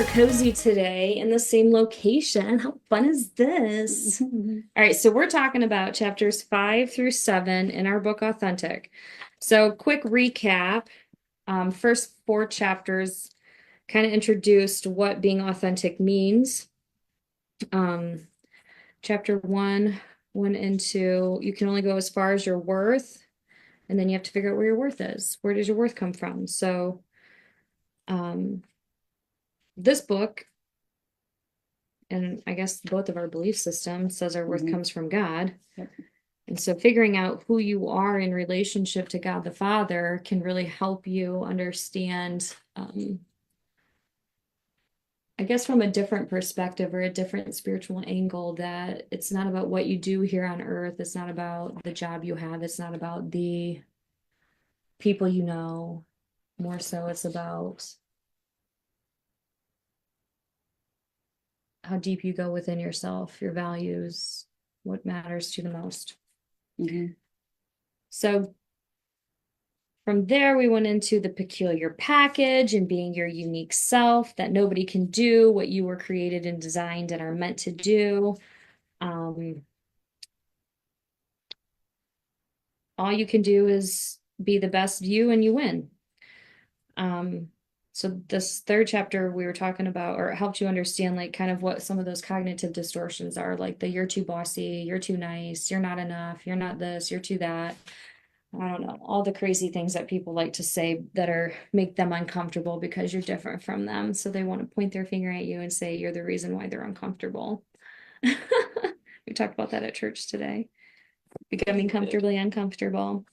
cozy today in the same location. How fun is this? All right, so we're talking about chapters 5 through 7 in our book Authentic. So, quick recap. First 4 chapters kind of introduced what being authentic means. Chapter 1 went into you can only go as far as your worth, and then you have to figure out where your worth is. Where does your worth come from? So, this book, and I guess both of our belief systems, says our worth comes from God. Yep. And so figuring out who you are in relationship to God the Father can really help you understand, I guess, from a different perspective or a different spiritual angle, that it's not about what you do here on earth. It's not about the job you have. It's not about the people you know. More so, it's about how deep you go within yourself, your values, what matters to you the most. So from there, we went into the peculiar package and being your unique self, that nobody can do what you were created and designed and are meant to do. All you can do is be the best you and you win. So this third chapter we were talking about, or it helped you understand like kind of what some of those cognitive distortions are, like the you're too bossy, you're too nice, you're not enough, you're not this, you're too that. I don't know, all the crazy things that people like to say that are make them uncomfortable because you're different from them. So they want to point their finger at you and say you're the reason why they're uncomfortable. We talked about that at church today. Becoming comfortably uncomfortable.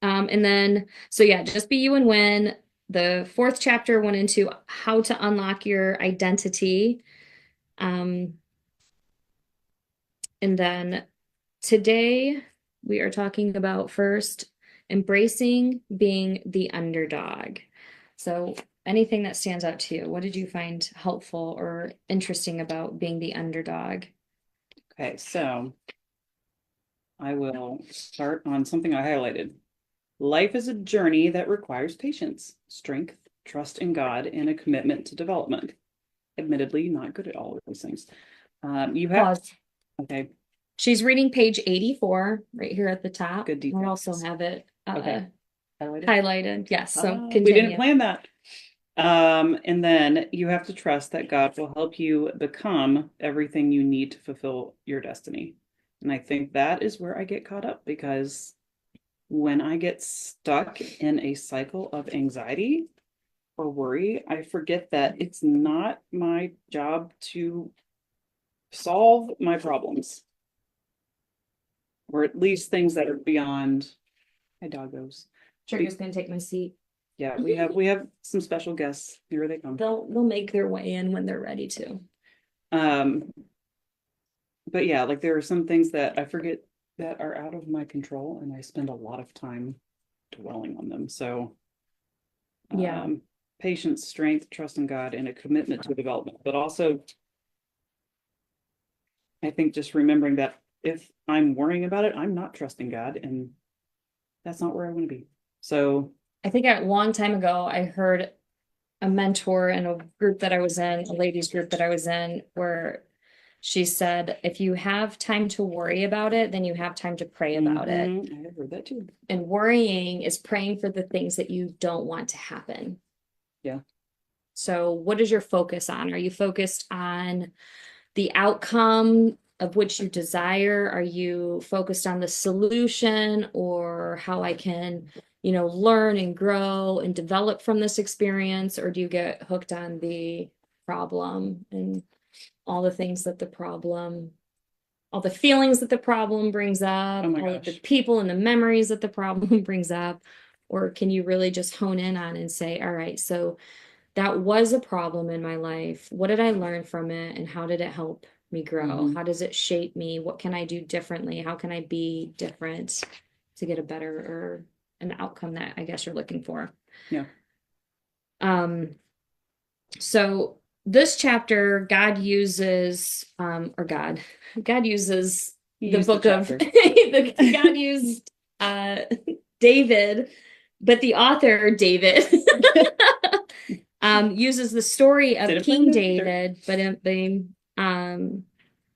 And then, so yeah, just be you and win. The fourth chapter went into how to unlock your identity. And then today we are talking about first embracing being the underdog. So anything that stands out to you, what did you find helpful or interesting about being the underdog? Okay, so I will start on something I highlighted. Life is a journey that requires patience, strength, trust in God, and a commitment to development. Admittedly, not good at all of these things. You have, Pause. okay, She's reading page 84 right here at the top. good I details. also have it Okay, highlighted. highlighted. Yes, so We didn't continue. plan that. And then you have to trust that God will help you become everything you need to fulfill your destiny. And I think that is where I get caught up, because when I get stuck in a cycle of anxiety or worry, I forget that it's not my job to solve my problems, or at least things that are beyond my doggos. Trigger's gonna take my seat. Yeah, we have some special guests. Here they come. They'll make their way in when they're ready to. But yeah, like there are some things that I forget that are out of my control, and I spend a lot of time dwelling on them. So Yeah. patience, strength, trust in God, and a commitment to development. But also, I think just remembering that if I'm worrying about it, I'm not trusting God, and that's not where I want to be. So I think a long time ago, I heard a mentor in a group that I was in, a ladies group that I was in, where she said, if you have time to worry about it, then you have time to pray about it. I heard that too. And worrying is praying for the things that you don't want to happen. Yeah. So what is your focus on? Are you focused on the outcome of which you desire? Are you focused on the solution, or how I can, learn and grow and develop from this experience? Or do you get hooked on the problem and all the things that the problem, all the feelings that the problem brings up, Oh my all of the gosh. people and the memories that the problem brings up? Or can you really just hone in on and say, all right, so that was a problem in my life. What did I learn from it? And how did it help me grow? How does it shape me? What can I do differently? How can I be different to get a better or an outcome that I guess you're looking for? Yeah. So this chapter, God uses, God uses the book of, God used David, but the author, David, uses the story of Didn't King bring the picture. David, but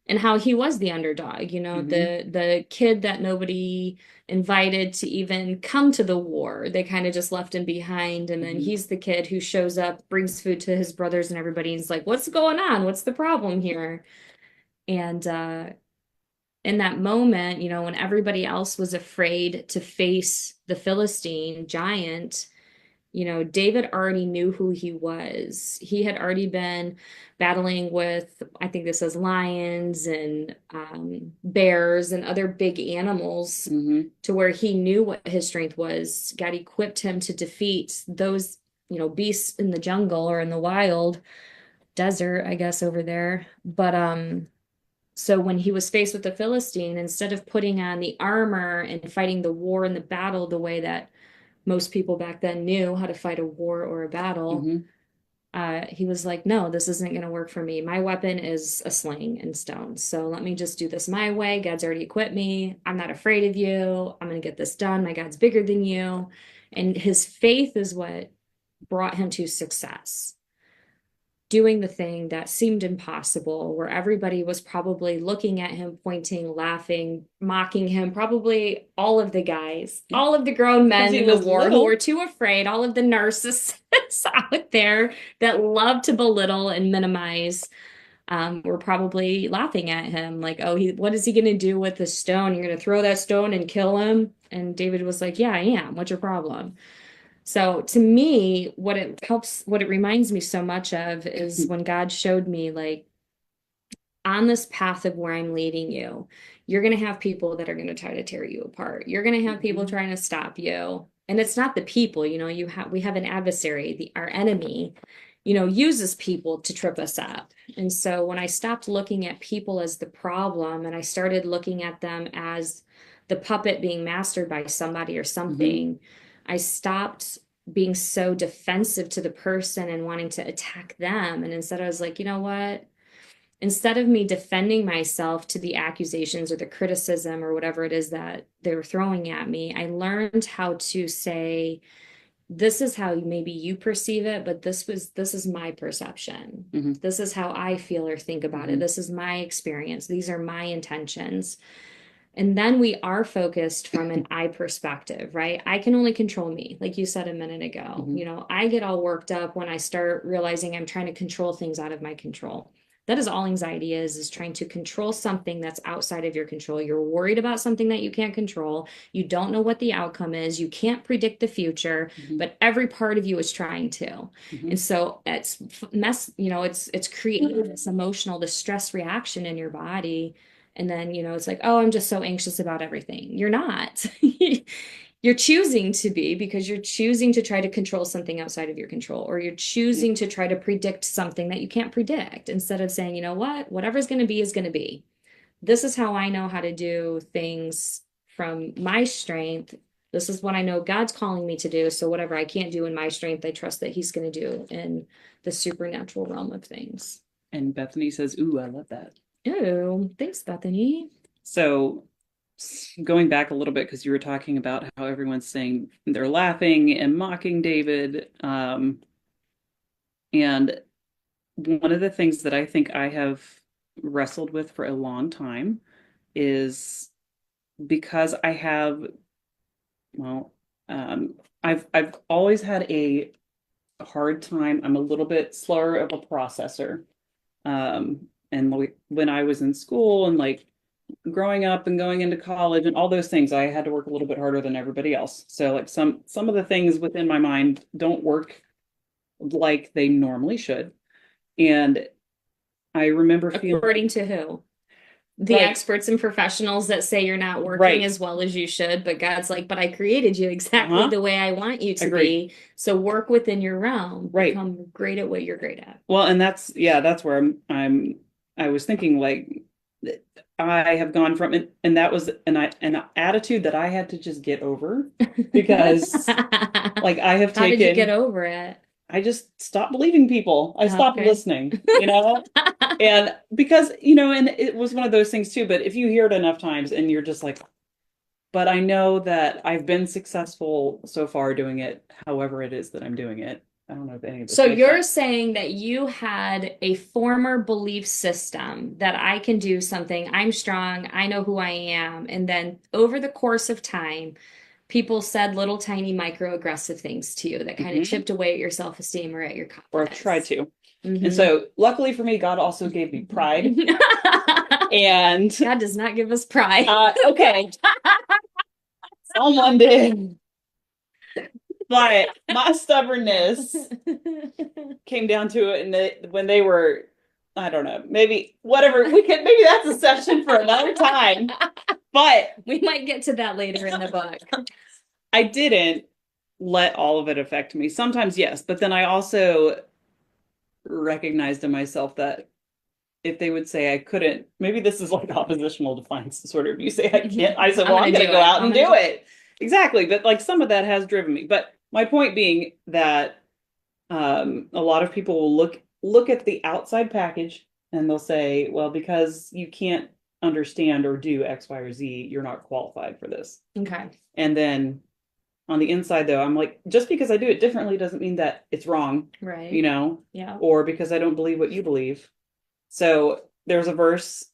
and how he was the underdog, Hmm. the kid that nobody invited to even come to the war. They kind of just left him behind. And then Hmm. he's the kid who shows up, brings food to his brothers and everybody. And he's like, what's going on? What's the problem here? And in that moment, when everybody else was afraid to face the Philistine giant, David already knew who he was. He had already been battling with, I think this is lions and bears and other big animals Hmm. to where he knew what his strength was. God equipped him to defeat those, beasts in the jungle or in the wild desert, I guess, over there. But so when he was faced with the Philistine, instead of putting on the armor and fighting the war and the battle the way that most people back then knew how to fight a war or a battle, Hmm. he was like, no, this isn't going to work for me. My weapon is a sling and stones. So let me just do this my way. God's already equipped me. I'm not afraid of you. I'm going to get this done. My God's bigger than you. And his faith is what brought him to success, doing the thing that seemed impossible, where everybody was probably looking at him, pointing, laughing, mocking him. Probably all of the guys, all of the grown Because men he in the was war who were little. too afraid, all of the narcissists out there that love to belittle and minimize. Were probably laughing at him, like, "Oh, what is he going to do with the stone? You're going to throw that stone and kill him?" And David was like, "Yeah, I am. What's your problem?" So to me, what it reminds me so much of is when God showed me, like, on this path of where I'm leading you, you're going to have people that are going to try to tear you apart. You're going to have people Hmm. trying to stop you. And it's not the people, we have an adversary, our enemy, uses people to trip us up. And so when I stopped looking at people as the problem and I started looking at them as the puppet being mastered by somebody or Hmm. something, I stopped being so defensive to the person and wanting to attack them. And instead, I was like, you know what? Instead of me defending myself to the accusations or the criticism or whatever it is that they were throwing at me, I learned how to say, this is how maybe you perceive it, but this is my perception. Hmm. This is how I feel or think about it. Hmm. This is my experience. These are my intentions. And then we are focused from an I perspective, right? I can only control me, like you said a minute ago. Hmm. I get all worked up when I start realizing I'm trying to control things out of my control. That is all anxiety is trying to control something that's outside of your control. You're worried about something that you can't control. You don't know what the outcome is. You can't predict the future, Hmm. but every part of you is trying to. Hmm. And so it's creating this emotional, this stress reaction in your body, and then, it's like, oh, I'm just so anxious about everything. You're not. You're choosing to be because you're choosing to try to control something outside of your control, or you're Yeah. choosing to try to predict something that you can't predict instead of saying, you know what, whatever's going to be is going to be. This is how I know how to do things from my strength. This is what I know God's calling me to do. So whatever I can't do in my strength, I trust that He's going to do in the supernatural realm of things. And Bethany says, "Ooh, I love that." Oh, thanks, Bethany. So going back a little bit, because you were talking about how everyone's saying they're laughing and mocking David. And one of the things that I think I have wrestled with for a long time is because I have, well, um, I've always had a hard time. I'm a little bit slower of a processor. And when I was in school and like growing up and going into college and all those things, I had to work a little bit harder than everybody else. So like some of the things within my mind don't work like they normally should. And I remember feeling like, According to who? The like, experts and professionals that say you're not working right, as well as you should, but God's like, but I created you exactly uh-huh, the way I want you to agreed, be. So work within your realm, right. become great at what you're great at. Well, and that's yeah, that's where I was thinking like I have gone from it, and that was an attitude that I had to just get over because like I have How did you get taken over it? I just stopped believing people. I stopped Okay. listening, And because, and it was one of those things too, but if you hear it enough times and you're just like, but I know that I've been successful so far doing it, however it is that I'm doing it. I don't know if any of this So makes you're sense. saying that you had a former belief system that I can do something, I'm strong, I know who I am, and then over the course of time, people said little tiny microaggressive things to you that kind of Hmm. chipped away at your self-esteem or at your Or try confidence. to. And Hmm. so, luckily for me, God also gave me pride. And God does not give us pride. okay, someone did. But my stubbornness came down to it, and when they were, I don't know, maybe whatever we could, maybe that's a session for another time. But We might get to that later in the book. I didn't let all of it affect me. Sometimes, yes, but then I also recognized in myself that if they would say I couldn't, maybe this is like oppositional defiance disorder. If you say I can't, I said, I'm well, I'm gonna going do to go it. out I'm and gonna do do it. Exactly. But like some of that has driven me. But my point being that a lot of people will look at the outside package and they'll say, well, because you can't understand or do X, Y, or Z, you're not qualified for this. it. Okay. And then on the inside, though, I'm like, just because I do it differently doesn't mean that it's wrong, Right. Yeah. or because I don't believe what you believe. So there's a verse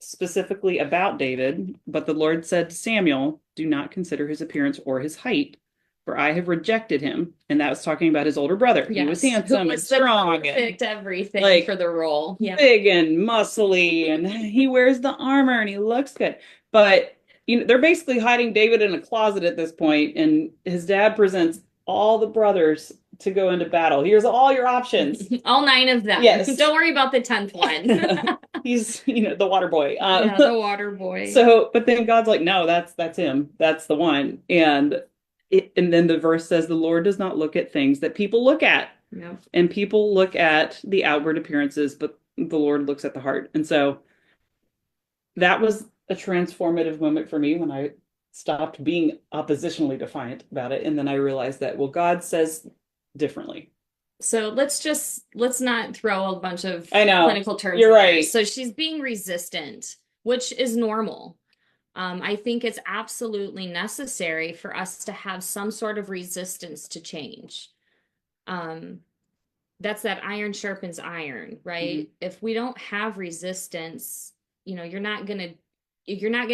specifically about David, but the Lord said to Samuel, do not consider his appearance or his height, for I have rejected him. And that was talking about his older brother. He was Yes. Who handsome and was the strong and perfect everything for like the role. Yeah. big and muscly, and he wears the armor and he looks good. But they're basically hiding David in a closet at this point, and his dad presents all the brothers to go into battle. Here's all your options. All nine of them. Yes. Don't worry about the 10th one. He's the water boy. Yeah, the water boy. So, but then God's like, no, that's him. That's the one. And then the verse says, the Lord does not look at things that people look at. Yeah. And people look at the outward appearances, but the Lord looks at the heart. And so that was a transformative moment for me when I stopped being oppositionally defiant about it. And then I realized that, well, God says differently. So let's not throw a bunch of I know. clinical terms You're in there. right. So she's being resistant, which is normal. I think it's absolutely necessary for us to have some sort of resistance to change. Um, that's that iron sharpens iron, right? If we don't have resistance, you're not gonna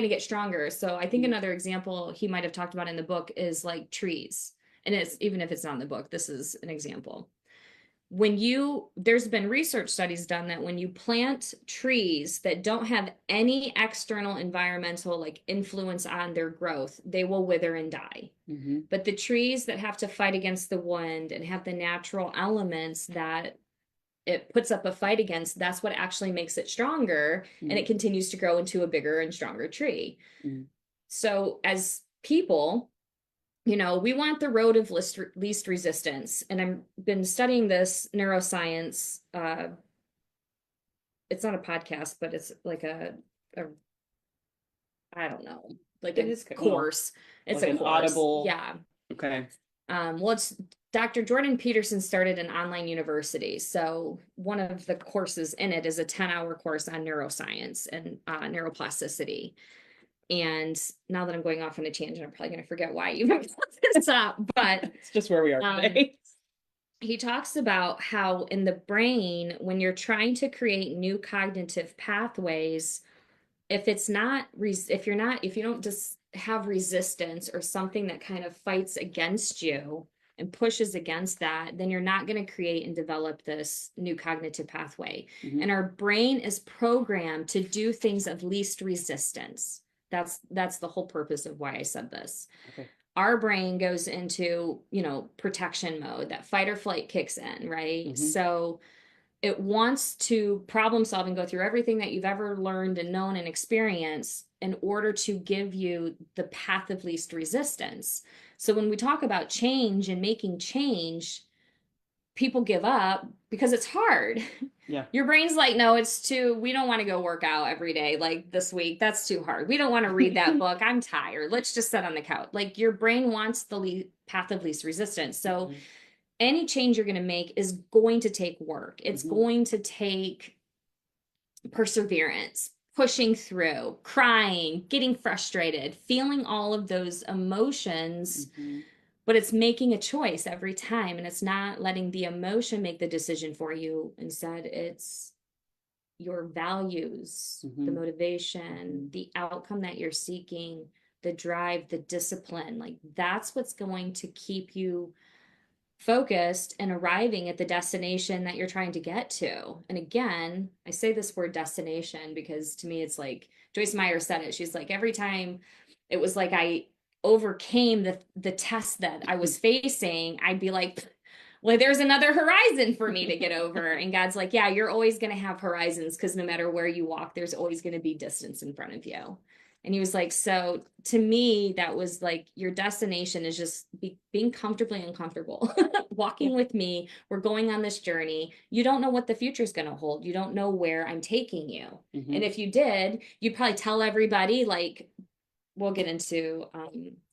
get stronger. So I think another example he might have talked about in the book is like trees. And it's even if it's not in the book, this is an example. There's been research studies done that when you plant trees that don't have any external environmental like influence on their growth, they will wither and die. Mm-hmm. But the trees that have to fight against the wind and have the natural elements that it puts up a fight against, that's what actually makes it stronger, Mm-hmm. and it continues to grow into a bigger and stronger tree. Mm-hmm. So as people, we want the road of least resistance. And I've been studying this neuroscience. It's not a podcast, but it's like a I don't know, like It a is course. It's like a an course. audible. Yeah. Okay. Well, it's Dr. Jordan Peterson started an online university. So one of the courses in it is a 10-hour course on neuroscience and neuroplasticity. And now that I'm going off on a tangent, I'm probably going to forget why you brought this up. But it's just where we are today. He talks about how in the brain, when you're trying to create new cognitive pathways, if you don't just have resistance or something that kind of fights against you and pushes against that, then you're not going to create and develop this new cognitive pathway. Mm-hmm. And our brain is programmed to do things of least resistance. That's the whole purpose of why I said this. Okay. Our brain goes into, protection mode, that fight or flight kicks in, right? Mm-hmm. So it wants to problem solve and go through everything that you've ever learned and known and experienced in order to give you the path of least resistance. So when we talk about change and making change, people give up because it's hard. Yeah. Your brain's like, no, we don't want to go work out every day like this week. That's too hard. We don't want to read that book. I'm tired. Let's just sit on the couch. Like your brain wants the path of least resistance. So any change you're going to make is going to take work. It's going to take perseverance, pushing through, crying, getting frustrated, feeling all of those emotions but it's making a choice every time, and it's not letting the emotion make the decision for you. Instead, it's your values, the Mm-hmm. motivation, the outcome that you're seeking, the drive, the discipline. Like that's what's going to keep you focused and arriving at the destination that you're trying to get to. And again, I say this word destination because to me it's like Joyce Meyer said it. She's like every time it was like I overcame the test that I was facing, I'd be like, well, there's another horizon for me to get over. And God's like, yeah, you're always going to have horizons because no matter where you walk, there's always going to be distance in front of you. And he was like, so to me, that was like your destination is just being comfortably uncomfortable, walking Yeah. with me. We're going on this journey. You don't know what the future is going to hold. You don't know where I'm taking you. Mm-hmm. And if you did, you'd probably tell everybody, like, we'll get into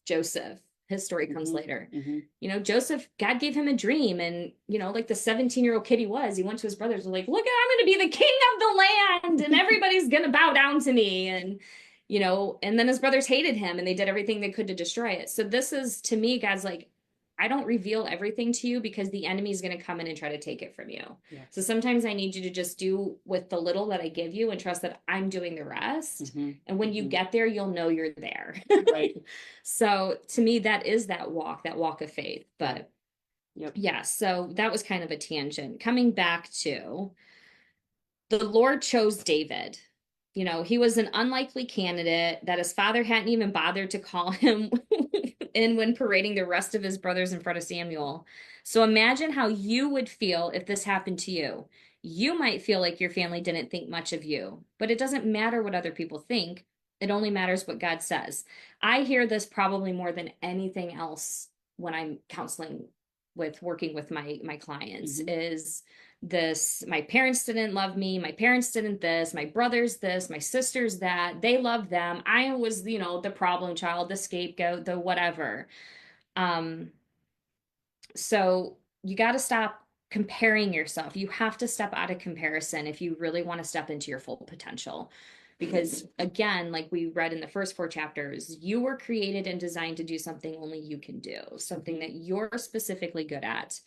Joseph. His story comes Mm-hmm. later. Mm-hmm. You know, Joseph, God gave him a dream, and like the 17-year-old kid he was, he went to his brothers and was like, look, I'm going to be the king of the land, and everybody's going to bow down to me. And and then his brothers hated him and they did everything they could to destroy it. So this is, to me, God's like, I don't reveal everything to you because the enemy is going to come in and try to take it from you. Yes. So sometimes I need you to just do with the little that I give you and trust that I'm doing the rest. Mm-hmm. And when you Mm-hmm. get there, you'll know you're there. Right. So to me, that is that walk of faith. But Yep. yeah, so that was kind of a tangent. Coming back to the Lord chose David. He was an unlikely candidate that his father hadn't even bothered to call him in when parading the rest of his brothers in front of Samuel. So imagine how you would feel if this happened to you. You might feel like your family didn't think much of you, but it doesn't matter what other people think. It only matters what God says. I hear this probably more than anything else when I'm counseling with working with my clients Mm-hmm. is this: my parents didn't love me, my parents didn't this, my brother's this, my sister's that, they loved them, I was the problem child, the scapegoat, the whatever. So you got to stop comparing yourself. You have to step out of comparison if you really want to step into your full potential. Because again, like we read in the first 4 chapters, you were created and designed to do something only you can do, something that you're specifically good at,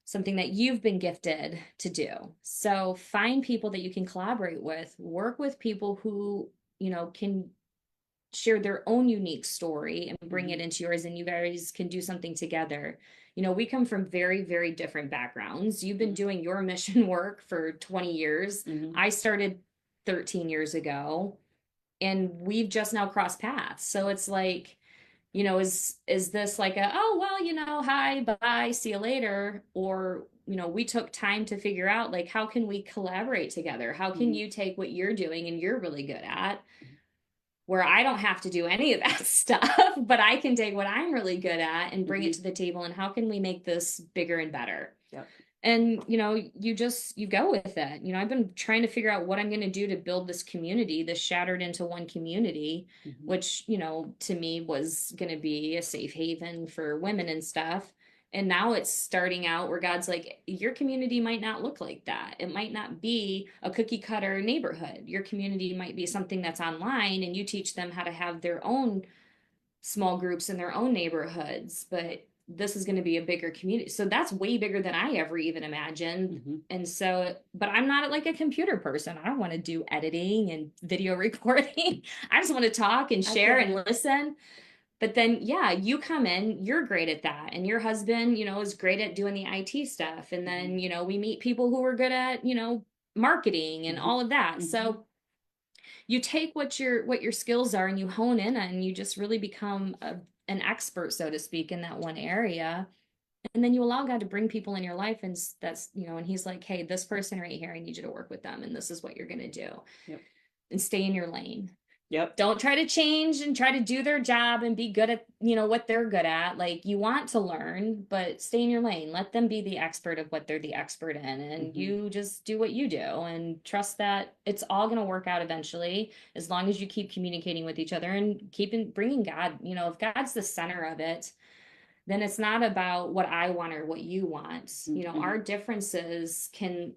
something that you've been gifted to do. So find people that you can collaborate with, work with people who, can share their own unique story and bring it Mm-hmm. into yours, and you guys can do something together. We come from very, very different backgrounds. You've been doing your mission work for 20 years. Mm-hmm. I started 13 years ago, and we've just now crossed paths. So it's like, is this like oh well, hi, bye, see you later? Or we took time to figure out, like, how can we collaborate together? How can Mm-hmm. you take what you're doing and you're really good at, where I don't have to do any of that stuff, but I can take what I'm really good at and bring it to the table, and how can we make this bigger and better? Yep. And you go with it. I've been trying to figure out what I'm going to do to build this community, this shattered into one community, Mm-hmm. which to me was going to be a safe haven for women and stuff. And now it's starting out where God's like, your community might not look like that. It might not be a cookie cutter neighborhood. Your community might be something that's online, and you teach them how to have their own small groups in their own neighborhoods. But this is going to be a bigger community. So that's way bigger than I ever even imagined. Mm-hmm. And so, but I'm not like a computer person. I don't want to do editing and video recording. I just want to talk and share and listen. But then, yeah, you come in, you're great at that. And your husband, is great at doing the IT stuff. And then, we meet people who are good at, marketing and Mm-hmm. all of that. Mm-hmm. So you take what your skills are and you hone in and you just really become an expert, so to speak, in that one area. And then you allow God to bring people in your life, and that's, and he's like, hey, this person right here, I need you to work with them, and this is what you're going to do. Yep. And stay in your lane. Yep. Don't try to change and try to do their job and be good at, what they're good at. Like, you want to learn, but stay in your lane. Let them be the expert of what they're the expert in. And you just do what you do and trust that it's all going to work out eventually, as long as you keep communicating with each other and bringing God. If God's the center of it, then it's not about what I want or what you want. Our differences can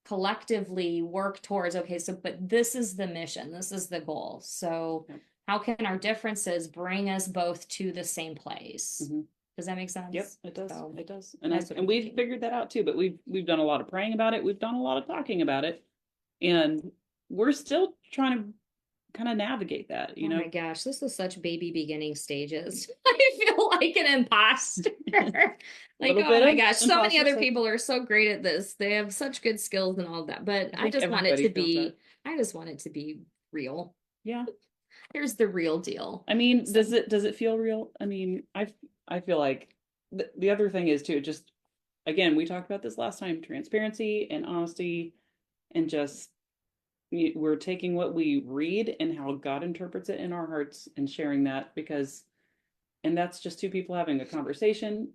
collectively work towards, okay, so, but this is the mission, this is the goal. So how can our differences bring us both to the same place? Mhm. Does that make Yep, sense? it does. So It does. And that's what I'm we've thinking. figured that out too, but we've done a lot of praying about it. We've done a lot of talking about it. And we're still trying to kind of navigate that, Oh my gosh, this is such baby beginning stages. I feel like an imposter. Like, little oh bit my of gosh, so many imposter other syndrome. people are so great at this. They have such good skills and all that. But I think everybody feels that. I just want it to be real. Yeah. Here's the real deal. I mean, So, does it feel real? I mean, I feel like the other thing is too, just again, we talked about this last time, transparency and honesty and just we're taking what we read and how God interprets it in our hearts and sharing that because and that's just two people having a conversation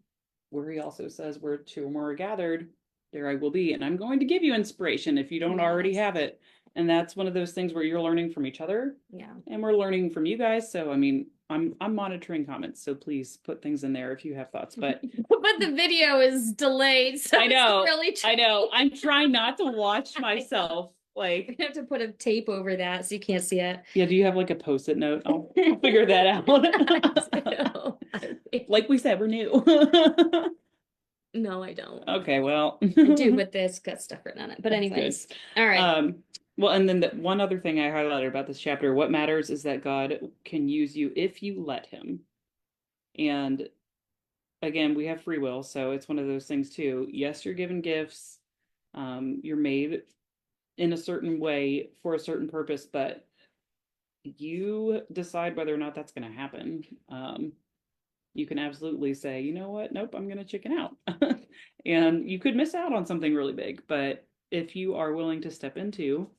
where he also says where two or more are gathered, there I will be. And I'm going to give you inspiration if you don't already yes. have it. And that's one of those things where you're learning from each other. Yeah. And we're learning from you guys. So I mean, I'm monitoring comments. So please put things in there if you have thoughts. But But the video is delayed, so I know, it's really I know. I'm trying not to watch myself. Like, I have to put a tape over that so you can't see it. yeah, do you have like a post-it note? I'll figure that out. Like we said, we're new. No, I don't. Okay, well. I do, but this got stuff written on it. But That's anyways, good. all right. Well, and then the one other thing I highlighted about this chapter, what matters is that God can use you if you let him. And again, we have free will, so it's one of those things too. Yes, you're given gifts. You're made in a certain way for a certain purpose, but you decide whether or not that's going to happen. You can absolutely say, you know what? Nope, I'm going to chicken out. And you could miss out on something really big. But if you are willing to step into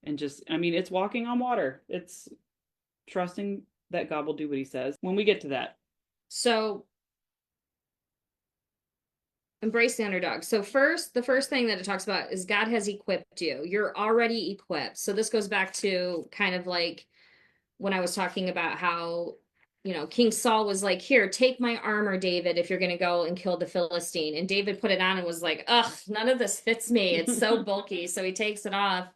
and just, I mean, it's walking on water, it's trusting that God will do what he says when we get to that. So embrace the underdog. So the first thing that it talks about is God has equipped you. You're already equipped. So this goes back to kind of like when I was talking about how, King Saul was like, here, take my armor, David, if you're going to go and kill the Philistine. And David put it on and was like, ugh, none of this fits me. It's so bulky. So he takes it off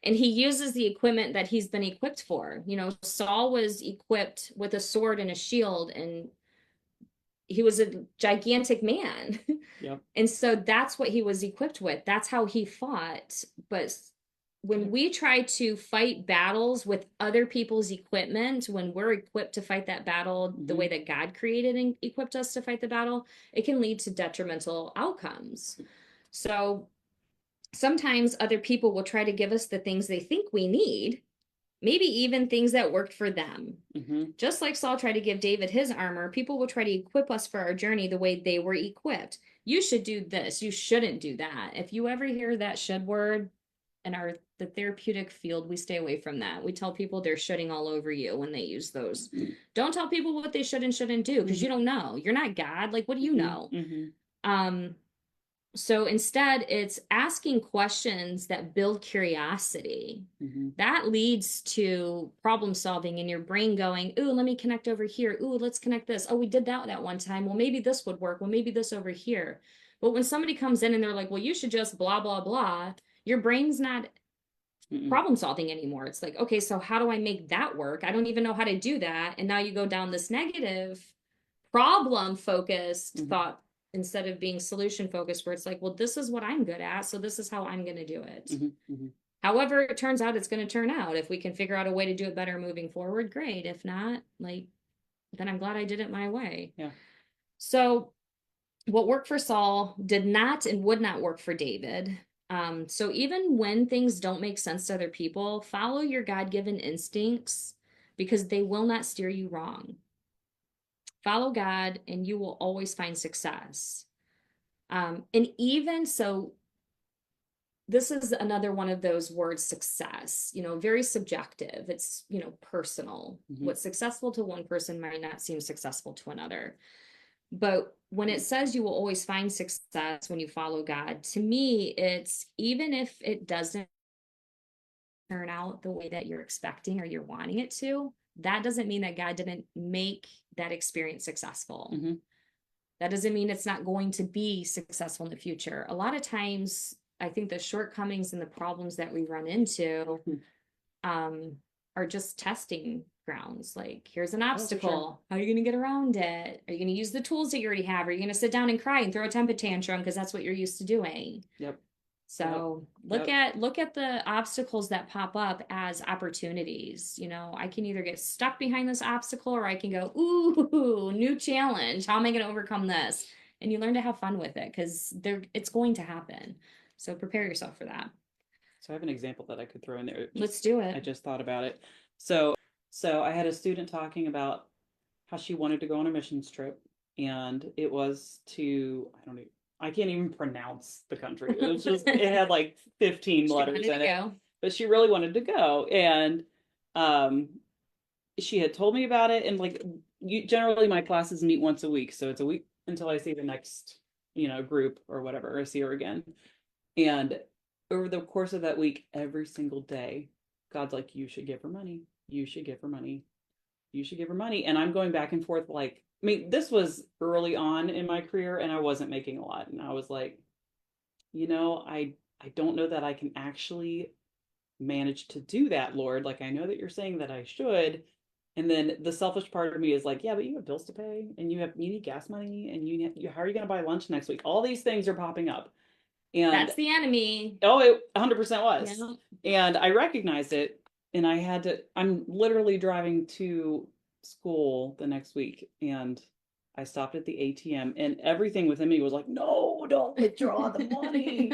and he uses the equipment that he's been equipped for. Saul was equipped with a sword and a shield, and he was a gigantic man. Yep. And so that's what he was equipped with. That's how he fought. But when we try to fight battles with other people's equipment, when we're equipped to fight that battle the way that God created and equipped us to fight the battle, it can lead to detrimental outcomes. So sometimes other people will try to give us the things they think we need, maybe even things that worked for them. Just like Saul tried to give David his armor, people will try to equip us for our journey the way they were equipped. You should do this. You shouldn't do that. If you ever hear that should word in the therapeutic field, we stay away from that. We tell people they're shoulding all over you when they use those. Don't tell people what they should and shouldn't do because you don't know. You're not God. Like, what do you know? So instead, it's asking questions that build curiosity. That leads to problem solving and your brain going, ooh, let me connect over here. Ooh, let's connect this. Oh, we did that one time. Well, maybe this would work. Well, maybe this over here. But when somebody comes in and they're like, well, you should just blah, blah, blah, your brain's not problem solving anymore. It's like, okay, so how do I make that work? I don't even know how to do that. And now you go down this negative problem focused thought instead of being solution focused, where it's like, well, this is what I'm good at, so this is how I'm going to do it. However it turns out, it's going to turn out. If we can figure out a way to do it better moving forward, great. If not, like, then I'm glad I did it my way. Yeah. So what worked for Saul did not and would not work for David. So even when things don't make sense to other people, follow your God-given instincts because they will not steer you wrong. Follow God and you will always find success. And even so, this is another one of those words, success, very subjective. It's, personal. What's successful to one person might not seem successful to another. But when it says you will always find success when you follow God, to me, it's even if it doesn't turn out the way that you're expecting or you're wanting it to, that doesn't mean that God didn't make that experience successful. That doesn't mean it's not going to be successful in the future. A lot of times, I think the shortcomings and the problems that we run into are just testing grounds. Like, here's an Oh, for sure. obstacle. How are you going to get around it? Are you going to use the tools that you already have? Are you going to sit down and cry and throw a temper tantrum because that's what you're used to doing? Yep. Yep. So Yep. look at the obstacles that pop up as opportunities. You know, I can either get stuck behind this obstacle or I can go, ooh, new challenge. How am I going to overcome this? And you learn to have fun with it because it's going to happen. So prepare yourself for that. So I have an example that I could throw in there. Let's Just do I it. just thought about it. So I had a student talking about how she wanted to go on a missions trip, and it was to I can't even pronounce the country. It was just it had like 15 She letters wanted in to it, go. but she really wanted to go, and um she had told me about it, and like you generally my classes meet once a week, so it's a week until I see the next group or whatever, or see her again. And over the course of that week, every single day, God's like, you should give her money. You should give her money. You should give her money. And I'm going back and forth like, I mean, this was early on in my career and I wasn't making a lot. And I was like, I don't know that I can actually manage to do that, Lord. Like, I know that you're saying that I should. And then the selfish part of me is like, yeah, but you have bills to pay and you need gas money and how are you going to buy lunch next week? All these things are popping up. And That's the enemy. oh, it 100% was. Yeah. And I recognized it. And I'm literally driving to school the next week. And I stopped at the ATM and everything within me was like, no, don't withdraw the money.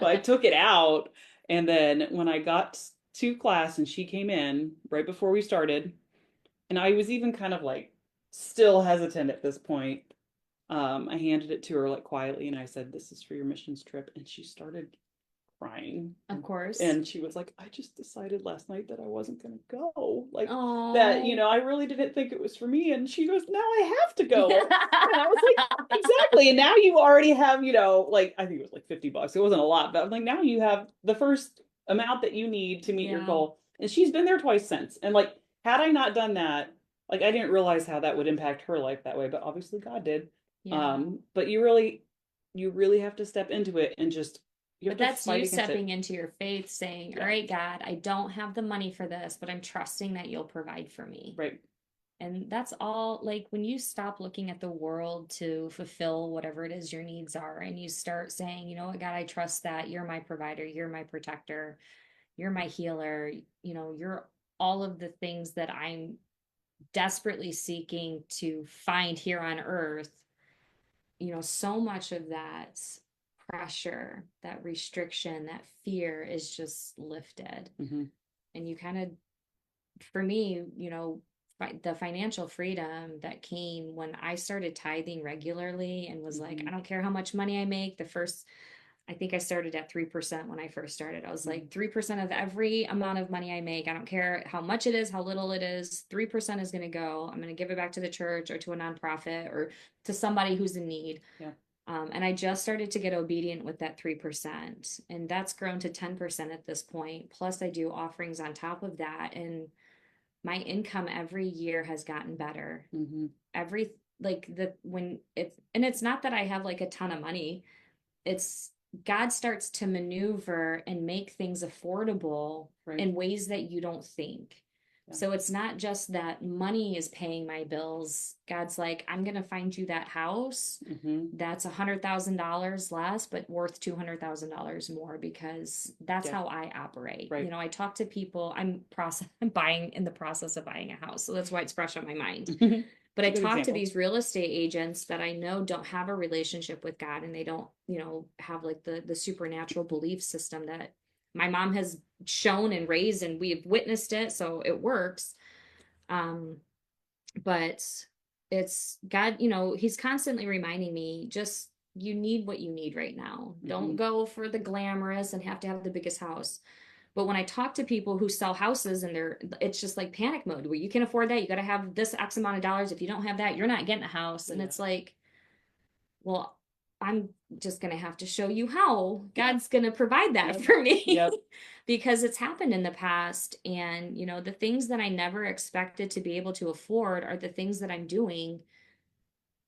So I took it out. And then when I got to class and she came in right before we started, and I was even kind of like still hesitant at this point. I handed it to her like quietly and I said, "This is for your missions trip." And she started crying. Of course. And she was like, "I just decided last night that I wasn't going to go. Like that, Oh. I really didn't think it was for me." And she goes, "Now I have to go." And I was like, "Exactly." And now you already have, like I think it was like $50. It wasn't a lot, but I'm like, now you have the first amount that you need to meet your Yeah. goal. And she's been there twice since. And like, had I not done that, like I didn't realize how that would impact her life that way, but obviously God did. Yeah. But you really have to step into it and just you have But to that's fight you against stepping it. into your faith saying, all Yeah. right, God, I don't have the money for this, but I'm trusting that you'll provide for me. Right. And that's all, like when you stop looking at the world to fulfill whatever it is your needs are, and you start saying, you know what, God, I trust that you're my provider, you're my protector, you're my healer, you're all of the things that I'm desperately seeking to find here on earth. So much of that pressure, that restriction, that fear is just lifted. Mm-hmm. And you kind of, for me, the financial freedom that came when I started tithing regularly and was like, Mm-hmm. I don't care how much money I make. I think I started at 3% when I first started. I was like, 3% of every amount of money I make, I don't care how much it is, how little it is, 3% is going to go. I'm going to give it back to the church or to a nonprofit or to somebody who's in need. Yeah. And I just started to get obedient with that 3%. And that's grown to 10% at this point. Plus, I do offerings on top of that. And my income every year has gotten better. Mm-hmm. Every, like, it's not that I have like a ton of money. It's God starts to maneuver and make things affordable Right. in ways that you don't think. Yeah. So it's not just that money is paying my bills. God's like, I'm going to find you that house that's $100,000 less, but worth $200,000 more because that's how I operate. Right. I talk to people. I'm in the process of buying a house, so that's why it's fresh on my mind. But I talk to these real estate agents that I know don't have a relationship with God and they don't, have like the supernatural belief system that my mom has shown and raised and we've witnessed it, so it works. But it's God, he's constantly reminding me just you need what you need right now. Don't go for the glamorous and have to have the biggest house. But when I talk to people who sell houses and it's just like panic mode where you can afford that, you got to have this X amount of dollars. If you don't have that, you're not getting a house. And it's like, well, I'm just going to have to show you how God's going to provide that for me. Yep. Because it's happened in the past. And, the things that I never expected to be able to afford are the things that I'm doing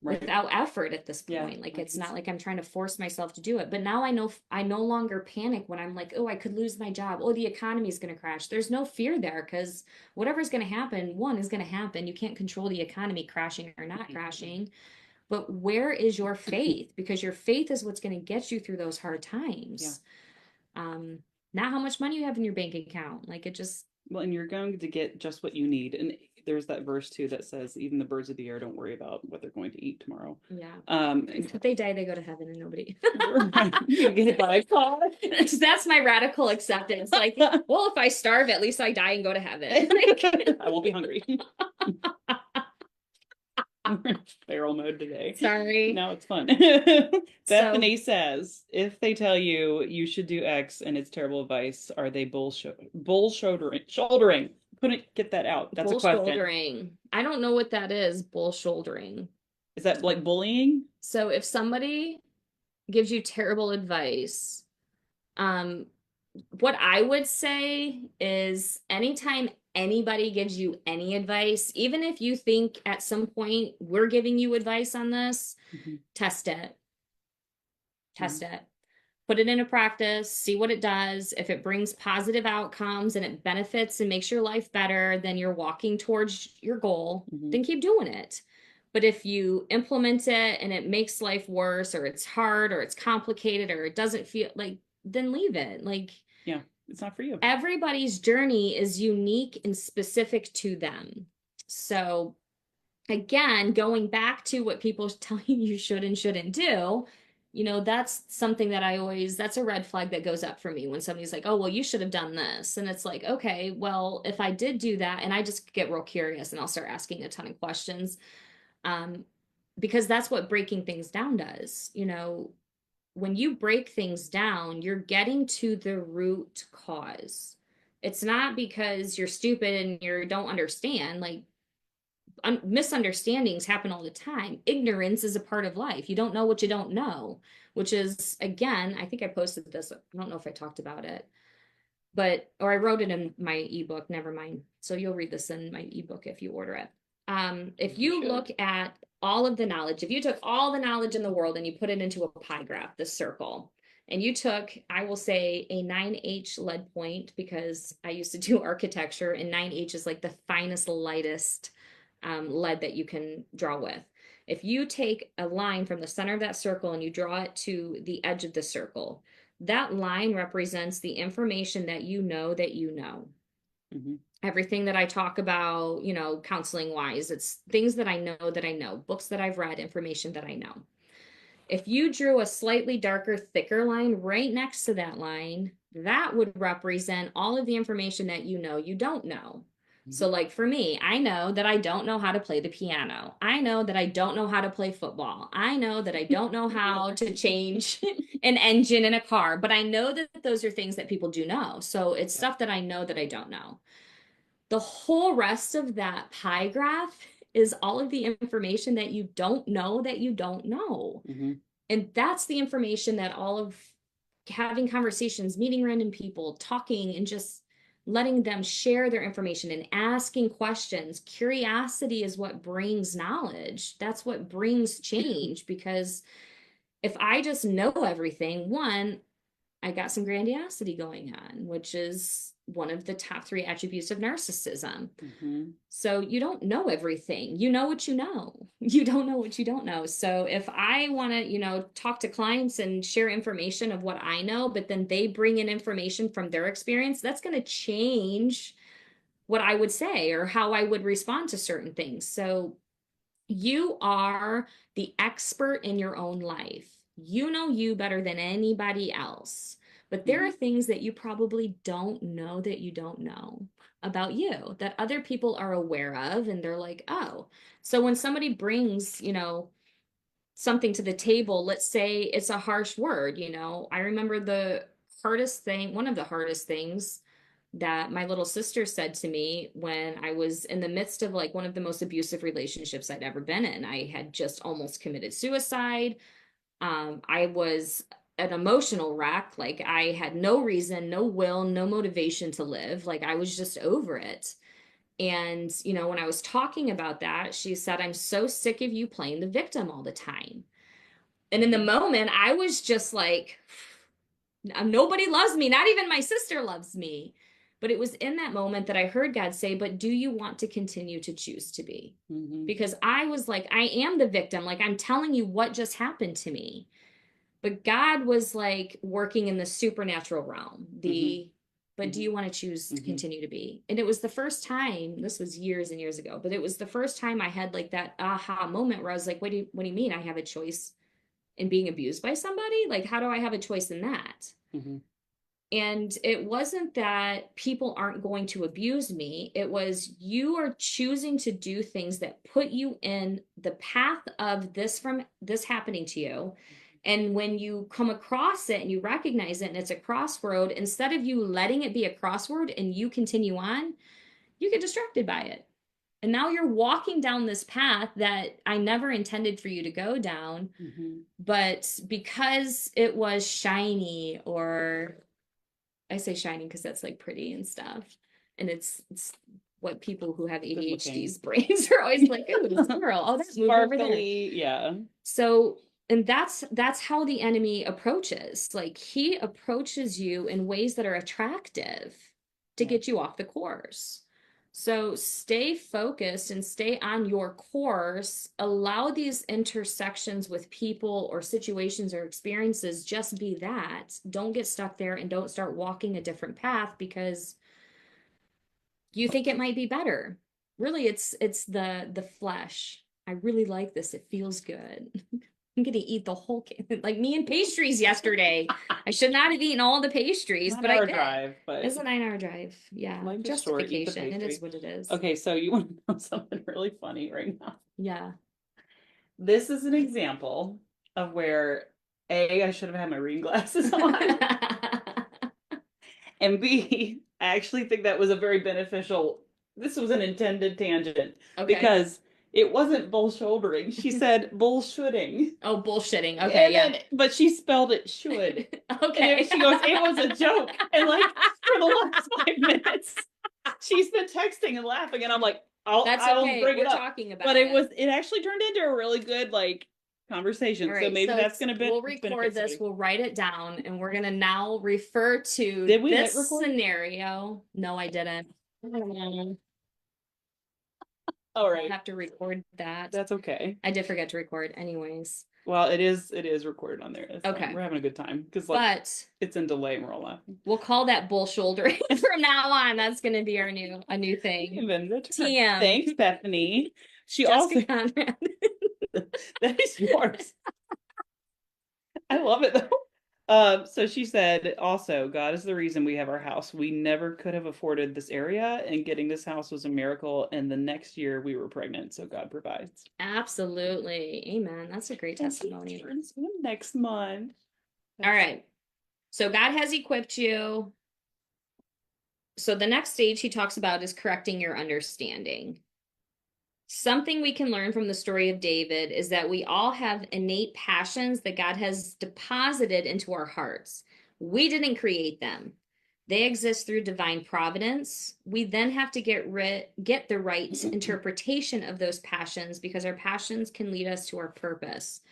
Right. without effort at this Yeah, point. Like I it's can not see. like I'm trying to force myself to do it. But now I know I no longer panic when I'm like, oh, I could lose my job. Oh, the economy is going to crash. There's no fear there because whatever's going to happen, one is going to happen. You can't control the economy crashing or not crashing. But where is your faith? Because your faith is what's going to get you through those hard Yeah. times. Um, Not how much money you have in your bank account. Like it just, Well, and you're going to get just what you need. And there's that verse too that says, even the birds of the air don't worry about what they're going to eat tomorrow. yeah. And If they die, they go to heaven and nobody. right, you get hit by a car. That's my radical acceptance. Like, well, if I starve, at least I die and go to heaven. I won't be hungry. We're in feral mode today. Sorry. Now it's fun. So Bethany says, if they tell you you should do X and it's terrible advice, are they shouldering? Couldn't get that out. That's a bull question. shouldering. I don't know what that is, bull shouldering. Is that like bullying? So if somebody gives you terrible advice, um, what I would say is anytime anybody gives you any advice, even if you think at some point we're giving you advice on this, Mhm. test it. Test Mhm. it. Put it into practice, see what it does. If it brings positive outcomes and it benefits and makes your life better, then you're walking towards your goal, Mhm. then keep doing it. But if you implement it and it makes life worse, or it's hard, or it's complicated, or it doesn't feel like, then leave it. Like Yeah, it's not for you. everybody's journey is unique and specific to them. So, again, going back to what people tell you you should and shouldn't do, that's something that that's a red flag that goes up for me when somebody's like, oh, well, you should have done this. And it's like, okay, well, if I did do that, and I just get real curious and I'll start asking a ton of questions, um, because that's what breaking things down does. When you break things down, you're getting to the root cause. It's not because you're stupid and you don't understand. Like misunderstandings happen all the time. Ignorance is a part of life. You don't know what you don't know, which is, again, I think I posted this. I don't know if I talked about it, or I wrote it in my ebook. Never mind. So you'll read this in my ebook if you order it. If You you should. look at all of the knowledge, if you took all the knowledge in the world and you put it into a pie graph, the circle, and you took, I will say, a 9H lead point because I used to do architecture, and 9H is like the finest, lightest lead that you can draw with. If you take a line from the center of that circle and you draw it to the edge of the circle, that line represents the information that you know that you know. Mhm. Everything that I talk about, counseling wise, it's things that I know, books that I've read, information that I know. If you drew a slightly darker, thicker line right next to that line, that would represent all of the information that you don't know. So, Mhm. like for me, I know that I don't know how to play the piano. I know that I don't know how to play football. I know that I don't know how to change an engine in a car, but I know that those are things that people do know. So, it's Yep. stuff that I know that I don't know. The whole rest of that pie graph is all of the information that you don't know that you don't know. Mhm. And that's the information that all of having conversations, meeting random people, talking, and just letting them share their information and asking questions. Curiosity is what brings knowledge. That's what brings change. Because if I just know everything, one, I got some grandiosity going on, which is one of the top three attributes of narcissism. Mhm. So you don't know everything. You know what you know. You don't know what you don't know. So if I want to, talk to clients and share information of what I know, but then they bring in information from their experience, that's going to change what I would say or how I would respond to certain things. So you are the expert in your own life. You know you better than anybody else. But there are Mhm. things that you probably don't know that you don't know about you that other people are aware of. And they're like, oh. So when somebody brings, something to the table, let's say it's a harsh word, I remember one of the hardest things that my little sister said to me when I was in the midst of like one of the most abusive relationships I'd ever been in. I had just almost committed suicide. I was an emotional wreck. Like I had no reason, no will, no motivation to live. Like I was just over it. And, you know, when I was talking about that, she said, I'm so sick of you playing the victim all the time. And in the moment, I was just like, nobody loves me. Not even my sister loves me. But it was in that moment that I heard God say, but do you want to continue to choose to be? Because I was like, I am the victim. Like, I'm telling you what just happened to me. But God was like working in the supernatural realm. But do you want to choose to continue to be? And it was the first time, this was years and years ago, but it was the first time I had like that aha moment where I was like, what do you mean I have a choice in being abused by somebody? Like, how do I have a choice in that? And it wasn't that people aren't going to abuse me. It was you are choosing to do things that put you in the path of this happening to you. And when you come across it and you recognize it and it's a crossroad, instead of you letting it be a crossroad and you continue on, you get distracted by it. And now you're walking down this path that I never intended for you to go down. But because it was shiny, or I say shiny because that's like pretty and stuff. And it's what people who have ADHD's brains are always like, oh, this girl, oh, that's moving over there. Yeah. So, and that's how the enemy approaches. Like, he approaches you in ways that are attractive to get you off the course. So stay focused and stay on your course. Allow these intersections with people or situations or experiences just be that. Don't get stuck there and don't start walking a different path because you think it might be better. Really, it's the flesh. I really like this. It feels good. I'm gonna eat the whole like me and pastries yesterday. I should not have eaten all the pastries, but I did. Drive, but it's a 9-hour drive. Yeah, life is justification. short, it is what it is. Okay, so you want to know something really funny right now? Yeah. This is an example of where A, I should have had my reading glasses on, and B, I actually think that was a very beneficial. This was an intended tangent because it wasn't bull shouldering. She said bullshitting. Oh, bullshitting. Okay, yeah. But she spelled it should. Okay. And she goes, it was a joke. And like for the last 5 minutes, she's been texting and laughing, and I'm like, I'll bring it up. Talking about but it actually turned into a really good like conversation. Right, so maybe that's gonna be. We'll record this. We'll write it down, and we're gonna now refer to this scenario. No, I didn't. All right. I have to record that. That's okay. I did forget to record anyways. Well, it is recorded on there. It's okay. Fine. We're having a good time because like it's in delay and we're all laughing. We'll call that bull shouldering from now on. That's gonna be a new thing. TM. Thanks, Bethany. She Jessica also Conrad. That is yours. I love it though. So she said also, God is the reason we have our house. We never could have afforded this area, and getting this house was a miracle. And the next year we were pregnant, so God provides. Absolutely. Amen. That's a great testimony. Next month. All right. So God has equipped you. So the next stage he talks about is correcting your understanding. Something we can learn from the story of David is that we all have innate passions that God has deposited into our hearts. We didn't create them. They exist through divine providence. We then have to get the right interpretation of those passions because our passions can lead us to our purpose.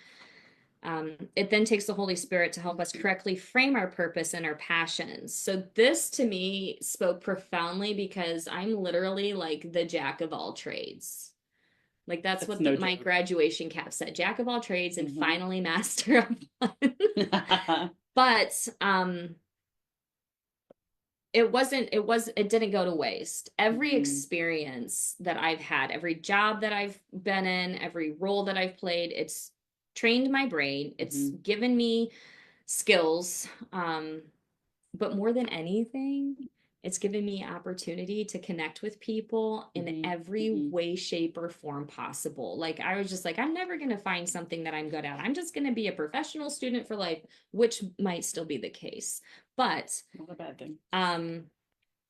It then takes the Holy Spirit to help us correctly frame our purpose and our passions. So this to me spoke profoundly because I'm literally like the jack of all trades. Like that's what my graduation cap said, jack of all trades and finally master of one. But it didn't go to waste. Every experience that I've had, every job that I've been in, every role that I've played, it's trained my brain. It's given me skills. But more than anything, it's given me opportunity to connect with people in every way, shape, or form possible. Like I was just like, I'm never going to find something that I'm good at. I'm just going to be a professional student for life, which might still be the case. But not a bad thing.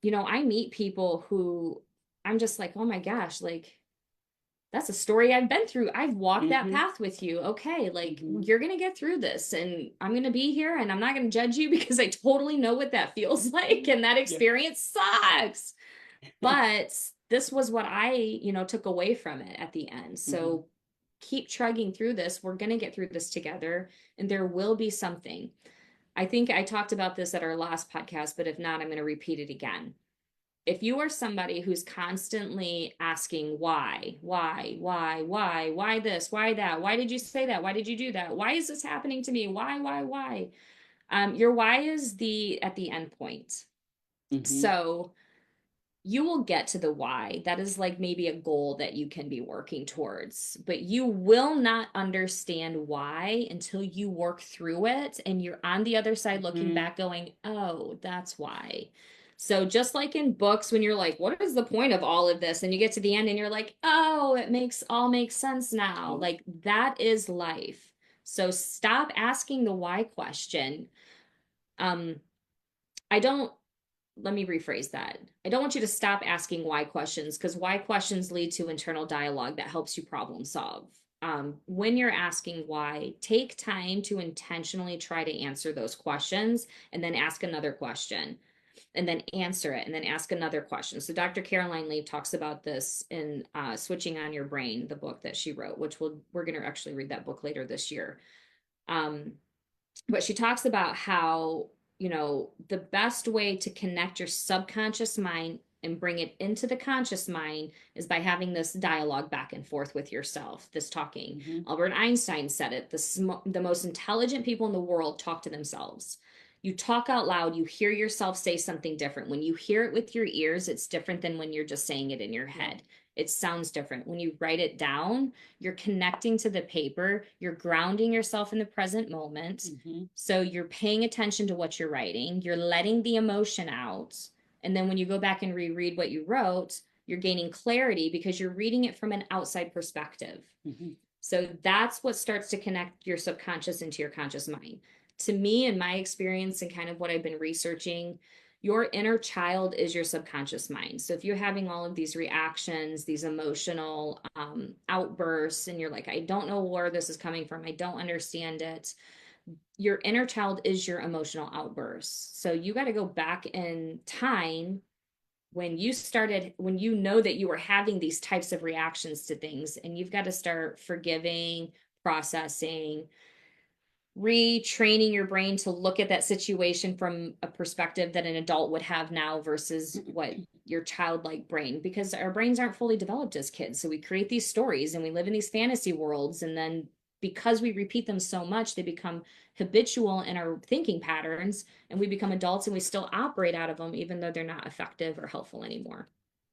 You know, I meet people who I'm just like, oh my gosh, like that's a story I've been through. I've walked that path with you. Okay, like you're going to get through this and I'm going to be here and I'm not going to judge you because I totally know what that feels like and that experience sucks. But this was what I, took away from it at the end. Hmm. So keep trudging through this. We're going to get through this together, and there will be something. I think I talked about this at our last podcast, but if not, I'm going to repeat it again. If you are somebody who's constantly asking why this, why that, why did you say that, why did you do that, why is this happening to me, why, your why is the at the end point. Hmm. So you will get to the why. That is like maybe a goal that you can be working towards, but you will not understand why until you work through it and you're on the other side looking Hmm. back going, oh, that's why. So just like in books, when you're like, what is the point of all of this? And you get to the end and you're like, oh, it makes sense now. Yeah. Like that is life. So stop asking the why question. Um, I don't let me rephrase that. I don't want you to stop asking why questions because why questions lead to internal dialogue that helps you problem solve. When you're asking why, take time to intentionally try to answer those questions and then ask another question and then answer it and then ask another question. So Dr. Caroline Leaf talks about this in Switching on Your Brain, the book that she wrote, which we're going to actually read that book later this year. Um, but she talks about how, the best way to connect your subconscious mind and bring it into the conscious mind is by having this dialogue back and forth with yourself, this talking. Hmm. Albert Einstein said it, the most intelligent people in the world talk to themselves. You talk out loud, you hear yourself say something different. When you hear it with your ears, it's different than when you're just saying it in your Yeah. head. It sounds different. When you write it down, you're connecting to the paper, you're grounding yourself in the present moment. Hmm. So you're paying attention to what you're writing, you're letting the emotion out. And then when you go back and reread what you wrote, you're gaining clarity because you're reading it from an outside perspective. Hmm. So that's what starts to connect your subconscious into your conscious mind. To me, in my experience and kind of what I've been researching, your inner child is your subconscious mind. So if you're having all of these reactions, these emotional outbursts, and you're like, I don't know where this is coming from, I don't understand it, your inner child is your emotional outbursts. So you got to go back in time when you know that you were having these types of reactions to things, and you've got to start forgiving, processing, retraining your brain to look at that situation from a perspective that an adult would have now versus what your childlike brain, because our brains aren't fully developed as kids. So we create these stories and we live in these fantasy worlds. And then because we repeat them so much, they become habitual in our thinking patterns and we become adults and we still operate out of them, even though they're not effective or helpful anymore.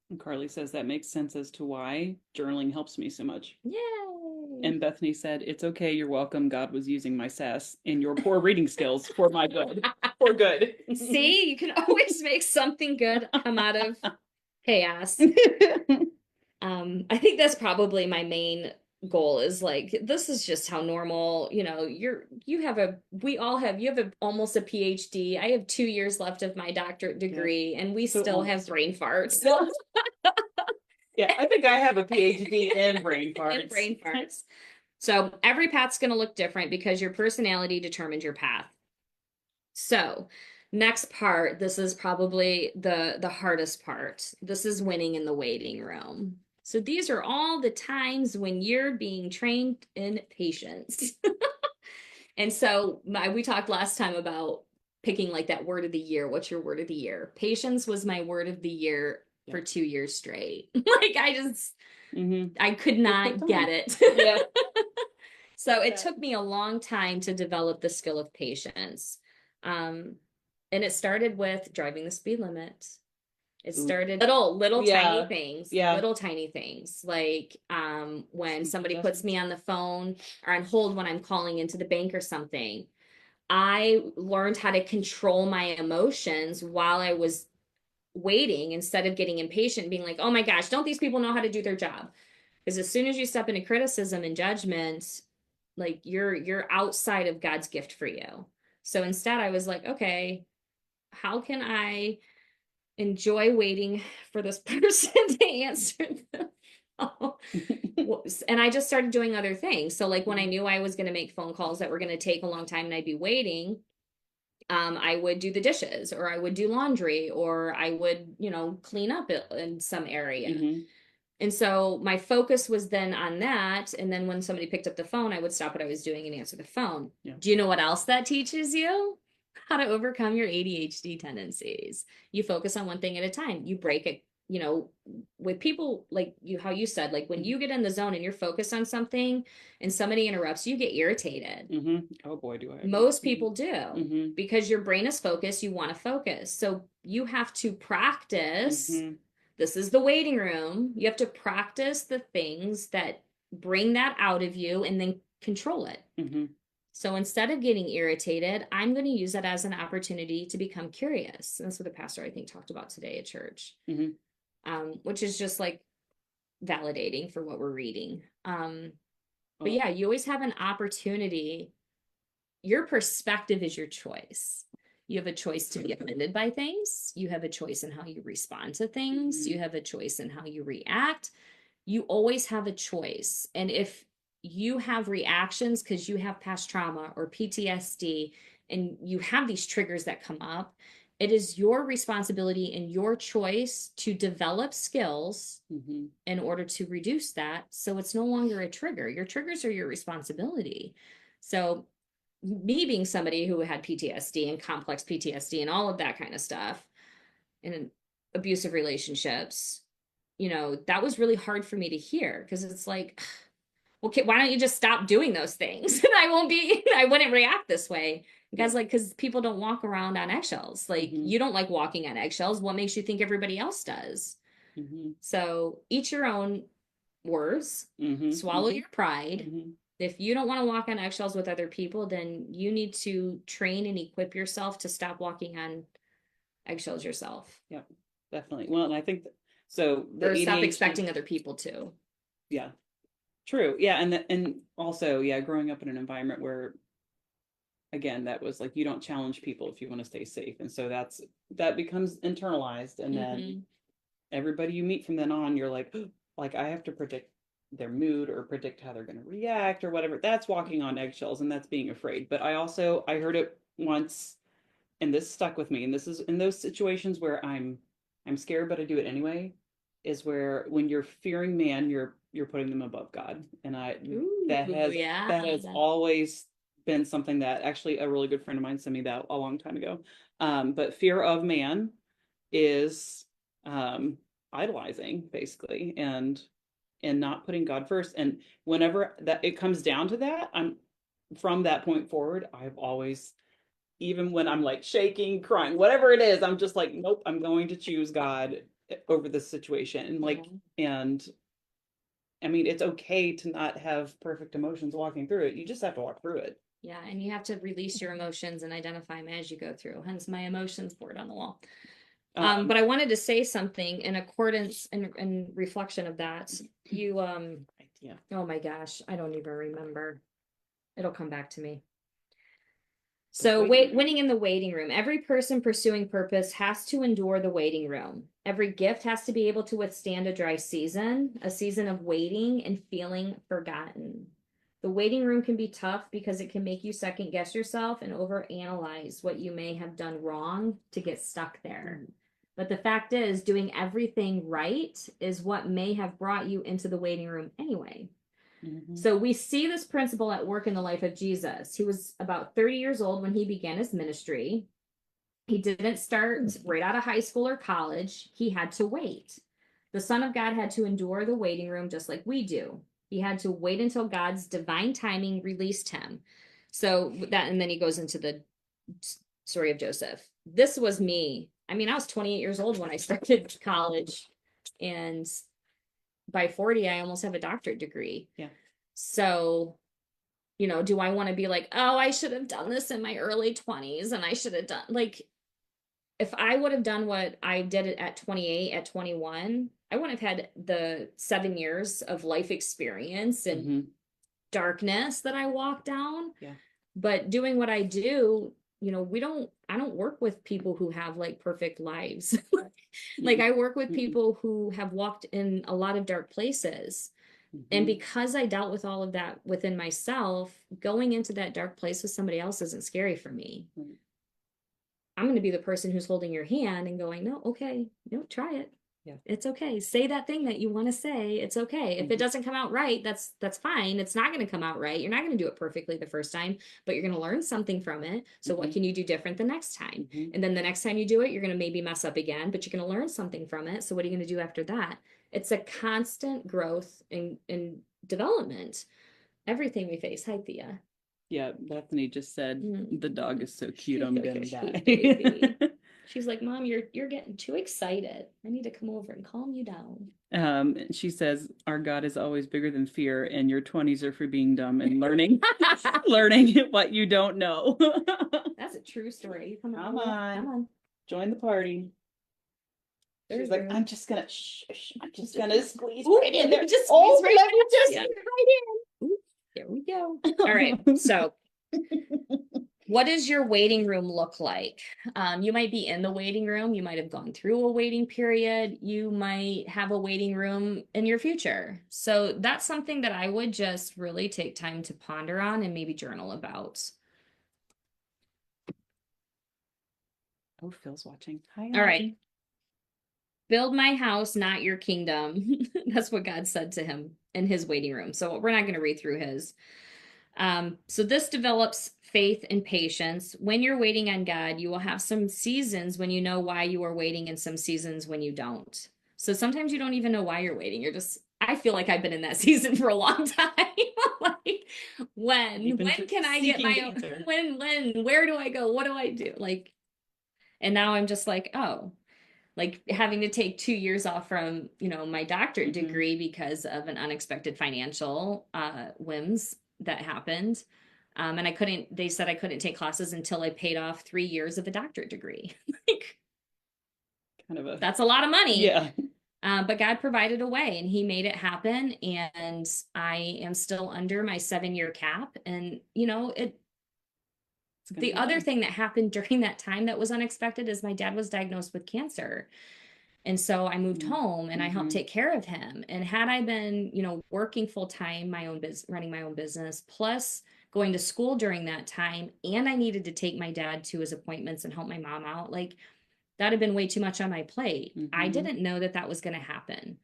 And Carly says that makes sense as to why journaling helps me so much. Yay. And Bethany said, "It's okay, you're welcome. God was using my sass and your poor reading skills for my good." For good. See, you can always make something good come out of chaos. I think that's probably my main goal is like this is just how normal, you have almost a PhD. I have 2 years left of my doctorate Yes. degree and we So still have almost. brain farts. Yeah, I think I have a PhD in brain And farts. brain farts. So every path's going to look different because your personality determines your path. So, next part, this is probably the hardest part. This is winning in the waiting room. So these are all the times when you're being trained in patience. And so we talked last time about picking like that word of the year. What's your word of the year? Patience was my word of the year Yeah. for 2 years straight. Like Hmm. I could It took not get time. it. Yeah. So it took me a long time to develop the skill of patience. Um, and it started with driving the speed limit. It Ooh. started Yeah. Yeah. little tiny things like when Speech somebody puts me adjustments. on the phone or on hold when I'm calling into the bank or something. I learned how to control my emotions while I was waiting instead of getting impatient and being like, oh my gosh, don't these people know how to do their job? Because as soon as you step into criticism and judgment, like you're outside of God's gift for you. So instead I was like, okay, how can I enjoy waiting for this person to answer the phone? And I just started doing other things. So like when I knew I was going to make phone calls that were going to take a long time and I'd be waiting, I would do the dishes, or I would do laundry, or I would, clean up in some area. Mm-hmm. And so my focus was then on that. And then when somebody picked up the phone, I would stop what I was doing and answer the phone. Yeah. Do you know what else that teaches you? How to overcome your ADHD tendencies. You focus on one thing at a time. You break it, with people like you, how you said, like when you get in the zone and you're focused on something and somebody interrupts, you get irritated. Mm-hmm. Oh boy, do I ever. Most people do, Mm-hmm. because your brain is focused. You want to focus. So you have to practice. Mm-hmm. This is the waiting room. You have to practice the things that bring that out of you and then control it. Mm-hmm. So instead of getting irritated, I'm going to use that as an opportunity to become curious. And that's what the pastor, I think, talked about today at church, which is just like validating for what we're reading. But yeah, you always have an opportunity. Your perspective is your choice. You have a choice to be offended by things. You have a choice in how you respond to things. You have a choice in how you react. You always have a choice. And if you have reactions because you have past trauma or PTSD and you have these triggers that come up, it is your responsibility and your choice to develop skills in order to reduce that. So it's no longer a trigger. Your triggers are your responsibility. So me being somebody who had PTSD and complex PTSD and all of that kind of stuff and abusive relationships, that was really hard for me to hear, because it's like, okay, why don't you just stop doing those things? And I wouldn't react this way. Guys, like, because people don't walk around on eggshells. Like, you don't like walking on eggshells. What makes you think everybody else does? So eat your own words, swallow your pride. If you don't want to walk on eggshells with other people, then you need to train and equip yourself to stop walking on eggshells yourself. Yeah, definitely. Well, and I think so. Or stop expecting other people to. Yeah, true. Yeah, and also, yeah, growing up in an environment where, again, that was like, you don't challenge people if you want to stay safe, and so that becomes internalized, and then everybody you meet from then on, you're like, like I have to predict their mood or predict how they're going to react or whatever. That's walking on eggshells, and that's being afraid. But I heard it once, and this stuck with me, and this is in those situations where I'm scared but I do it anyway, is where when you're fearing man, you're putting them above God. And that has always been something that actually a really good friend of mine sent me that a long time ago. But fear of man is idolizing, basically, and not putting God first. And whenever that it comes down to that, from that point forward, I've always, even when I'm like shaking, crying, whatever it is, I'm just like, nope, I'm going to choose God over this situation. And and I mean, it's okay to not have perfect emotions walking through it. You just have to walk through it. Yeah, and you have to release your emotions and identify them as you go through. Hence my emotions board on the wall. But I wanted to say something in accordance and reflection of that. You oh my gosh, I don't even remember. It'll come back to me. So winning in the waiting room. Every person pursuing purpose has to endure the waiting room. Every gift has to be able to withstand a dry season, a season of waiting and feeling forgotten. The waiting room can be tough because it can make you second guess yourself and overanalyze what you may have done wrong to get stuck there. But the fact is, doing everything right is what may have brought you into the waiting room anyway. So we see this principle at work in the life of Jesus. He was about 30 years old when he began his ministry. He didn't start right out of high school or college. He had to wait. The Son of God had to endure the waiting room just like we do. He had to wait until God's divine timing released him. So that, and then he goes into the story of Joseph. This was me. I mean, I was 28 years old when I started college, and by 40, I almost have a doctorate degree. Yeah. So, do I want to be like, oh, I should have done this in my early 20s and I should have done, like, if I would have done what I did at 28, at 21, I wouldn't have had the 7 years of life experience and darkness that I walked down. Yeah. But doing what I do, I don't work with people who have like perfect lives. Like I work with people who have walked in a lot of dark places. And because I dealt with all of that within myself, going into that dark place with somebody else isn't scary for me. I'm going to be the person who's holding your hand and going, no, okay, no, try it. Yeah. It's okay. Say that thing that you want to say. It's okay. If it doesn't come out right, that's fine. It's not going to come out right. You're not going to do it perfectly the first time, but you're going to learn something from it. So what can you do different the next time? And then the next time you do it, you're going to maybe mess up again, but you're going to learn something from it. So what are you going to do after that? It's a constant growth and development. Everything we face. Hi, Thea. Yeah, Bethany just said the dog is so cute, She's I'm like gonna a cute die. baby. She's like, Mom, you're getting too excited. I need to come over and calm you down. She says our God is always bigger than fear, and your 20s are for being dumb and learning learning what you don't know. That's a true story. Come Come on. Come on. Join the party. She's like, I'm just gonna I'm just gonna squeeze right in there. Just oh, squeeze right let me in. just Yeah. get right Ooh, there we go. All right. So what does your waiting room look like? You might be in the waiting room. You might have gone through a waiting period. You might have a waiting room in your future. So that's something that I would just really take time to ponder on and maybe journal about. Oh, Phil's watching. Hi, All right. Build my house, not your kingdom. That's what God said to him in his waiting room. So we're not going to read through his. So this develops faith and patience. When you're waiting on God, you will have some seasons when you know why you are waiting and some seasons when you don't. So sometimes you don't even know why you're waiting. You're just, I feel like I've been in that season for a long time. Like, when can I get my own, where do I go? What do I do? Like, and now I'm just like, oh, like having to take 2 years off from, my doctorate degree because of an unexpected financial whims that happened. And they said I couldn't take classes until I paid off 3 years of a doctorate degree. Like, that's a lot of money. Yeah. But God provided a way and he made it happen. And I am still under my 7-year cap. And, the other thing that happened during that time that was unexpected is my dad was diagnosed with cancer. And so I moved home and I helped take care of him. And had I been, working full time, running my own business, plus going to school during that time, and I needed to take my dad to his appointments and help my mom out, like that had been way too much on my plate. I didn't know that that was going to happen.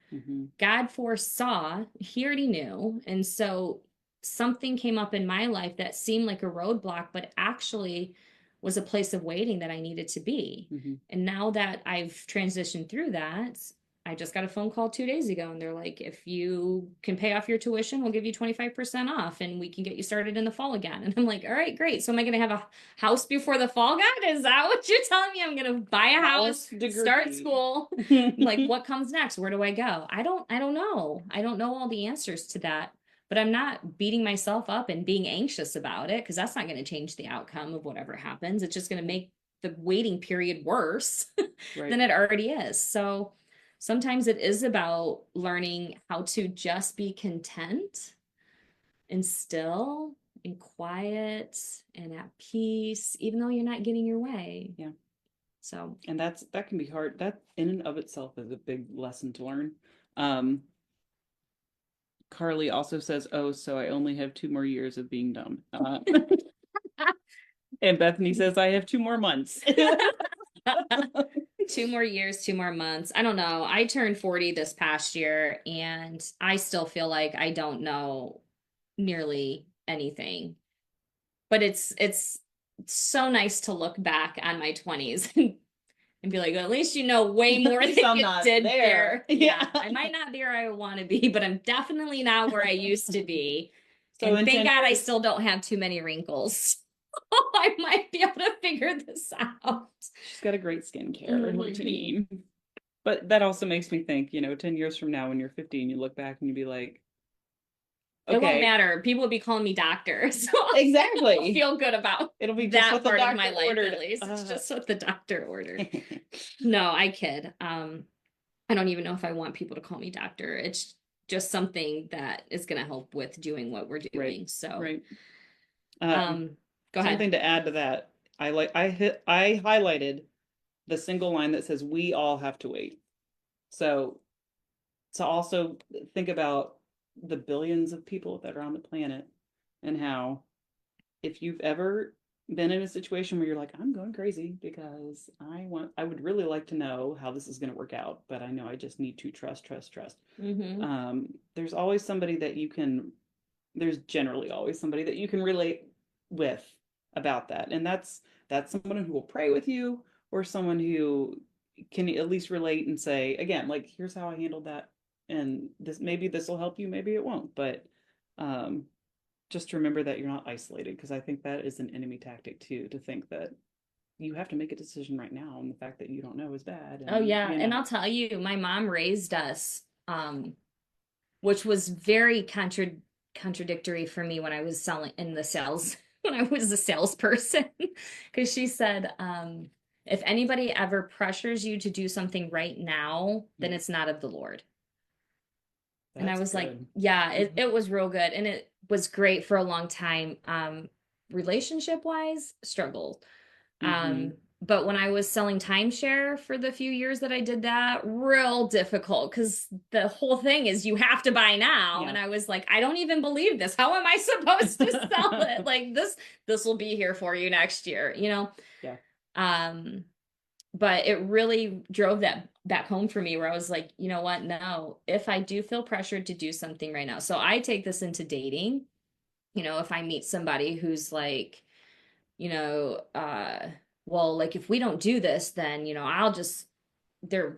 God foresaw, he already knew. And so something came up in my life that seemed like a roadblock, but actually was a place of waiting that I needed to be. And now that I've transitioned through that, I just got a phone call 2 days ago and they're like, if you can pay off your tuition, we'll give you 25% off and we can get you started in the fall again. And I'm like, all right, great. So am I going to have a house before the fall, God? Is that what you're telling me? I'm going to buy a house, start school. Like, what comes next? Where do I go? I don't know. I don't know all the answers to that. But I'm not beating myself up and being anxious about it because that's not going to change the outcome of whatever happens. It's just going to make the waiting period worse than it already is. So sometimes it is about learning how to just be content and still and quiet and at peace, even though you're not getting your way. Yeah. So, and that can be hard. That in and of itself is a big lesson to learn. Carly also says, oh, so I only have 2 more years of being dumb. And Bethany says, I have 2 more months. 2 more years, 2 more months. I don't know. I turned 40 this past year and I still feel like I don't know nearly anything. But it's so nice to look back on my 20s and be like, well, at least you know way more than you did there. Yeah, I might not be where I want to be, but I'm definitely not where I used to be. So and thank God I still don't have too many wrinkles. I might be able to figure this out. She's got a great skincare routine. But that also makes me think, 10 years from now when you're 15, you look back and you'd be like, okay. It won't matter. People will be calling me doctor. So exactly. I'll feel good about it'll be that just part of my life ordered. at least. It's just what the doctor ordered. No, I kid. I don't even know if I want people to call me doctor. It's just something that is going to help with doing what we're doing. Right. So, go ahead. Something to add to that. I highlighted the single line that says, we all have to wait. So to also think about the billions of people that are on the planet and how if you've ever been in a situation where you're like, I'm going crazy because I would really like to know how this is going to work out, but I know I just need to trust, trust, trust. Mm-hmm. There's always somebody that you can, there's generally always somebody that you can relate with about that. And that's someone who will pray with you, or someone who can at least relate and say, again, like, here's how I handled that. And this will help you, maybe it won't. But um, just to remember that you're not isolated, because I think that is an enemy tactic too, to think that you have to make a decision right now, and the fact that you don't know is bad. Oh And yeah, and I'll tell you, my mom raised us, which was very contradictory for me when I was selling in the sales, when I was a salesperson, because she said, if anybody ever pressures you to do something right now, then it's not of the Lord. And I that's was like, good. yeah, Mm-hmm. it was real good. And it was great for a long time. Relationship wise, struggled. Mm-hmm. But when I was selling timeshare for the few years that I did that, real difficult because the whole thing is you have to buy now. Yeah. And I was like, I don't even believe this. How am I supposed to sell it? Like this will be here for you next year, you know? Yeah. Um, but it really drove that back home for me where I was like, you know what? No, if I do feel pressured to do something right now. So I take this into dating. You know, if I meet somebody who's like, you know, well, like if we don't do this, then, you know, I'll just there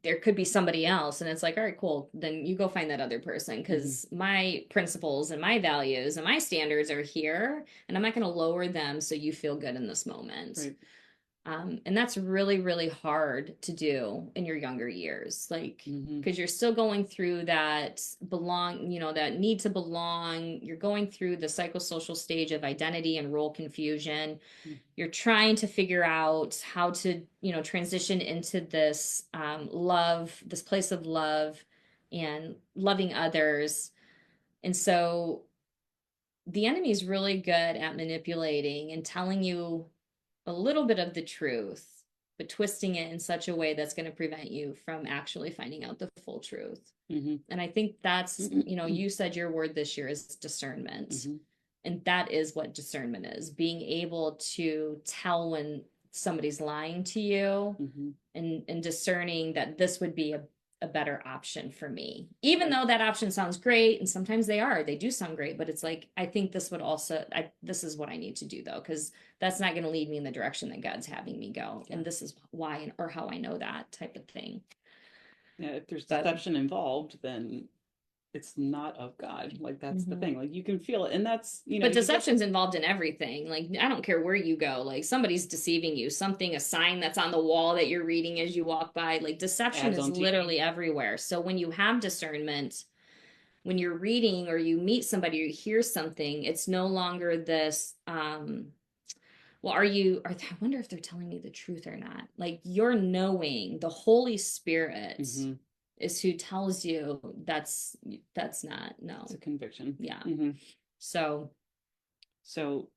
there could be somebody else. And it's like, all right, cool. Then you go find that other person Mm-hmm. because my principles and my values and my standards are here, and I'm not going to lower them so you feel good in this moment. Right. And that's really, really hard to do in your younger years, like, Mm-hmm. because you're still going through that belong, you know, that need to belong. You're going through the psychosocial stage of identity and role confusion. You're trying to figure out how to, you know, transition into this love, this place of love and loving others. And so the enemy is really good at manipulating and telling you a little bit of the truth, but twisting it in such a way that's going to prevent you from actually finding out the full truth. Mm-hmm. And I think that's, you know, Mm-hmm. you said your word this year is discernment. Mm-hmm. And that is what discernment is, being able to tell when somebody's lying to you Mm-hmm. and discerning that this would be a better option for me. Even Right. though that option sounds great, and sometimes they do sound great, but it's like, I think this would also, this is what I need to do though, because that's not going to lead me in the direction that God's having me go. Yeah. And this is why, or how I know that type of thing. Yeah. If there's But deception involved, then it's not of God. Like, that's the mhm. thing. Like, you can feel it. And that's, But you get deception's involved in everything. Like, I don't care where you go. Like, somebody's deceiving you. Something, a sign that's on the wall that you're reading as you walk by. Like, deception ads is on TV. literally everywhere. So when you have discernment, when you're reading or you meet somebody or you hear something, it's no longer this, well, I wonder if they're telling me the truth or not. Like, you're knowing the Holy Spirit Mm-hmm. is who tells you that's not, It's no. a conviction. Yeah. Mm-hmm. So, So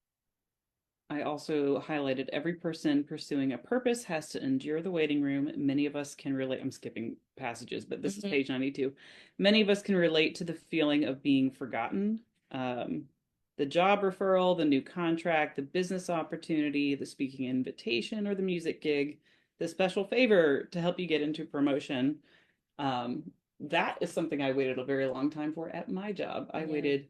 I also highlighted every person pursuing a purpose has to endure the waiting room. Many of us can relate. I'm skipping passages, but this is mhm. page 92. Many of us can relate to the feeling of being forgotten. Um, the job referral, the new contract, the business opportunity, the speaking invitation, or the music gig, the special favor to help you get into promotion. That is something I waited a very long time for at my job. I Yeah. waited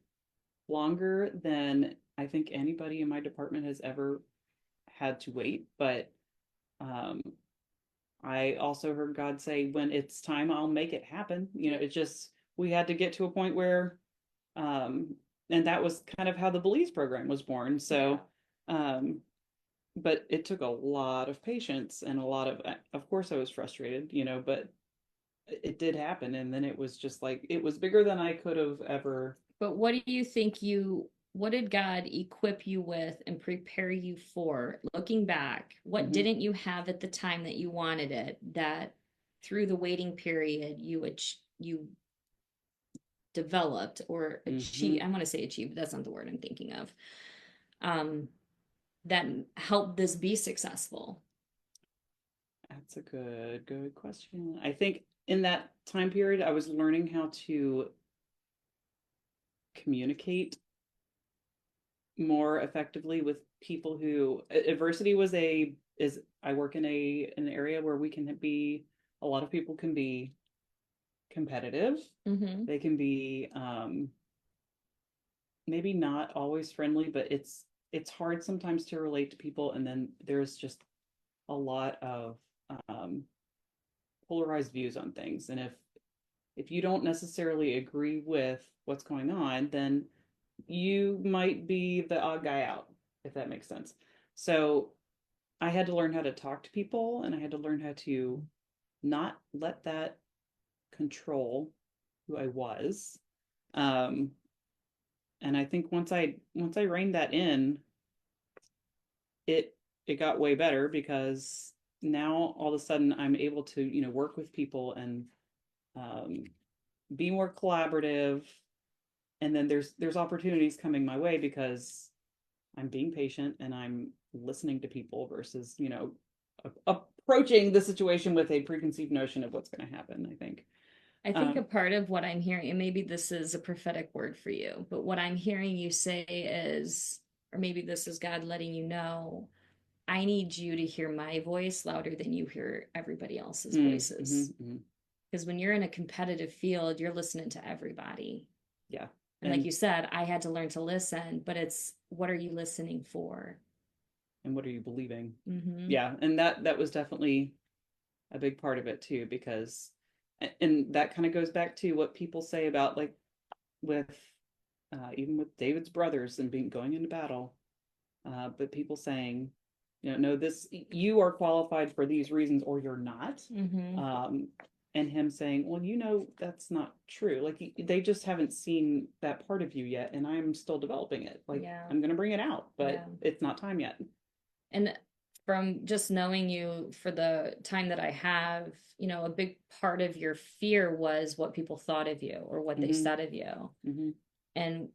longer than I think anybody in my department has ever had to wait. But um, I also heard God say, when it's time, I'll make it happen. It just, we had to get to a point where, um, and that was kind of how the Belize program was born. Yeah. So, um, but it took a lot of patience and a lot of course, I was frustrated, but it did happen. And then it was just like, it was bigger than I could have ever. But what did God equip you with and prepare you for? Looking back, what Mhm. didn't you have at the time that you wanted it, that through the waiting period you developed or achieved? Mhm. I want to say achieved, that's not the word I'm thinking of. Um, that helped this be successful. That's a good question. I think in that time period, I was learning how to communicate more effectively with people who adversity was a is I work in an area where we can be a lot of people can be competitive. Mm-hmm. They can be maybe not always friendly, but it's hard sometimes to relate to people, and then there's just a lot of um, polarized views on things. And if you don't necessarily agree with what's going on, then you might be the odd guy out, if that makes sense. So I had to learn how to talk to people, and I had to learn how to not let that control who I was. Um, and I think once I reined that in, it it got way better because now all of a sudden I'm able to, work with people and um, be more collaborative. And then there's opportunities coming my way because I'm being patient and I'm listening to people versus, approaching the situation with a preconceived notion of what's going to happen, I think. I think a Um, part of what I'm hearing, and maybe this is a prophetic word for you, but what I'm hearing you say is, or maybe this is God letting you know, I need you to hear my voice louder than you hear everybody else's voices. mhm. Because when you're in a competitive field, you're listening to everybody. Yeah. And like And you said, I had to learn to listen, but it's what are you listening for? and what are you believing? Mm-hmm. Yeah, and that was definitely a big part of it too, because and that kind of goes back to what people say about like with even with David's brothers and being going into battle, but people saying, no, this you are qualified for these reasons or you're not. Mm-hmm. Um, and him saying, well, that's not true. Like they just haven't seen that part of you yet, and I'm still developing it. Like Yeah. I'm gonna bring it out, but Yeah. it's not time yet. And from just knowing you for the time that I have, a big part of your fear was what people thought of you or what they Mm-hmm. said of you. Mm-hmm. And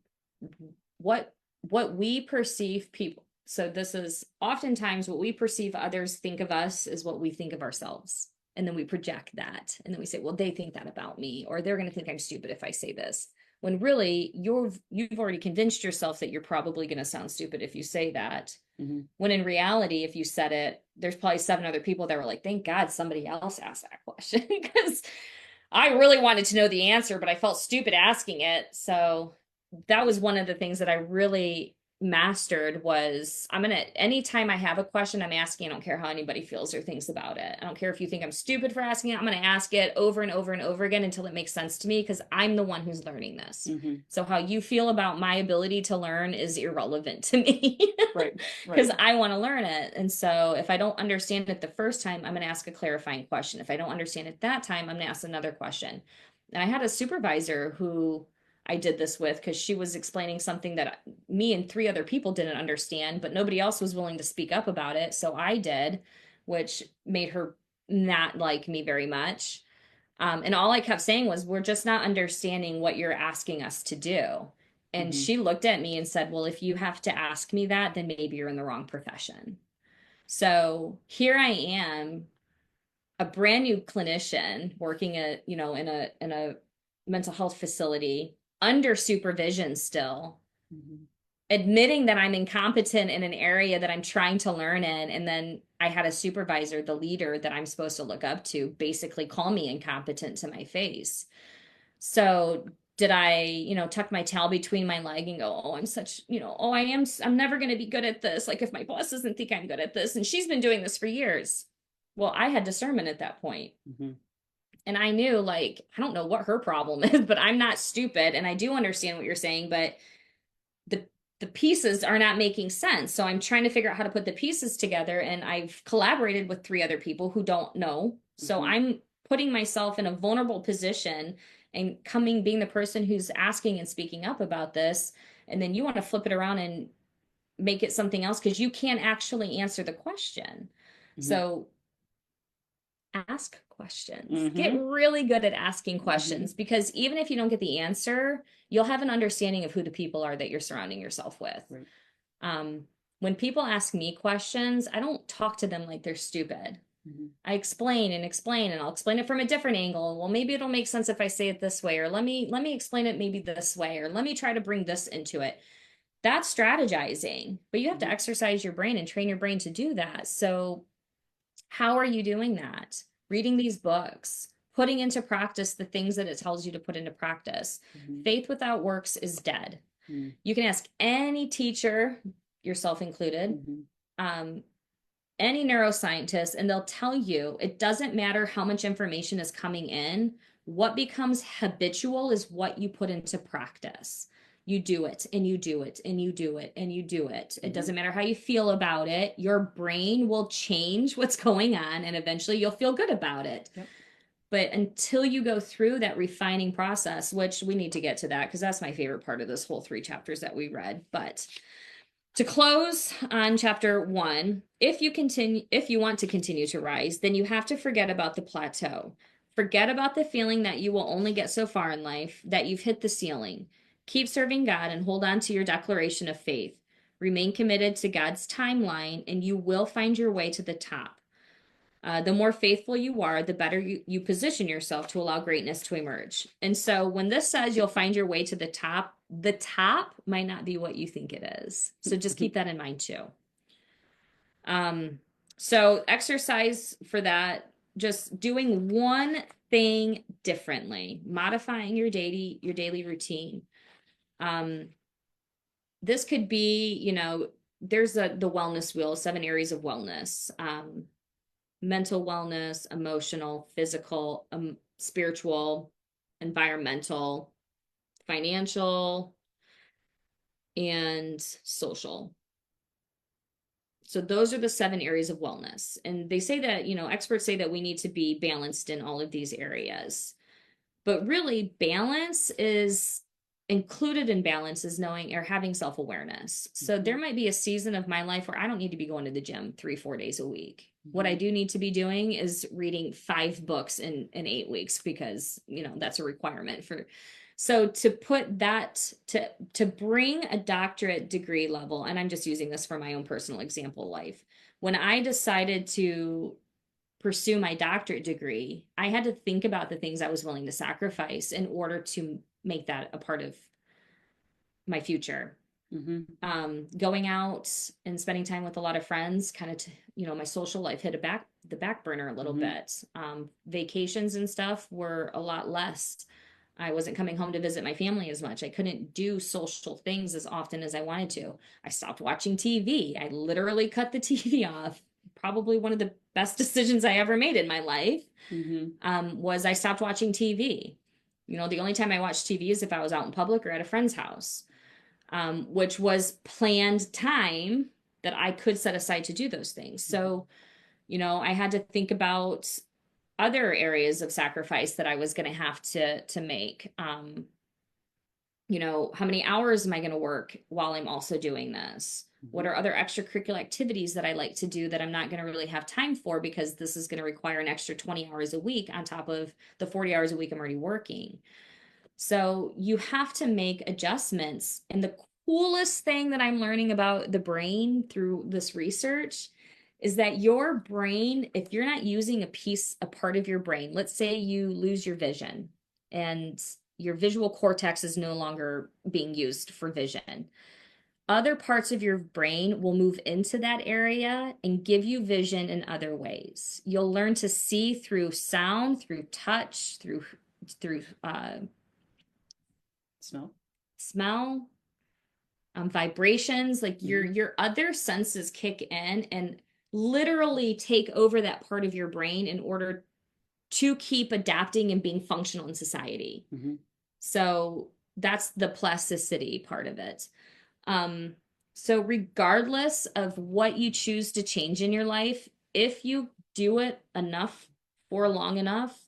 what what we perceive people, so this is oftentimes what we perceive others think of us is what we think of ourselves. And then we project that. And then we say, well, they think that about me, or they're going to think I'm stupid if I say this. When really you've already convinced yourself that you're probably going to sound stupid if you say that. Mm-hmm. When in reality, if you said it, there's probably seven other people that were like, thank God somebody else asked that question because I really wanted to know the answer, but I felt stupid asking it. So that was one of the things that I really mastered was anytime I have a question, I'm asking. I don't care how anybody feels or thinks about it. I don't care if you think I'm stupid for asking it. I'm gonna ask it over and over and over again until it makes sense to me because I'm the one who's learning this. Mm-hmm. So how you feel about my ability to learn is irrelevant to me. Right, Because right. I want to learn it. And so if I don't understand it the first time, I'm going to ask a clarifying question. If I don't understand it that time, I'm going to ask another question. And I had a supervisor who I did this with because she was explaining something that me and three other people didn't understand, but nobody else was willing to speak up about it. So I did, which made her not like me very much. And all I kept saying was, we're just not understanding what you're asking us to do. And Mm-hmm. she looked at me and said, well, if you have to ask me that, then maybe you're in the wrong profession. So here I am, a brand new clinician working in a mental health facility under supervision still, Mm-hmm. admitting that I'm incompetent in an area that I'm trying to learn in. And then I had a supervisor, the leader that I'm supposed to look up to, basically call me incompetent to my face. So did I, tuck my tail between my leg and go, oh, I'm such, oh, I'm never going to be good at this. Like if my boss doesn't think I'm good at this, and she's been doing this for years. Well, I had discernment at that point. Mm-hmm. And I knew, like, I don't know what her problem is, but I'm not stupid. And I do understand what you're saying, but the the pieces are not making sense. So I'm trying to figure out how to put the pieces together. And I've collaborated with three other people who don't know. So Mm-hmm. I'm putting myself in a vulnerable position and being the person who's asking and speaking up about this. And then you want to flip it around and make it something else because you can't actually answer the question. Mm-hmm. So ask questions. Get Mm-hmm. really good at asking Mm-hmm. questions because even if you don't get the answer, you'll have an understanding of who the people are that you're surrounding yourself with. Right. Um, when people ask me questions, I don't talk to them like they're stupid. Mm-hmm. I explain and explain, and I'll explain it from a different angle. Well, maybe it'll make sense if I say it this way, or let me explain it maybe this way, or let me try to bring this into it. That's strategizing, but you have to Mhm. exercise your brain and train your brain to do that. So, how are you doing that? Reading these books, putting into practice the things that it tells you to put into practice. Mhm. Faith without works is dead. Mhm. You can ask any teacher, yourself included, Mhm. um, any neuroscientist, and they'll tell you it doesn't matter how much information is coming in. What becomes habitual is what you put into practice. You do it and you do it and you do it and you do it. It Mhm. doesn't matter how you feel about it. Your brain will change what's going on and eventually you'll feel good about it. Yep. But until you go through that refining process, which we need to get to that because that's my favorite part of this whole 3 chapters that we read. But to close on chapter 1, if you want to continue to rise, then you have to forget about the plateau. Forget about the feeling that you will only get so far in life, that you've hit the ceiling. Keep serving God and hold on to your declaration of faith. Remain committed to God's timeline, and you will find your way to the top. The more faithful you are, the better you position yourself to allow greatness to emerge. And so when this says you'll find your way to the top might not be what you think it is. So just keep that in mind too. Um, so exercise for that, just doing one thing differently, modifying your daily routine. Um, this could be, there's the wellness wheel, 7 areas of wellness. Mental wellness, emotional, physical, spiritual, environmental, financial, and social. So those are the 7 areas of wellness. And they say that, experts say that we need to be balanced in all of these areas. But really, balance is included in balance is knowing or having self awareness. So there Mhm. might be a season of my life where I don't need to be going to the gym 3, 4 days a week. What I Mhm. do need to be doing is reading 5 books in 8 weeks because, that's a requirement for. So to put that to bring a doctorate degree level, and I'm just using this for my own personal example life. When I decided to pursue my doctorate degree, I had to think about the things I was willing to sacrifice in order to make that a part of my future. Mhm. Going out and spending time with a lot of friends, kind of, my social life hit the back burner a little Mhm. bit. Vacations and stuff were a lot less. I wasn't coming home to visit my family as much. I couldn't do social things as often as I wanted to. I stopped watching TV. I literally cut the TV off. Probably one of the best decisions I ever made in my life Mhm. was I stopped watching TV. The only time I watched TV is if I was out in public or at a friend's house, which was planned time that I could set aside to do those things. Mhm. So, I had to think about other areas of sacrifice that I was going to have to make. How many hours am I going to work while I'm also doing this? What Mhm. are other extracurricular activities that I like to do that I'm not going to really have time for because this is going to require an extra 20 hours a week on top of the 40 hours a week I'm already working? So you have to make adjustments. And the coolest thing that I'm learning about the brain through this research is that your brain, if you're not using a part of your brain, let's say you lose your vision and your visual cortex is no longer being used for vision. Other parts of your brain will move into that area and give you vision in other ways. You'll learn to see through sound, through touch, through Smell. smell, vibrations. Like your Mhm. your other senses kick in and literally take over that part of your brain in order to keep adapting and being functional in society. Mhm. So that's the plasticity part of it. Um, so regardless of what you choose to change in your life, if you do it enough for long enough,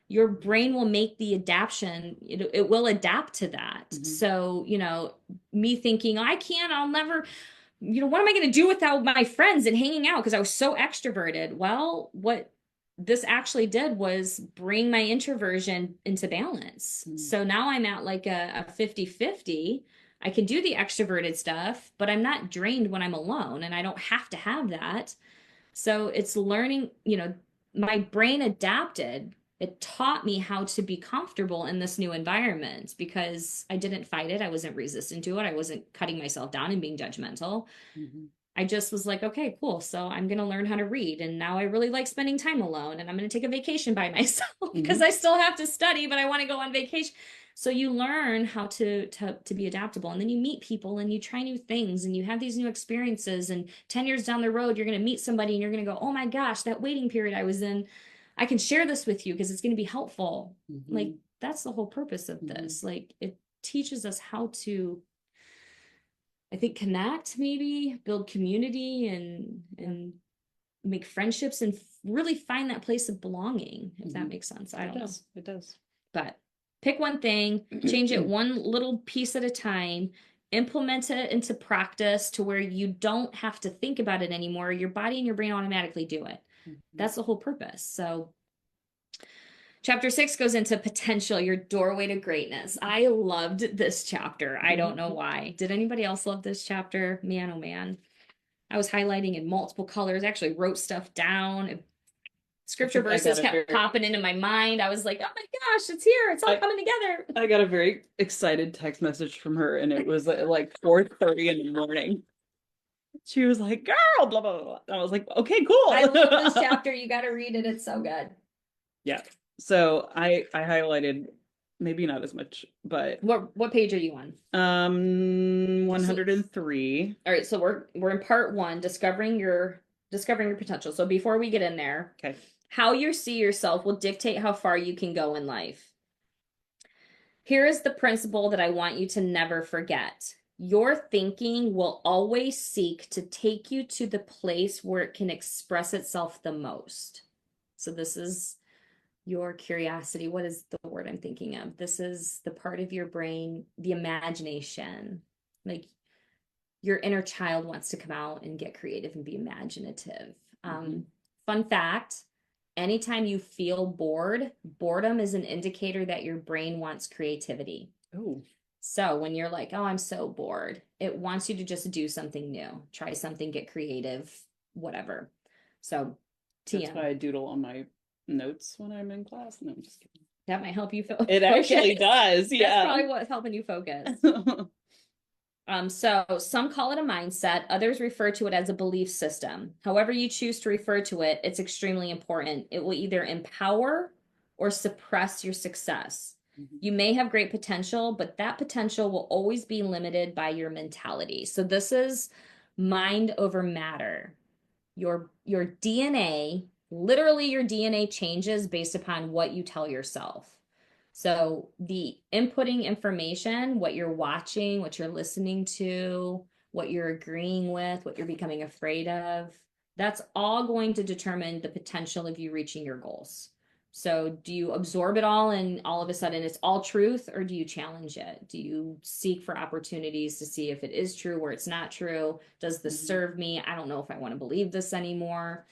your brain will make the adaptation, it will adapt to that. Mhm. So, me thinking, I'll never, what am I going to do without my friends and hanging out because I was so extroverted? Well, what this actually did was bring my introversion into balance. Mhm. So now I'm at like a 50-50. I can do the extroverted stuff, but I'm not drained when I'm alone and I don't have to have that. So it's learning, my brain adapted it taught me how to be comfortable in this new environment because I didn't fight it. I wasn't resistant to it. I wasn't cutting myself down and being judgmental. Mhm. I just was like, okay, cool. So I'm going to learn how to read. And now I really like spending time alone. And I'm going to take a vacation by myself because Mhm. I still have to study, but I want to go on vacation. So you learn how to be adaptable. And then you meet people and you try new things and you have these new experiences. And 10 years down the road, you're going to meet somebody and you're going to go, oh my gosh, that waiting period I was in, I can share this with you because it's going to be helpful. Like Mhm. that's the whole purpose of Mhm. this. Like it teaches us how to, I think, connect, maybe build community Yeah, and make friendships and really find that place of belonging, if that mhm. makes sense. I It don't know. does. It does. But pick one thing, change it one little piece at a time, implement it into practice to where you don't have to think about it anymore. Your body and your brain automatically do it. Mhm. That's the whole purpose. So chapter 6 goes into potential, your doorway to greatness. I loved this chapter. I don't know Mhm. why. Did anybody else love this chapter? Man, oh man. I was highlighting in multiple colors, I actually wrote stuff down. I Scripture think I got verses a kept very popping into my mind. I was like, oh my gosh, it's here. It's all I coming together. I got a very excited text message from her, and it was like 4:30 in the morning. She was like, "Girl, blah blah blah." And I was like, "Okay, I cool." love this chapter. You got to read it. It's so good. Yeah. So I highlighted maybe not as much, but What page are you on? So, 103. all right, so we're in part 1, discovering your potential. So before we get in there, Okay. how you see yourself will dictate how far you can go in life. Here is the principle that I want you to never forget. Your thinking will always seek to take you to the place where it can express itself the most. So, this is your curiosity. What is the word I'm thinking of? This is the part of your brain, the imagination. Like your inner child wants to come out and get creative and be imaginative. Hmm. Fun fact, anytime you feel bored, boredom is an indicator that your brain wants creativity. Oh, So when you're like, oh, I'm so bored, it wants you to just do something new, try something, get creative, whatever. So, that's why TM, I doodle on my notes when I'm in class. No, I'm just kidding. that might help you It actually focus. does, That's yeah. probably what's helping you focus. So some call it a mindset, others refer to it as a belief system. However you choose to refer to it, it's extremely important. It will either empower or suppress your success. Mhm. You may have great potential, but that potential will always be limited by your mentality. So this is mind over matter. Your DNA, literally your DNA changes based upon what you tell yourself. So the inputting information, what you're watching, what you're listening to, what you're agreeing with, what you're becoming afraid of, that's all going to determine the potential of you reaching your goals. So do you absorb it all and all of a sudden it's all truth, or do you challenge it? Do you seek for opportunities to see if it is true or it's not true? Does this Mhm. serve me? I don't know if I want to believe this anymore,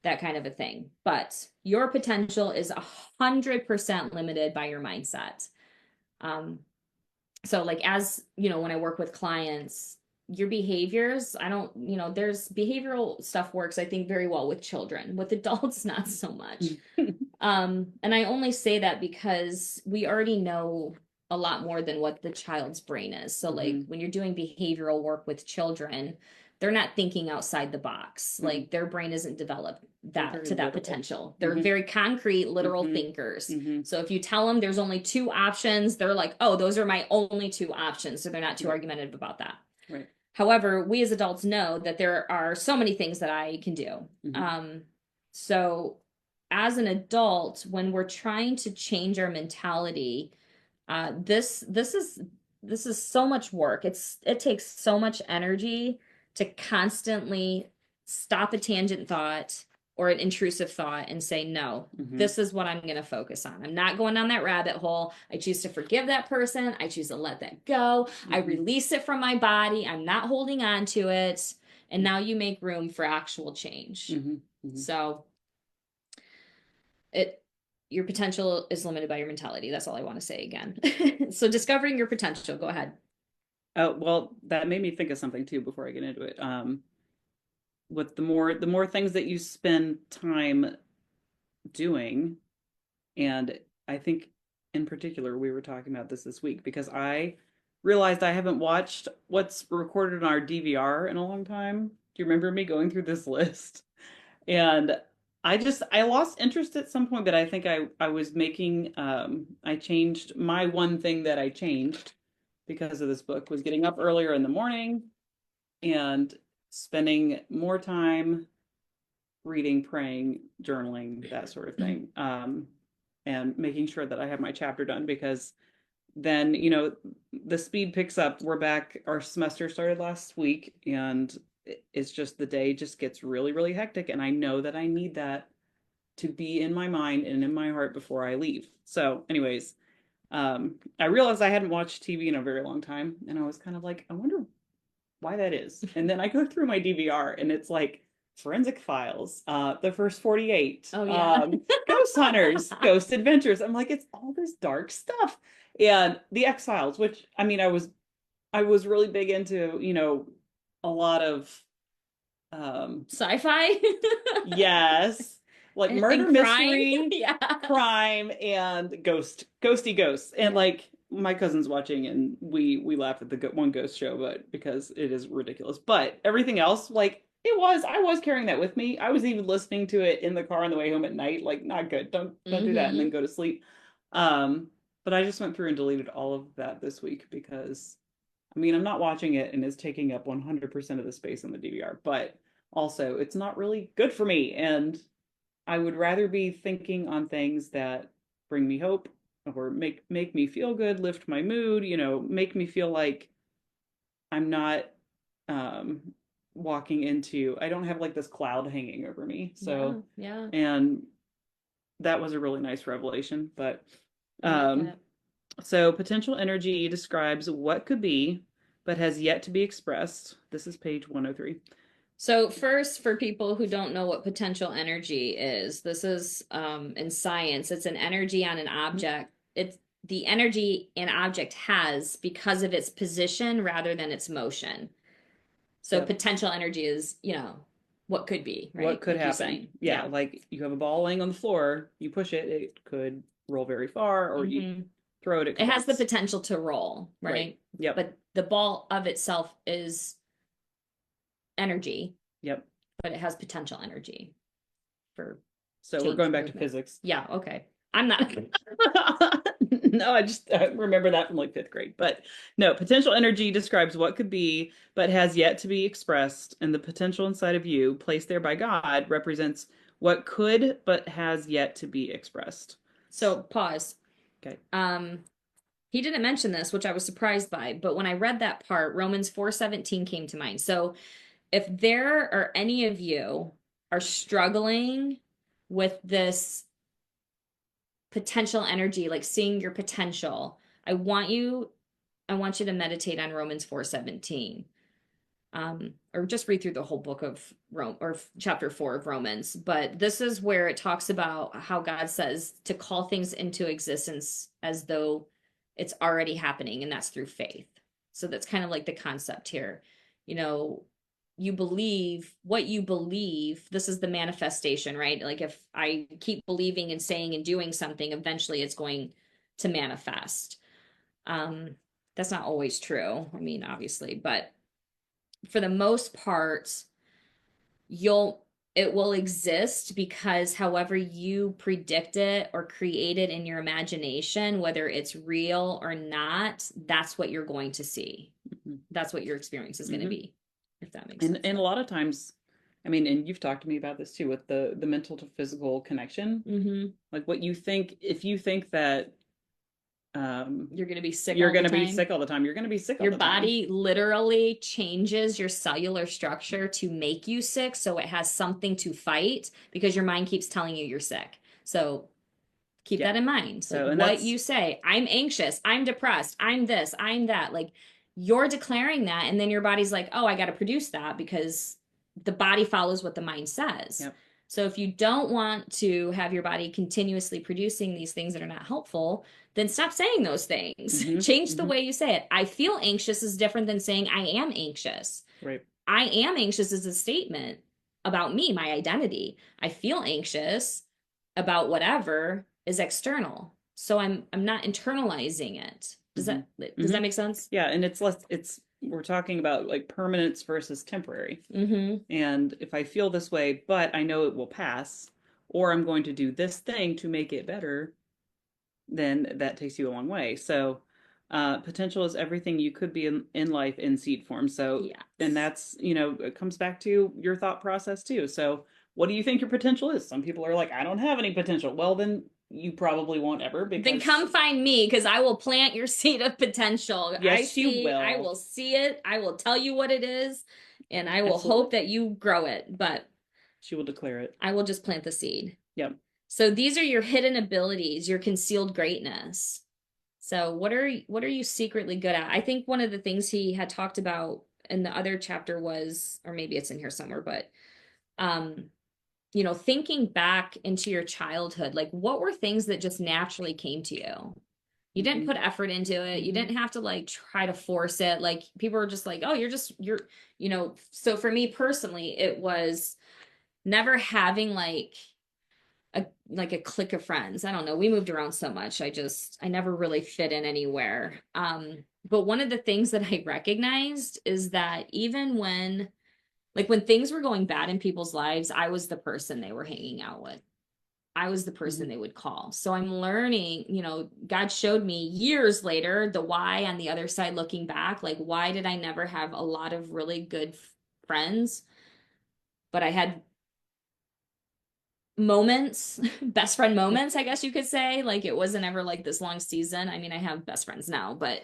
that kind of a thing. But your potential is 100% limited by your mindset. Um, so like, as you know, when I work with clients, your behaviors, I don't, there's behavioral stuff works, I think, very well with children. With adults, not so much. And I only say that because we already know a lot more than what the child's brain is. So, like, Mhm. when you're doing behavioral work with children, they're not thinking outside the box. Mhm. Like, their brain isn't developed They're that very to that literal. potential. They're Hmm. very concrete, literal Hmm. thinkers. Hmm. So, if you tell them there's only two options, they're like, oh, those are my only two options. So, they're not too Right. argumentative about that. Right. However, we as adults know that there are so many things that I can do. Hmm. So as an adult, when we're trying to change our mentality, this is so much work. It takes so much energy to constantly stop a tangent thought or an intrusive thought and say, no, Hmm. this is what I'm going to focus on. I'm not going down that rabbit hole. I choose to forgive that person. I choose to let that go. I Hmm. release it from my body. I'm not holding on to it. And now you make room for actual change. Hmm. Hmm. So it your potential is limited by your mentality. That's all I want to say again. So discovering your potential. Go ahead. Oh, well, that made me think of something too before I get into it. With the more things that you spend time doing, And I think in particular, we were talking about this week because I realized I haven't watched what's recorded on our DVR in a long time. Do you remember me going through this list? And I lost interest at some point, but I think I was making I changed my one thing that I changed because of this book was getting up earlier in the morning and spending more time reading, praying, journaling, that sort of thing. And making sure that I have my chapter done because then, the speed picks up. We're back. Our semester started last week, and it's just the day just gets really, really hectic. And I know that I need that to be in my mind and in my heart before I leave. So, anyways, I realized I hadn't watched TV in a very long time, and I was kind of like, I wonder why that is. And then I go through my DVR, and it's like Forensic Files, The First 48, Oh yeah. Ghost Hunters, Ghost Adventures. I'm like, it's all this dark stuff. And The X-Files, which I mean, I was really big into, a lot of Sci-fi. yes, like And murder crime. mystery, Yeah. crime, and ghosty ghosts. And Yeah. like my cousin's watching, and we laugh at the one ghost show, but because it is ridiculous. But everything else, like I was carrying that with me. I was even listening to it in the car on the way home at night. Like, not good. Don't do that, and then Hmm. go to sleep. Um, but I just went through and deleted all of that this week because I mean, I'm not watching it and it's taking up 100% of the space on the DVR, but also it's not really good for me. And I would rather be thinking on things that bring me hope or make me feel good, lift my mood, make me feel like I'm not um walking into I don't have like this cloud hanging over me. Yeah. So Yeah. and that was a really nice revelation, but I like um it. so potential energy describes what could be, but has yet to be expressed. This is page 103. So first, for people who don't know what potential energy is, this is in science, it's an energy on an object. It's the energy an object has because of its position rather than its motion. So Yep. potential energy is, what could be, What right? could Like you're happen? saying. Yeah, Yeah. like you have a ball laying on the floor, you push it, it could roll very far, or you Hmm. throw it, it It could has the bounce. potential to roll, Right. right? Yep. But the ball of itself is energy, Yep. but it has potential energy for So we're change, going back to movement. physics. Yeah, okay. I'm not. No, I just remember that from like fifth grade. But no, potential energy describes what could be, but has yet to be expressed. And the potential inside of you, placed there by God, represents what could, but has yet to be expressed. So pause. Okay. Um, he didn't mention this, which I was surprised by, but when I read that part, Romans 4:17 came to mind. So if there are any of you are struggling with this potential energy, like seeing your potential, I want you to meditate on Romans 4:17. Or just read through the whole book of Rome or chapter 4 of Romans. But this is where it talks about how God says to call things into existence as though it's already happening, and that's through faith. So that's kind of like the concept here. You know, you believe what you believe. This is the manifestation, right? Like if I keep believing and saying and doing something, eventually it's going to manifest. Um, that's not always true. I mean, obviously, but for the most part, you'll it will exist because however you predict it or create it in your imagination, whether it's real or not, that's what you're going to see. Mhm. That's what your experience is going to Mhm. be, if that makes And sense. and a lot of times, I mean, and you've talked to me about this too with the mental to physical connection. Mm-hmm. Like what you think, if you think that You're going to be sick you're all the going to be time. sick all the time, you're going to be sick all Your the time. body literally changes your cellular structure to make you sick, so it has something to fight because your mind keeps telling you you're sick. So keep Yeah. that in mind. Like So, and what that's you say, I'm anxious, I'm depressed, I'm this, I'm that. Like you're declaring that, and then your body's like, oh, I got to produce that because the body follows what the mind says. yep. So if you don't want to have your body continuously producing these things that are not helpful, then stop saying those things. Hmm. Change the Hmm. way you say it. I feel anxious is different than saying I am anxious. Right. I am anxious is a statement about me, my identity. I feel anxious about whatever is external. So I'm not internalizing it. Mm-hmm. Does that Mm-hmm. make sense? Yeah, and we're talking about like permanence versus temporary. Mm-hmm. And if I feel this way, but I know it will pass, or I'm going to do this thing to make it better, then that takes you a long way. So, potential is everything you could be in life in seed form. So, and Yes. that's, it comes back to your thought process too. So, what do you think your potential is? Some people are like, I don't have any potential. Well, then you probably won't ever Then because come find me because I will plant your seed of potential. yes, you I will. will see it. I will tell you what it is, and I will Absolutely. hope that you grow it. But She will declare it. I will just plant the seed. Yep. So these are your hidden abilities, your concealed greatness. So what are you secretly good at? I think one of the things he had talked about in the other chapter was, or maybe it's in here somewhere, but um, thinking back into your childhood, like what were things that just naturally came to you? You didn't Mm-hmm. put effort into it. You Mm-hmm. didn't have to like try to force it. Like people were just like, oh, so for me personally, it was never having like a clique of friends. I don't know. We moved around so much. I never really fit in anywhere. But one of the things that I recognized is that even when things were going bad in people's lives, I was the person they were hanging out with. I was the person Mm-hmm. they would call. So I'm learning, God showed me years later the why on the other side looking back. Like, why did I never have a lot of really good friends? But I had moments, best friend moments, I guess you could say. Like, it wasn't ever like this long season. I mean, I have best friends now, but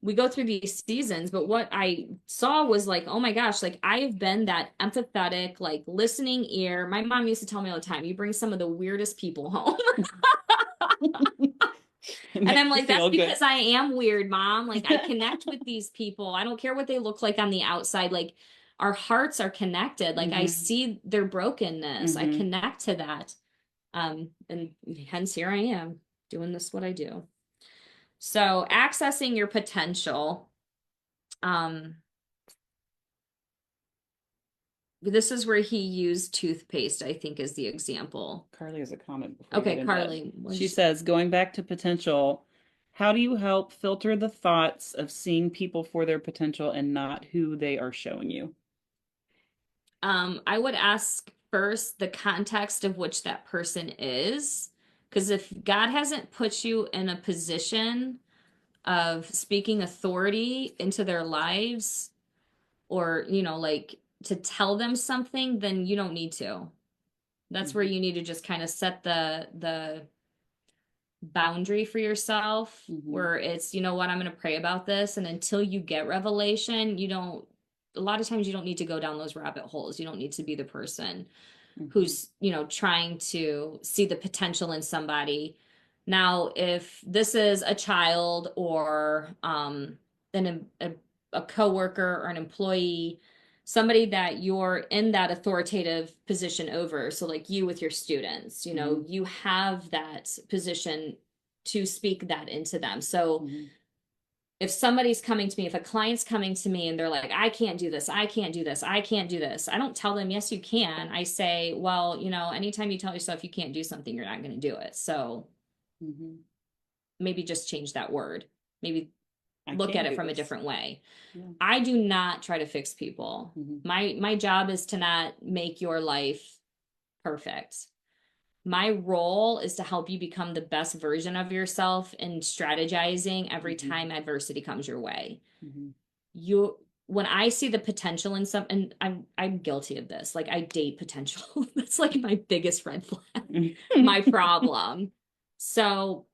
we go through these seasons. But what I saw was like, oh my gosh, like I've been that empathetic, like listening ear. My mom used to tell me all the time, you bring some of the weirdest people home. It And I'm makes you like, that's feel good. because I am weird, mom. Like, I connect with these people. I don't care what they look like on the outside. Like, our hearts are connected. Like, I Mm-hmm. see their brokenness. I Mm-hmm. connect to that. And hence here I am doing this, what I do. So, accessing your potential. Um, this is where he used toothpaste, I think, is the example. Carly has a comment before you get Okay, into that. Carly, She says, going back to potential, how do you help filter the thoughts of seeing people for their potential and not who they are showing you? I would ask first the context of which that person is. Because if God hasn't put you in a position of speaking authority into their lives or, like to tell them something, then you don't need to. That's where Mm-hmm. you need to just kind of set the boundary for yourself Mm-hmm. where it's, you know what, I'm going to pray about this. And until you get revelation, a lot of times you don't need to go down those rabbit holes. You don't need to be the person Mm-hmm. who's, trying to see the potential in somebody. Now, if this is a child or an a coworker or an employee, somebody that you're in that authoritative position over, so like you with your students, Mm-hmm. you have that position to speak that into them. So Mm-hmm. if somebody's coming to me, if a client's coming to me and they're like, I can't do this, I can't do this, I can't do this, I don't tell them, yes, you can. I say, well, anytime you tell yourself you can't do something, you're not going to do it. So Mm-hmm. maybe just change that word. Maybe I look can at it do from a this. different way. Yeah. I do not try to fix people. Mm-hmm. My job is to not make your life perfect. My role is to help you become the best version of yourself and strategizing every Mm-hmm. time adversity comes your way. Mm-hmm. You When I see the potential in some, and I'm guilty of this, like I date potential. That's like my biggest red flag, my problem. So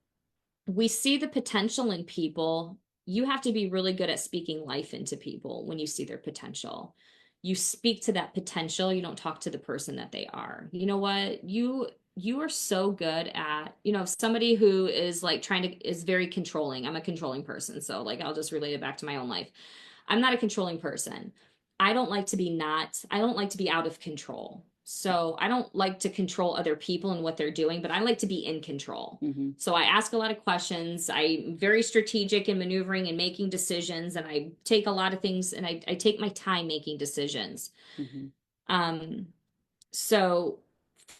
we see the potential in people. You have to be really good at speaking life into people when you see their potential. You speak to that potential, you don't talk to the person that they are. You know what? You are so good at, somebody who is like is very controlling. I'm a controlling person, so like I'll just relate it back to my own life. I'm not a controlling person. I don't like to be out of control. So I don't like to control other people and what they're doing, but I like to be in control. Mm-hmm. So I ask a lot of questions. I'm very strategic in maneuvering and making decisions, and I take a lot of things and I take my time making decisions. Mm-hmm. Um, so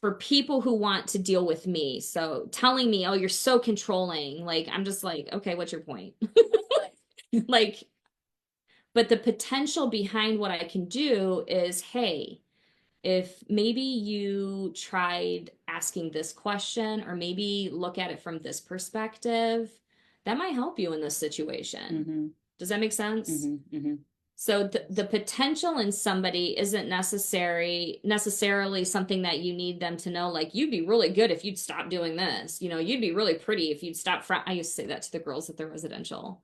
for people who want to deal with me. So telling me, oh, you're so controlling, like I'm just like, okay, what's your point? Like, but the potential behind what I can do is, hey, if maybe you tried asking this question, or maybe look at it from this perspective, that might help you in this situation. Mm-hmm. Does that make sense? Mm-hmm. Mm-hmm. So the potential in somebody isn't necessarily something that you need them to know. Like, you'd be really good if you'd stop doing this. You know, you'd be really pretty if you'd stop. I used to say that to the girls at the residential.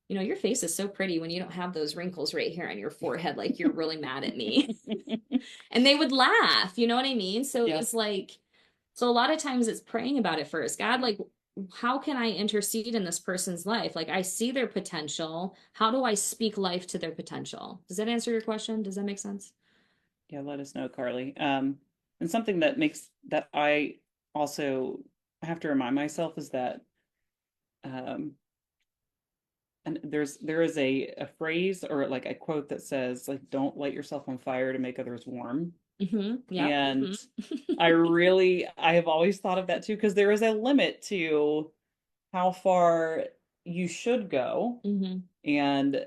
You know, your face is so pretty when you don't have those wrinkles right here on your forehead. Like, you're really mad at me. And they would laugh. You know what I mean? So it Yeah. was like, so a lot of times it's praying about it first. God, like, how can I intercede in this person's life? Like, I see their potential. How do I speak life to their potential? Does that answer your question? Does that make sense? Yeah, let us know, Carly. And something that makes that I also have to remind myself is that um and there is a phrase or like a quote that says like don't light yourself on fire to make others warm. Mm-hmm. Yep. And Mm-hmm. I have always thought of that too, because there is a limit to how far you should go. Mm-hmm. And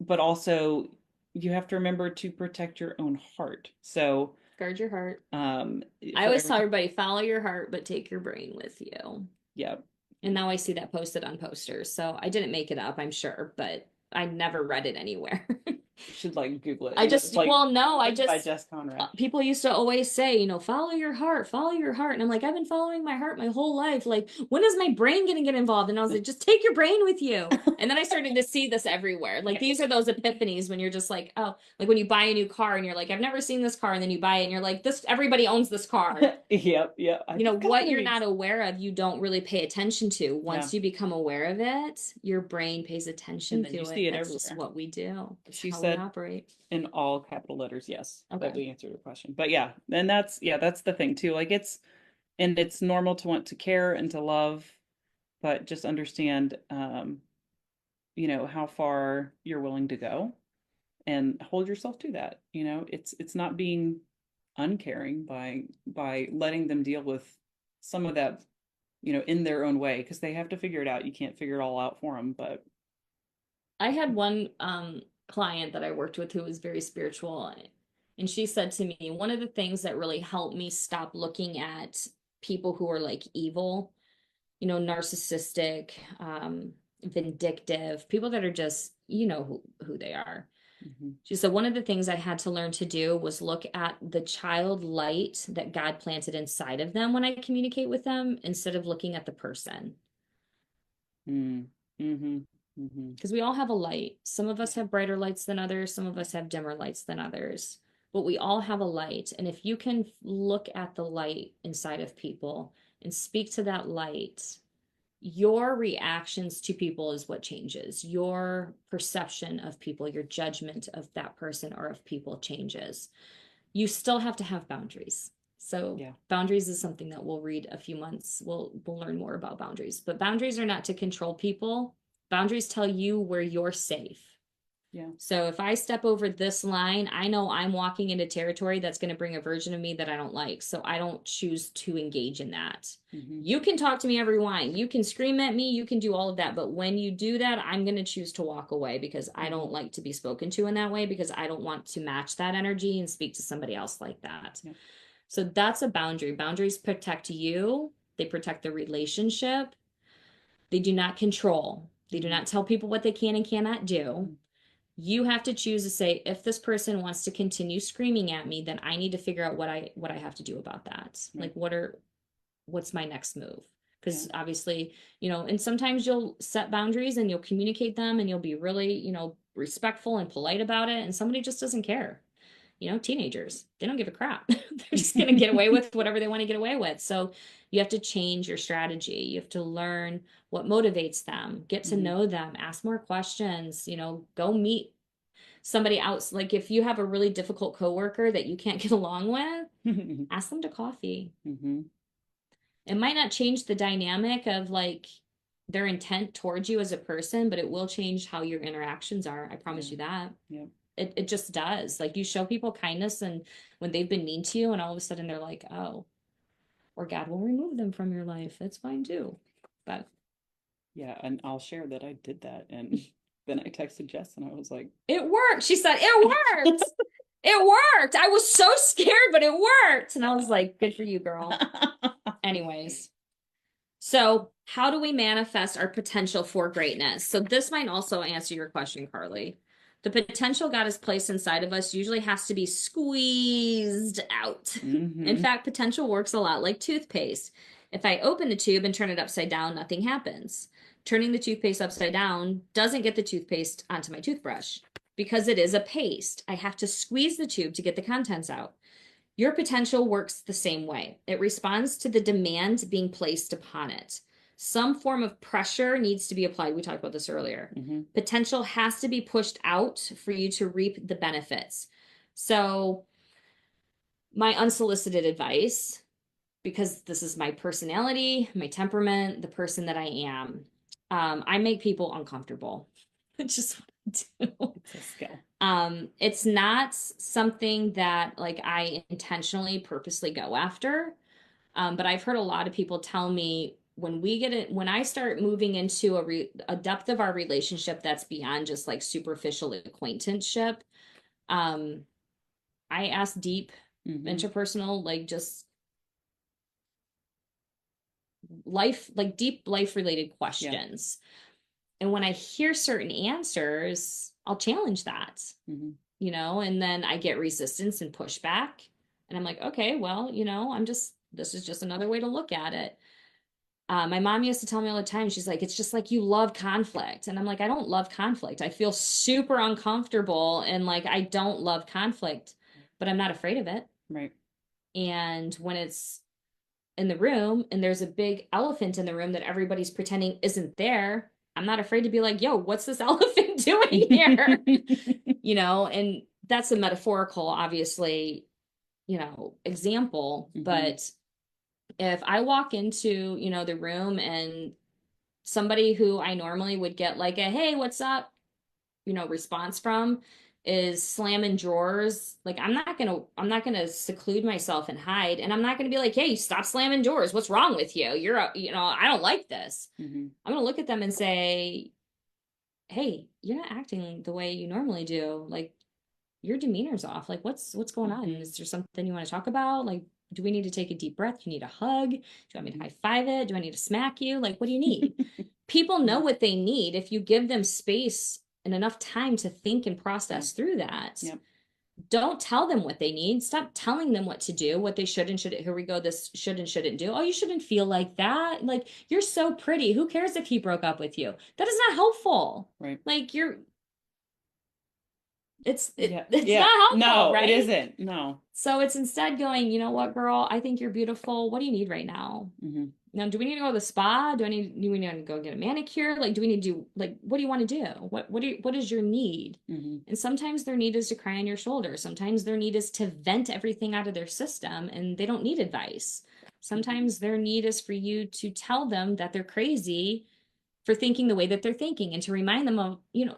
but also you have to remember to protect your own heart. So Guard your heart. um I for always every tell time, everybody, follow your heart, but take your brain with you. yeah, And now I see that posted on posters. So I didn't make it up, I'm sure, but I never read it anywhere. you should like Google it. I It's just, like well, no, I written by just, Jess Conrad. people used to always say, you know, follow your heart, follow your heart. And I'm like, I've been following my heart my whole life. Like, when is my brain going to get involved? And I was like, just take your brain with you. And then I started to see this everywhere. Like, these are those epiphanies when you're just like, oh, like when you buy a new car and you're like, I've never seen this car. And then you buy it and you're like, this, everybody owns this car. Yep, yep. You know, what you're Guys. not aware of, you don't really pay attention to. Yeah. Once you become aware of it, your brain pays attention And then to you it. see it That's just everywhere. what we do. It's She how we said operate. in all capital letters, yes, that Okay. we answered your question. But yeah, and that's the thing too. Like it's normal to want to care and to love, but just understand how far you're willing to go and hold yourself to that. It's not being uncaring by letting them deal with some of that, in their own way, because they have to figure it out. You can't figure it all out for them, but I had one client that I worked with who was very spiritual, and she said to me, one of the things that really helped me stop looking at people who are like evil, you know, narcissistic, vindictive, people that are just, you know, who they are. mhm. She said one of the things I had to learn to do was look at the child light that God planted inside of them when I communicate with them, instead of looking at the person. Mm. Mhm. Mhm. Because we all have a light. Some of us Yeah. have brighter lights than others, some of us have dimmer lights than others, but we all have a light. And if you can look at the light inside of people and speak to that light, your reactions to people is what changes. Your perception of people, your judgment of that person or of people changes. You still have to have boundaries. So Yeah. boundaries is something that we'll read a few months. We'll learn more about boundaries. But boundaries are not to control people. Boundaries tell you where you're safe. Yeah. So if I step over this line, I know I'm walking into territory that's going to bring a version of me that I don't like. So I don't choose to engage in that. Mhm. You can talk to me every whine. You can scream at me. You can do all of that. But when you do that, I'm going to choose to walk away, because I don't like to be spoken to in that way, because I don't want to match that energy and speak to somebody else like that. Yeah. So that's a boundary. Boundaries protect you. They protect the relationship. They do not control. They do Mhm. not tell people what they can and cannot do. Mhm. You have to choose to say, if this person wants to continue screaming at me, then I need to figure out what I have to do about that. Right. Like, what's my next move? Yeah. Because obviously, you know, and sometimes you'll set boundaries and you'll communicate them and you'll be really, you know, respectful and polite about it, and somebody just doesn't care. You know, teenagers, they don't give a crap. They're just going to get away with whatever they want to get away with. So you have to change your strategy. You have to learn what motivates them, get to Mhm. know them, ask more questions, you know, go meet somebody else. Like, if you have a really difficult coworker that you can't get along with, ask them to coffee. Mhm. It might not change the dynamic of like their intent towards you as a person, but it will change how your interactions are. I promise Yeah. you that. Yeah. It just does. Like, you show people kindness, and when they've been mean to you and all of a sudden they're like, oh, or God will remove them from your life. That's fine too. But Yeah, and I'll share that I did that. And then I texted Jess and I was like, it worked. She said, it worked. It worked. I was so scared, but it worked. And I was like, good for you, girl. Anyways, so how do we manifest our potential for greatness? So this might also answer your question, Carly. The potential God has placed inside of us usually has to be squeezed out. In fact, potential works a lot like toothpaste. If I open a tube and turn it upside down, nothing happens. Turning the toothpaste upside down doesn't get the toothpaste onto my toothbrush because it is a paste. I have to squeeze the tube to get the contents out. Your potential works the same way. It responds to the demand being placed upon it. Some form of pressure needs to be applied. We talked about this earlier. Potential has to be pushed out for you to reap the benefits. So, my unsolicited advice, because this is my personality, my temperament, the person that I am, I make people uncomfortable. It's just what I do. it's a skill. It's not something that like I intentionally purposely go after. But I've heard a lot of people tell me when we get it, when I start moving into a depth of our relationship that's beyond just like superficial acquaintanceship, um, I ask deep interpersonal, like just life, like deep life related questions. And when I hear certain answers, I'll challenge that, you know, and then I get resistance and pushback. And I'm like, okay, well, you know, this is just another way to look at it. My mom used to tell me all the time, she's like, it's just like you love conflict. And I'm like, I don't love conflict. I feel super uncomfortable and like I don't love conflict, but I'm not afraid of it. Right. And when it's in the room and there's a big elephant in the room that everybody's pretending isn't there, I'm not afraid to be like, yo, what's this elephant doing here? You know, and that's a metaphorical, obviously, you know, example. But if I walk into, you know, the room and somebody who I normally would get like a, hey, what's up, you know, response from is slamming drawers, like I'm not gonna seclude myself and hide, and I'm not gonna be like, hey, stop slamming drawers, what's wrong with you, you know, I don't like this. I'm gonna look at them and say, hey, you're not acting the way you normally do, like your demeanor's off, like what's going on, is there something you want to talk about, like do we need to take a deep breath, you need a hug, do you want me to high five it, do I need to smack you, like what do you need? People know what they need if you give them space and enough time to think and process through that. Don't tell them what they need. Stop telling them what to do, what they should and shouldn't. Here we go. This should and shouldn't do. Oh, you shouldn't feel like that. Like, you're so pretty. Who cares if he broke up with you? That is not helpful. Right. Like, it's not helpful, no, right? it isn't. No. So it's instead going, you know what, girl, I think you're beautiful. What do you need right now? Now, do we need to go to the spa? Do we need to go get a manicure? Like, do we need to do, like, what do you want to do? What is your need? And sometimes their need is to cry on your shoulder. Sometimes their need is to vent everything out of their system and they don't need advice. Sometimes their need is for you to tell them that they're crazy for thinking the way that they're thinking and to remind them of, you know,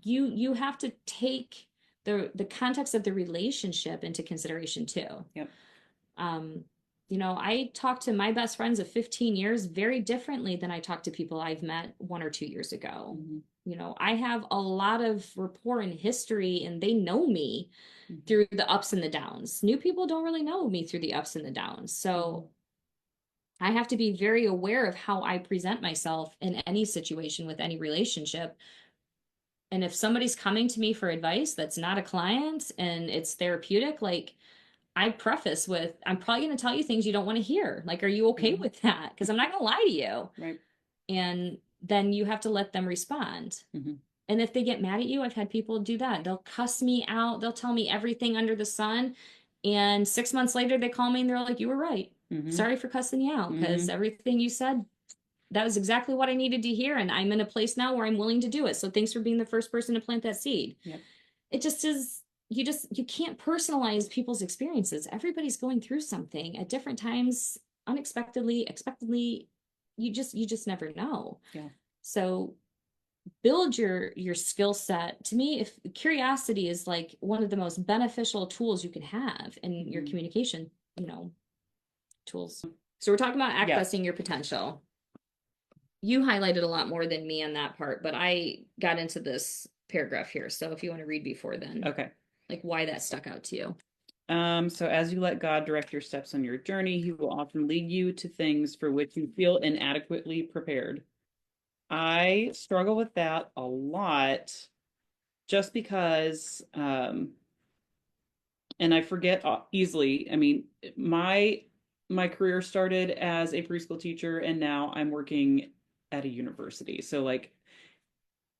you have to take the context of the relationship into consideration too. You know, I talk to my best friends of 15 years very differently than I talk to people I've met 1 or 2 years ago. You know, I have a lot of rapport and history and they know me through the ups and the downs. New people don't really know me through the ups and the downs. So I have to be very aware of how I present myself in any situation with any relationship. And if somebody's coming to me for advice that's not a client and it's therapeutic, like I preface with, I'm probably going to tell you things you don't want to hear. Like, are you okay with that? Because I'm not going to lie to you. Right. And then you have to let them respond. And if they get mad at you, I've had people do that. They'll cuss me out. They'll tell me everything under the sun. And 6 months later, they call me and they're like, you were right. Sorry for cussing you out because everything you said, that was exactly what I needed to hear. And I'm in a place now where I'm willing to do it. So thanks for being the first person to plant that seed. It just is, you can't personalize people's experiences. Everybody's going through something at different times, unexpectedly, expectedly. You just never know. So build your skill set. To me, if curiosity is like one of the most beneficial tools you can have in your communication, you know, tools. So we're talking about Yes. accessing your potential. You highlighted a lot more than me on that part, but I got into this paragraph here. So if you want to read before then, Okay. like why that stuck out to you. So as you let God direct your steps on your journey, he will often lead you to things for which you feel inadequately prepared. I struggle with that a lot just because, and I forget easily. I mean, my career started as a preschool teacher, and now I'm working at a university. So like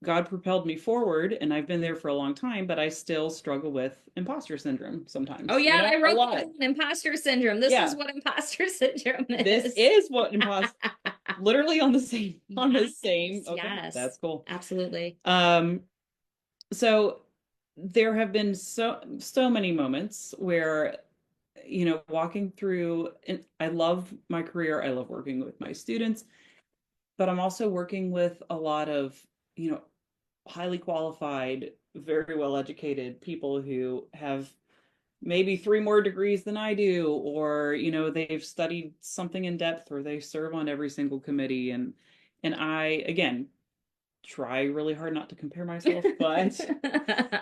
God propelled me forward, and I've been there for a long time, but I still struggle with imposter syndrome Oh sometimes, yeah, I a wrote that lot. down, imposter syndrome. This is Yeah, what imposter syndrome this is. is what imposter literally on the same. Yes, Okay, yes, that's cool. absolutely. Um, so there have been so many moments where walking through, and I love my career. I love working with my students, but I'm also working with a lot of, you know, highly qualified, very well educated people who have maybe three more degrees than I do, or, they've studied something in depth, or they serve on every single committee. And I, again, try really hard not to compare myself, but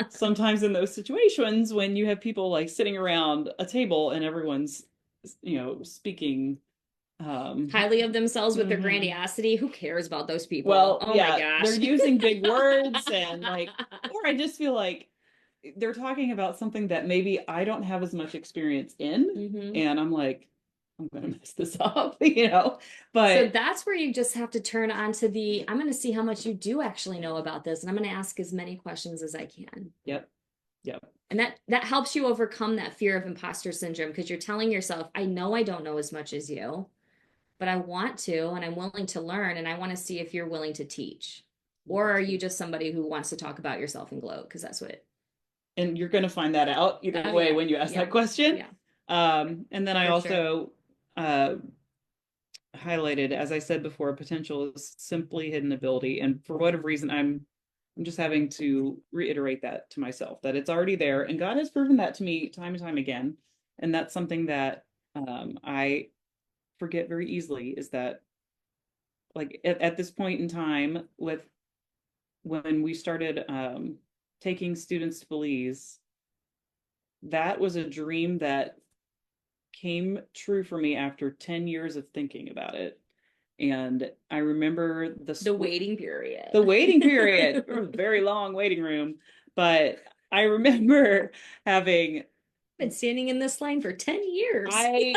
sometimes in those situations when you have people like sitting around a table and everyone's, speaking Highly of themselves with their mhm. grandiosity. Who cares about those people? Well, Oh my yeah, they're gosh. using big words and like, or I just feel like they're talking about something that maybe I don't have as much experience in. hmm And I'm like, I'm gonna mess this up, So But that's where you just have to turn on to I'm going to see how much you do actually know about this, and I'm going to ask as many questions as I can. yep, yep. And that helps you overcome that fear of imposter syndrome because you're telling yourself, I know I don't know as much as you, but I want to, and I'm willing to learn, and I want to see if you're willing to teach. Or are you just somebody who wants to talk about yourself and gloat? Because that's what. And you're gonna find that out either Oh way yeah, when you ask yeah, that question. yeah, And then I for sure. also uh, highlighted, as I said before, potential is simply hidden ability. And for whatever reason, I'm just having to reiterate that to myself that it's already there. And God has proven that to me time and time again. And that's something that I forget very easily is that like at this point in time with when we started taking students to Belize, that was a dream that came true for me after 10 years of thinking about it. And I remember The waiting period. the waiting period, it was a very long waiting room, but I remember having, Been standing in this line for 10 years. I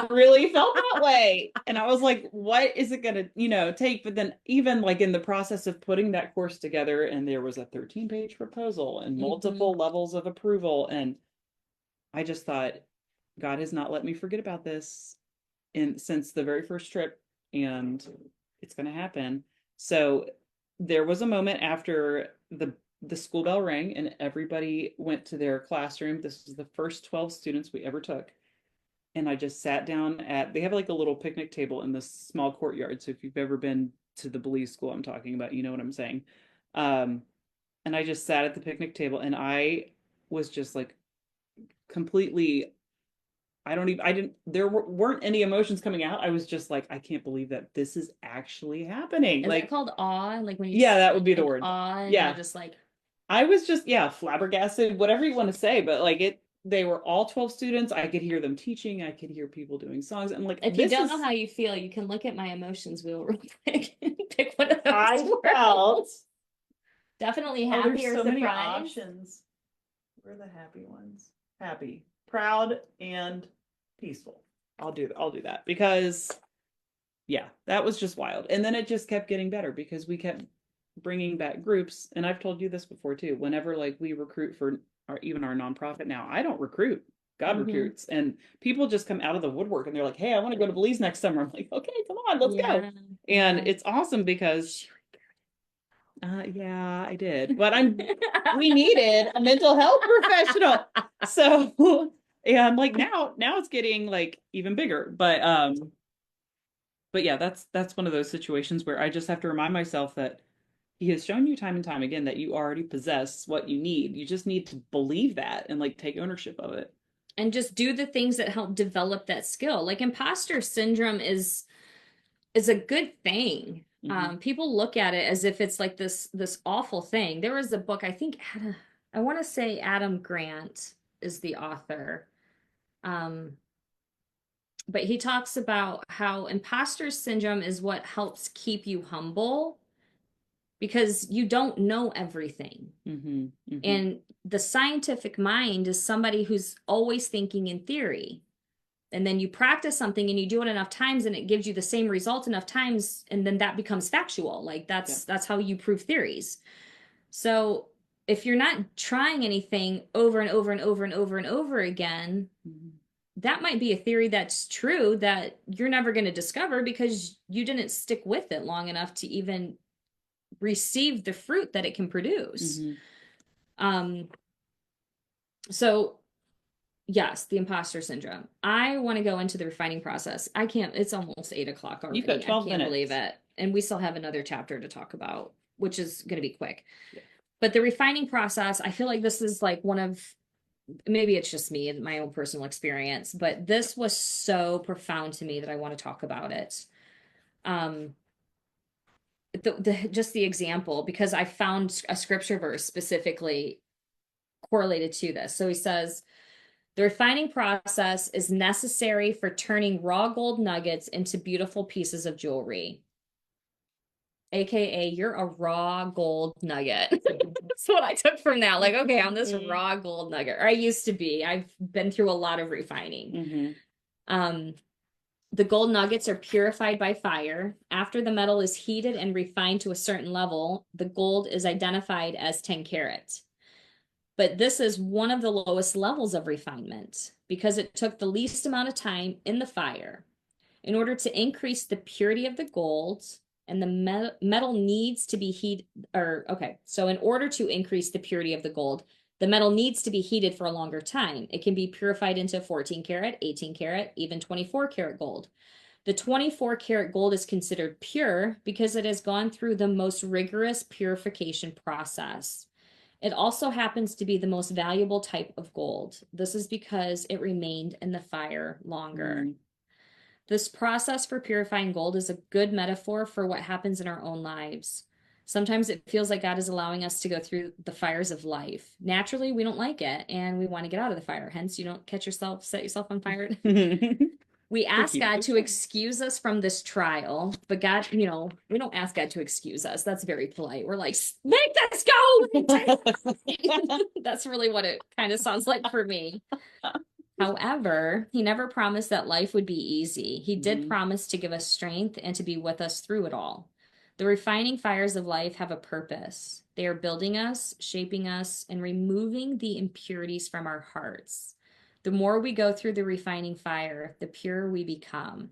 really felt that way. And I was like, what is it going to, take? But then, even like in the process of putting that course together, and there was a 13-page proposal and hmm multiple levels of approval. And I just thought, God has not let me forget about this since the very first trip, and it's going to happen. So there was a moment after the school bell rang and everybody went to their classroom. This was the first 12 students we ever took. And I just sat down they have like a little picnic table in this small courtyard. So if you've ever been to the Belize school I'm talking about, you know what I'm saying. Um, and I just sat at the picnic table and I was just like completely, I didn't, there weren't any emotions coming out. I was just like, I can't believe that this is actually happening. Is that Like, called awe? Like when you yeah, that would be the like word. awe and you're Yeah. just like, I was just, yeah, flabbergasted, whatever you want to say, but like they were all 12 students. I could hear them teaching. I could hear people doing songs. And like, if you this don't know is, how you feel, you can look at my emotions wheel real quick and pick one of those I felt, words. Definitely oh, happy there's or so many surprised. options. Where are the happy ones? Happy, proud, and peaceful. I'll do that because yeah, that was just wild. And then it just kept getting better because we kept bringing back groups. And I've told you this before too. Whenever like we recruit for even our nonprofit now, I don't recruit. God hmm recruits, and people just come out of the woodwork and they're like, "Hey, I want to go to Belize next summer." I'm like, "Okay, come on, let's go." Yeah, And yeah. it's awesome because, yeah, I did, but we needed a mental health professional. So, and like now it's getting like even bigger, but yeah, that's one of those situations where I just have to remind myself that he has shown you time and time again that you already possess what you need. You just need to believe that and like take ownership of it. and just do the things that help develop that skill. Like imposter syndrome is a good thing. Hmm. People look at it as if it's like this awful thing. There was a book, I think I want to say Adam Grant is the author. Um, but he talks about how imposter syndrome is what helps keep you humble because you don't know everything. Hmm. Hmm. And the scientific mind is somebody who's always thinking in theory. And then you practice something and you do it enough times and it gives you the same result enough times and then that becomes factual. Like Yeah. that's how you prove theories. So if you're not trying anything over and over and over and over and over again, Hmm. that might be a theory that's true that you're never going to discover because you didn't stick with it long enough to even receive the fruit that it can produce. Hmm. Um, so yes, the imposter syndrome. I want to go into the refining process. I can't, it's almost 8 o'clock You've got already. I 12 can't believe minutes. it. And we still have another chapter to talk about, which is going to be quick. Yeah. But the refining process, I feel like this is like one of, maybe it's just me and my own personal experience, but this was so profound to me that I want to talk about it. Um, just the example, because I found a scripture verse specifically correlated to this. So he says, the refining process is necessary for turning raw gold nuggets into beautiful pieces of jewelry. AKA, you're a raw gold nugget. That's what I took from that. Like, okay, I'm this Hmm. raw gold nugget, or I used to be. I've been through a lot of refining. Hmm. Um, the gold nuggets are purified by fire. After the metal is heated and refined to a certain level, the gold is identified as 10 karat. But this is one of the lowest levels of refinement because it took the least amount of time in the fire. In order to increase the purity of the gold, and the metal needs to be heated, or okay, so in order to increase the purity of the gold, the metal needs to be heated for a longer time. It can be purified into 14 karat, 18 karat, even 24 karat gold. The 24 karat gold is considered pure because it has gone through the most rigorous purification process. It also happens to be the most valuable type of gold. This is because it remained in the fire longer. Hmm. This process for purifying gold is a good metaphor for what happens in our own lives. Sometimes it feels like God is allowing us to go through the fires of life. Naturally, we don't like it and we want to get out of the fire. Hence, you don't catch yourself, set yourself on fire. We We ask keep God it to going. excuse us from this trial, but God, we don't ask God to excuse us. That's very polite. We're like, make this go. That's really what it kind of sounds like for me. However, he never promised that life would be easy. He did Hmm. promise to give us strength and to be with us through it all. The refining fires of life have a purpose. They are building us, shaping us, and removing the impurities from our hearts. The more we go through the refining fire, the purer we become.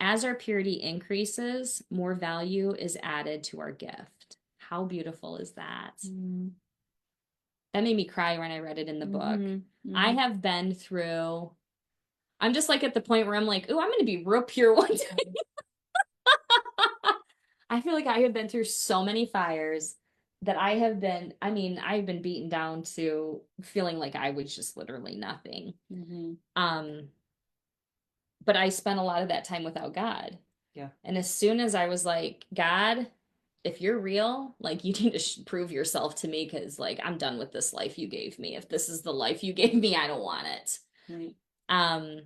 As our purity increases, more value is added to our gift. How beautiful is that? Hmm. That made me cry when I read it in the book. Hmm. I Hmm. have been through, I'm just like at the point where I'm like, oh, I'm going to be real pure one day. I feel like I have been through so many fires that I've been beaten down to feeling like I was just literally nothing. Hmm. Um, but I spent a lot of that time without God. Yeah. And as soon as I was like, God, if you're real, like you need to prove yourself to me because like I'm done with this life you gave me. If this is the life you gave me, I don't want it. Right. Um,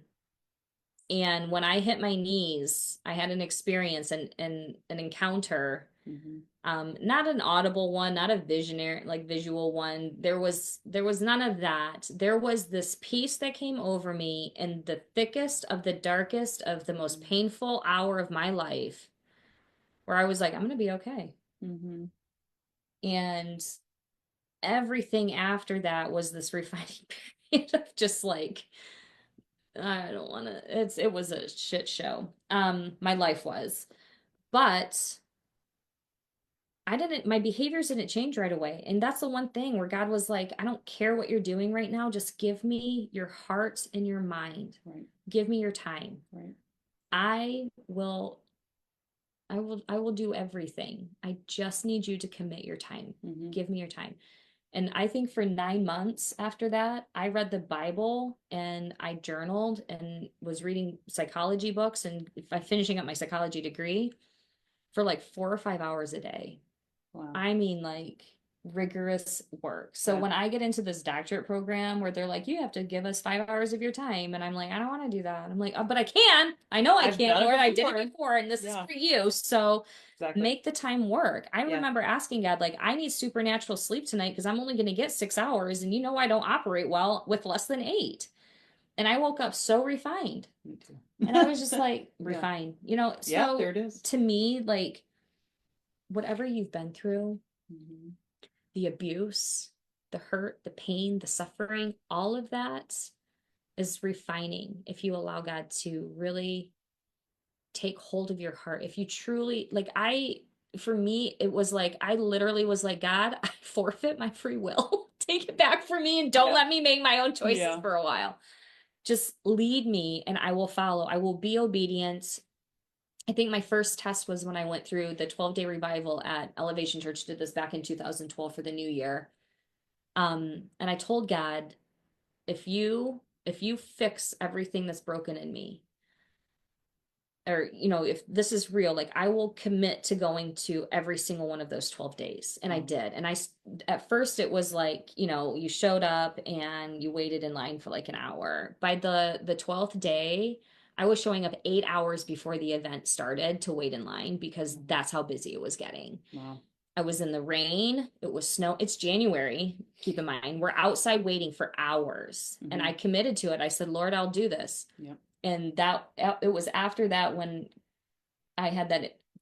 and when I hit my knees, I had an experience and an encounter, Hmm. not an audible one, not a visionary, like visual one. There was none of that. There was this peace that came over me in the thickest of the darkest of the most painful hour of my life, where I was like, I'm gonna be okay. Hmm. And everything after that was this refining period of just like, I don't want to, it was a shit show. My life was. But my behaviors didn't change right away. And that's the one thing where God was like, I don't care what you're doing right now. Just give me your heart and your mind. Right. Give me your time. Right. I will, I will do everything. I just need you to commit your time. Hmm. Give me your time. And I think for 9 months after that, I read the Bible and I journaled and was reading psychology books and finishing up my psychology degree for like 4 or 5 hours a day. Wow. I mean, like rigorous work. So Yeah. when I get into this doctorate program where they're like, you have to give us 5 hours of your time, and I'm like, I don't want to do that. I'm like, oh, but I can. I know I I've can, done Lord. it I did it before. before, and this is Yeah, for you. So exactly. make the time work. I Yeah. remember asking God, like, I need supernatural sleep tonight because I'm only going to get 6 hours, and you know I don't operate well with less than 8. And I woke up so refined. Me too. And I was just like, Yeah. refined, Yeah, there so it is. to me, like, whatever you've been through, Mhm. the abuse, the hurt, the pain, the suffering, all of that is refining if you allow God to really take hold of your heart. If you truly, like, for me, it was like, I literally was like, God, I forfeit my free will. Take it back from me and don't Yeah. let me make my own choices Yeah. for a while. Just lead me and I will follow. I will be obedient. I think my first test was when I went through the 12-day revival at Elevation Church, did this back in 2012 for the new year. And I told God, if you fix everything that's broken in me, or if this is real, like I will commit to going to every single one of those 12 days. And I Wow. did. And at first it was like, you showed up and you waited in line for like an hour. By the 12th day, I was showing up 8 hours before the event started to wait in line because that's how busy it was getting. Wow. I was in the rain. It was snow. It's January. Keep in mind, we're outside waiting for hours. And Mm-hmm. I committed to it. I said, Lord, I'll do this. Yep. And that it was after that when I had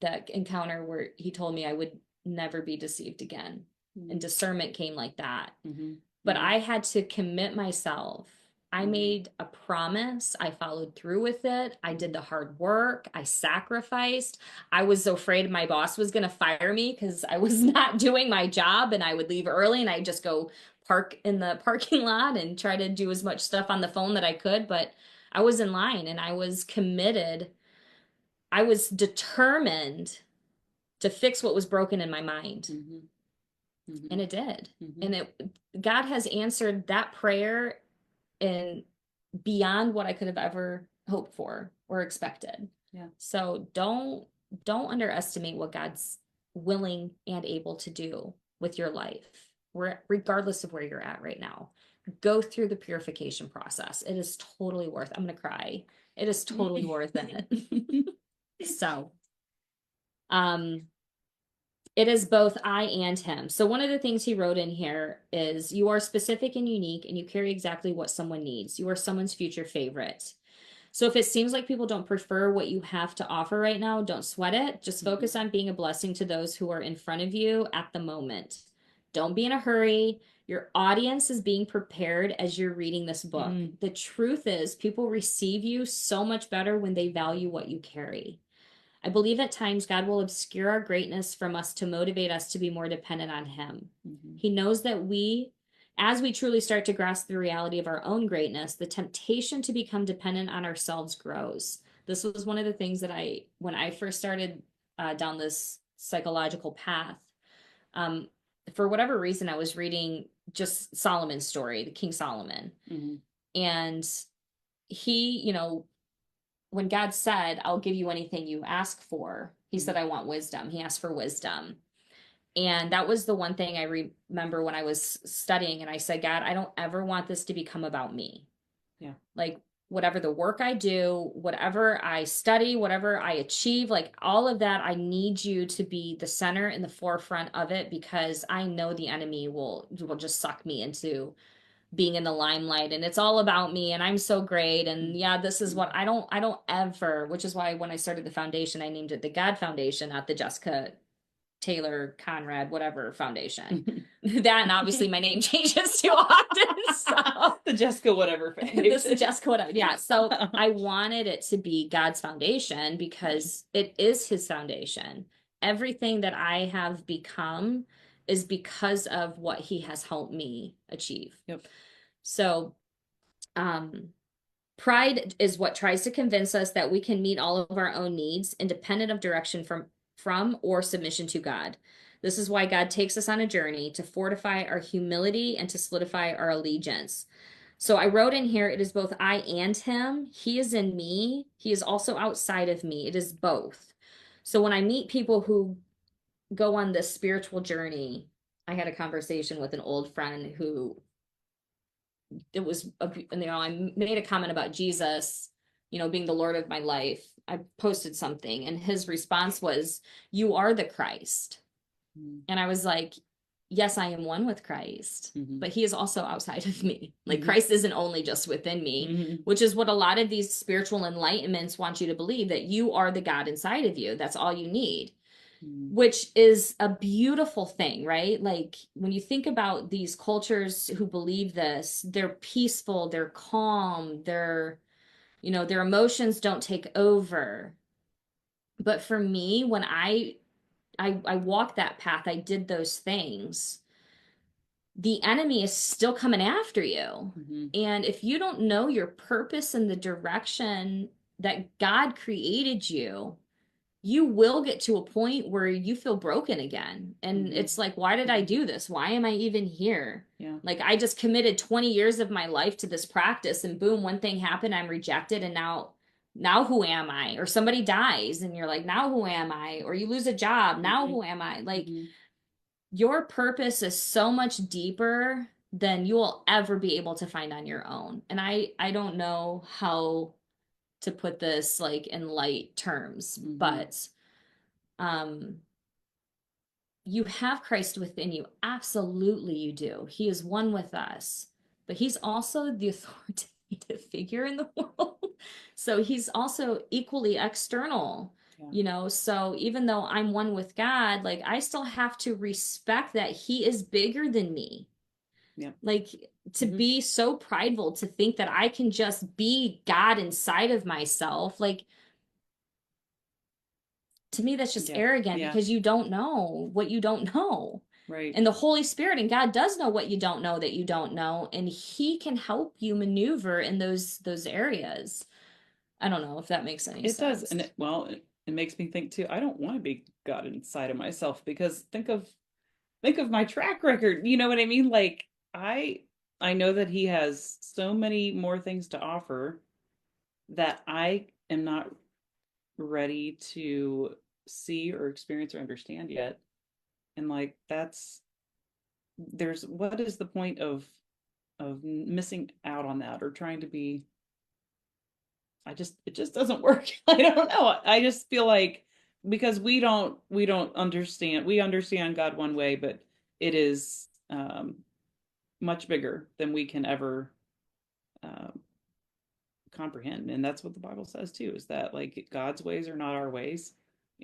that encounter where he told me I would never be deceived again. And Mm-hmm. discernment came like that. Mm-hmm. But Mm-hmm. I had to commit myself. I Mm-hmm. made a promise. I followed through with it. I did the hard work. I sacrificed. I was so afraid my boss was going to fire me because I was not doing my job and I would leave early and I'd just go park in the parking lot and try to do as much stuff on the phone that I could. But I was in line and I was committed. I was determined to fix what was broken in my mind. Mm-hmm. Mm-hmm. And it did. Mm-hmm. And God has answered that prayer in beyond what I could have ever hoped for or expected. Yeah. So don't underestimate what God's willing and able to do with your life, regardless of where you're at right now. Go through the purification process. It is totally worth. I'm gonna cry. It is totally worth it. So, um, it is both I and him. So one of the things he wrote in here is you are specific and unique and you carry exactly what someone needs. You are someone's future favorite. So if it seems like people don't prefer what you have to offer right now, don't sweat it. Just focus on being a blessing to those who are in front of you at the moment. Don't be in a hurry. Your audience is being prepared as you're reading this book. Mm. The truth is, people receive you so much better when they value what you carry. I believe at times God will obscure our greatness from us to motivate us to be more dependent on Him. Mm-hmm. He knows that as we truly start to grasp the reality of our own greatness, the temptation to become dependent on ourselves grows. This was one of the things that when I first started down this psychological path, um, for whatever reason, I was reading just Solomon's story, the King Solomon. Mm-hmm. And he, when God said, I'll give you anything you ask for, he said, I want wisdom. He asked for wisdom. And that was the one thing I remember when I was studying. And I said, God, I don't ever want this to become about me. Yeah. Like, whatever the work I do, whatever I study, whatever I achieve, like all of that, I need you to be the center and the forefront of it because I know the enemy will just suck me into being in the limelight and it's all about me and I'm so great and yeah, this is what I don't ever, which is why when I started the foundation I named it the God Foundation, not the Jessica Taylor Conrad whatever foundation. That and obviously my name changes too often. So The Jessica whatever this foundation. is Jessica whatever. Yeah. So I wanted it to be God's foundation because it is his foundation. Everything that I have become is because of what he has helped me achieve. Yep. So, pride is what tries to convince us that we can meet all of our own needs independent of direction from or submission to God. This is why God takes us on a journey to fortify our humility and to solidify our allegiance. So I wrote in here, it is both I and him. He is in me. He is also outside of me. It is both. So when I meet people who go on this spiritual journey, I had a conversation with an old friend who it was, I made a comment about Jesus, being the Lord of my life. I posted something and his response was, "You are the Christ." Mm-hmm. And I was like, yes, I am one with Christ, Mm-hmm. but he is also outside of me. Like Mm-hmm. Christ isn't only just within me, Mm-hmm. which is what a lot of these spiritual enlightenments want you to believe, that you are the God inside of you. That's all you need, Mm-hmm. which is a beautiful thing, right? Like when you think about these cultures who believe this, they're peaceful, they're calm, their emotions don't take over. But for me, when I walked that path, I did those things, the enemy is still coming after you. Mm-hmm. And if you don't know your purpose and the direction that God created you, you will get to a point where you feel broken again. And Mm-hmm. it's like, why did I do this? Why am I even here? Yeah. Like, I just committed 20 years of my life to this practice, and boom, one thing happened, I'm rejected, and now who am I? Or somebody dies, and you're like, now who am I? Or you lose a job, now Mm-hmm. who am I? Like, Mm-hmm. your purpose is so much deeper than you will ever be able to find on your own. And I don't know how to put this like in light terms, Mm-hmm. but um you have Christ within you. Absolutely you do. He is one with us, but he's also the authoritative figure in the world. So he's also equally external. Yeah. So even though I'm one with God, like I still have to respect that he is bigger than me. Yeah. Like to Mm-hmm. be so prideful to think that I can just be God inside of myself, like to me, that's just Yeah. arrogant Yeah. because you don't know what you don't know. Right. And the Holy Spirit and God does know what you don't know that you don't know, and He can help you maneuver in those areas. I don't know if that makes any It does. And sense. it makes me think too, I don't want to be God inside of myself because think of my track record. You know what I mean? Like I know that he has so many more things to offer that I am not ready to see or experience or understand yet. And like that's there's what is the point of missing out on that or trying to be it just doesn't work. I don't know. I just feel like because we don't understand we understand God one way, but it is much bigger than we can ever um, comprehend. And that's what the Bible says too, is that like God's ways are not our ways.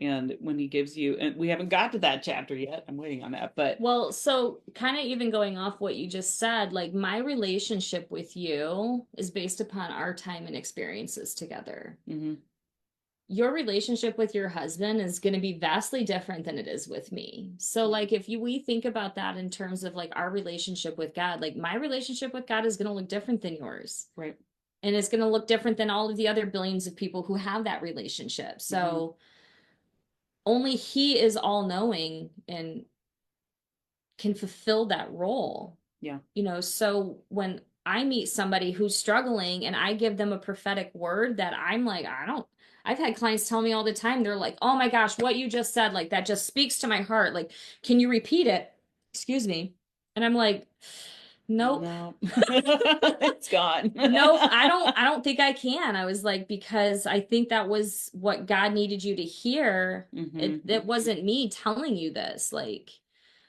And when he gives you, and we haven't got to that chapter yet, I'm waiting on that, but Well, so kind of even going off what you just said, like my relationship with you is based upon our time and experiences together. mm-hmm. Your relationship with your husband is going to be vastly different than it is with me. So Yeah. like if we think about that in terms of like our relationship with God, like my relationship with God is going to look different than yours. Right. And it's going to look different than all of the other billions of people who have that relationship. Mm-hmm. So only he is all knowing and can fulfill that role. Yeah. So when I meet somebody who's struggling and I give them a prophetic word that I'm like, I've had clients tell me all the time, they're like, oh my gosh, what you just said, like that just speaks to my heart. Like, can you repeat it? Excuse me. And I'm like, nope. No. It's gone. Nope, I don't think I can. I was like, because I think that was what God needed you to hear. Mm-hmm. It wasn't me telling you this. Like,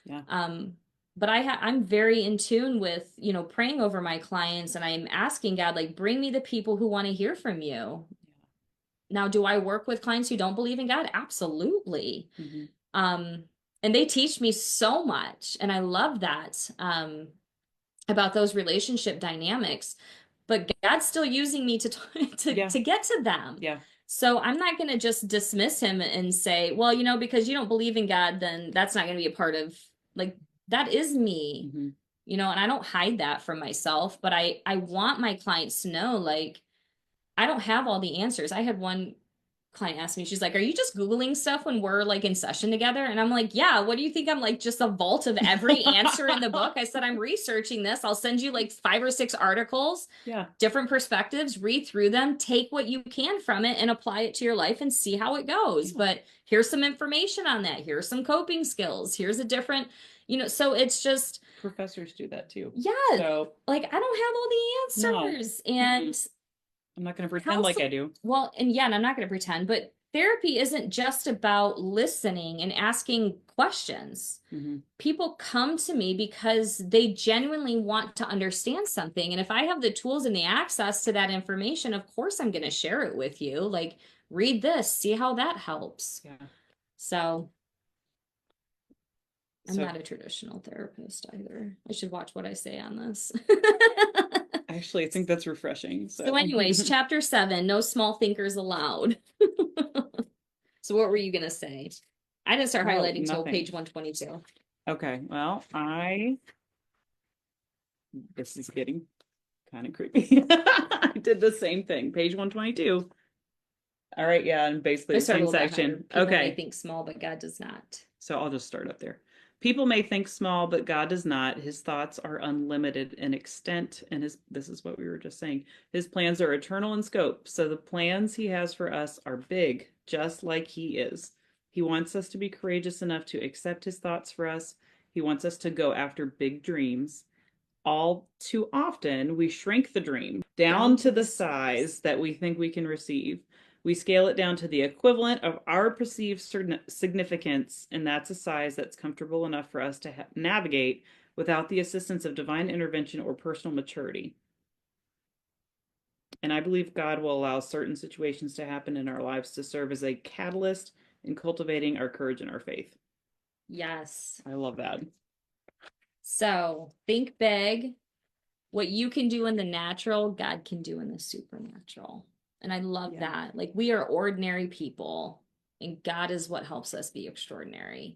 Yeah. um, but I'm very in tune with, praying over my clients, and I'm asking God, like, bring me the people who want to hear from you. Now, do I work with clients who don't believe in God? Absolutely. Yeah. Mm-hmm. Um, and they teach me so much, and I love that, about those relationship dynamics. But God's still using me to Yeah. to get to them. Yeah. So I'm not going to just dismiss him and say, well, because you don't believe in God, then that's not going to be a part of, like, that is me. Mm-hmm. And I don't hide that from myself, but I want my clients to know, like, I don't have all the answers. I had one client asked me, she's like, "Are you just Googling stuff when we're like in session together?" And I'm like, "Yeah, what do you think? I'm like just a vault of every answer in the book." I said, "I'm researching this. I'll send you like 5 or 6 articles, Yeah. different perspectives, read through them, take what you can from it and apply it to your life and see how it goes. Yeah. But here's some information on that. Here's some coping skills. Here's a different, so it's just, Professors do that too. yeah, So like I don't have all the no. answers. And I'm not going to pretend like counsel, I do. well, and yeah, and I'm not going to pretend, but therapy isn't just about listening and asking questions. Hmm. People come to me because they genuinely want to understand something. And if I have the tools and the access to that information, of course I'm going to share it with you. Like, read this, see how that helps. Yeah. So I'm So not a traditional therapist either. I should watch what I say on this. actually, I think that's refreshing. So, anyways, chapter 7, no small thinkers allowed. So, what were you gonna say? I didn't start Oh, highlighting till nothing. page 122. Okay. Well, this is getting kind of creepy. I did the same thing. Page 122. All right. Yeah. And basically I the started a same little bit higher. section. People may Okay. think small, but God does not. So I'll just start up there. People may think small, but God does not. His thoughts are unlimited in extent, and this is what we were just saying. His plans are eternal in scope. So the plans he has for us are big, just like he is. He wants us to be courageous enough to accept his thoughts for us. He wants us to go after big dreams. All too often, we shrink the dream down to the size that we think we can receive. We scale it down to the equivalent of our perceived significance, and that's a size that's comfortable enough for us to navigate without the assistance of divine intervention or personal maturity. And I believe God will allow certain situations to happen in our lives to serve as a catalyst in cultivating our courage and our faith. Yes. I love that. So think big. What you can do in the natural, God can do in the supernatural. And I love that. Like, we are ordinary people, and God is what helps us be extraordinary.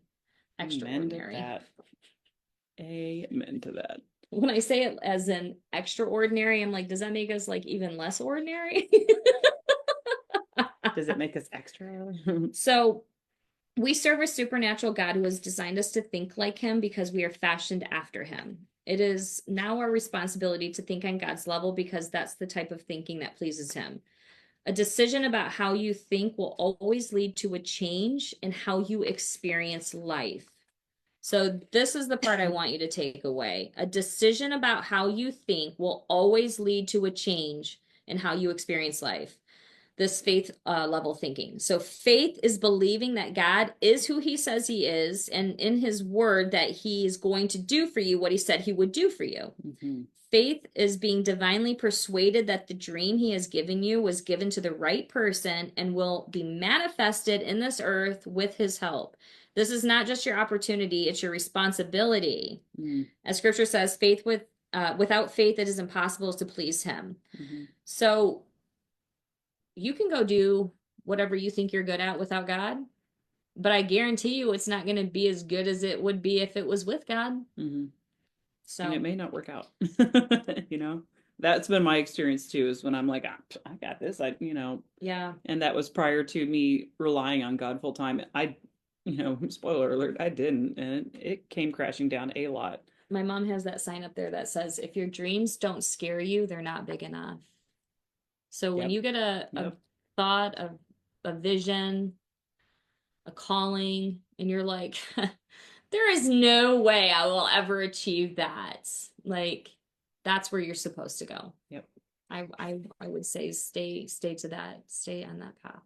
Extraordinary. Amen to that. Amen to that. When I say it as an extraordinary, I'm like, does that make us like even less ordinary? Does it make us extra? So we serve a supernatural God who has designed us to think like him because we are fashioned after him. It is now our responsibility to think on God's level because that's the type of thinking that pleases him. A decision about how you think will always lead to a change in how you experience life. So this is the part I want you to take away. A decision about how you think will always lead to a change in how you experience life. This faith level thinking. So faith is believing that God is who he says he is, and in his word that he is going to do for you what he said he would do for you. Mm-hmm. Faith is being divinely persuaded that the dream he has given you was given to the right person and will be manifested in this earth with his help. This is not just your opportunity, it's your responsibility. Mm. As scripture says, without faith, it is impossible to please him. Mm-hmm. So you can go do whatever you think you're good at without God, but I guarantee you it's not going to be as good as it would be if it was with God. Mm-hmm. So, and it may not work out. That's been my experience too, is when I'm like, I got this. Yeah. And that was prior to me relying on God full time. Spoiler alert, I didn't. And it came crashing down a lot. My mom has that sign up there that says, if your dreams don't scare you, they're not big enough. So when you get a thought, a vision, a calling, and you're like, there is no way I will ever achieve that. Like, that's where you're supposed to go. Yep. I would say stay to that, stay on that path.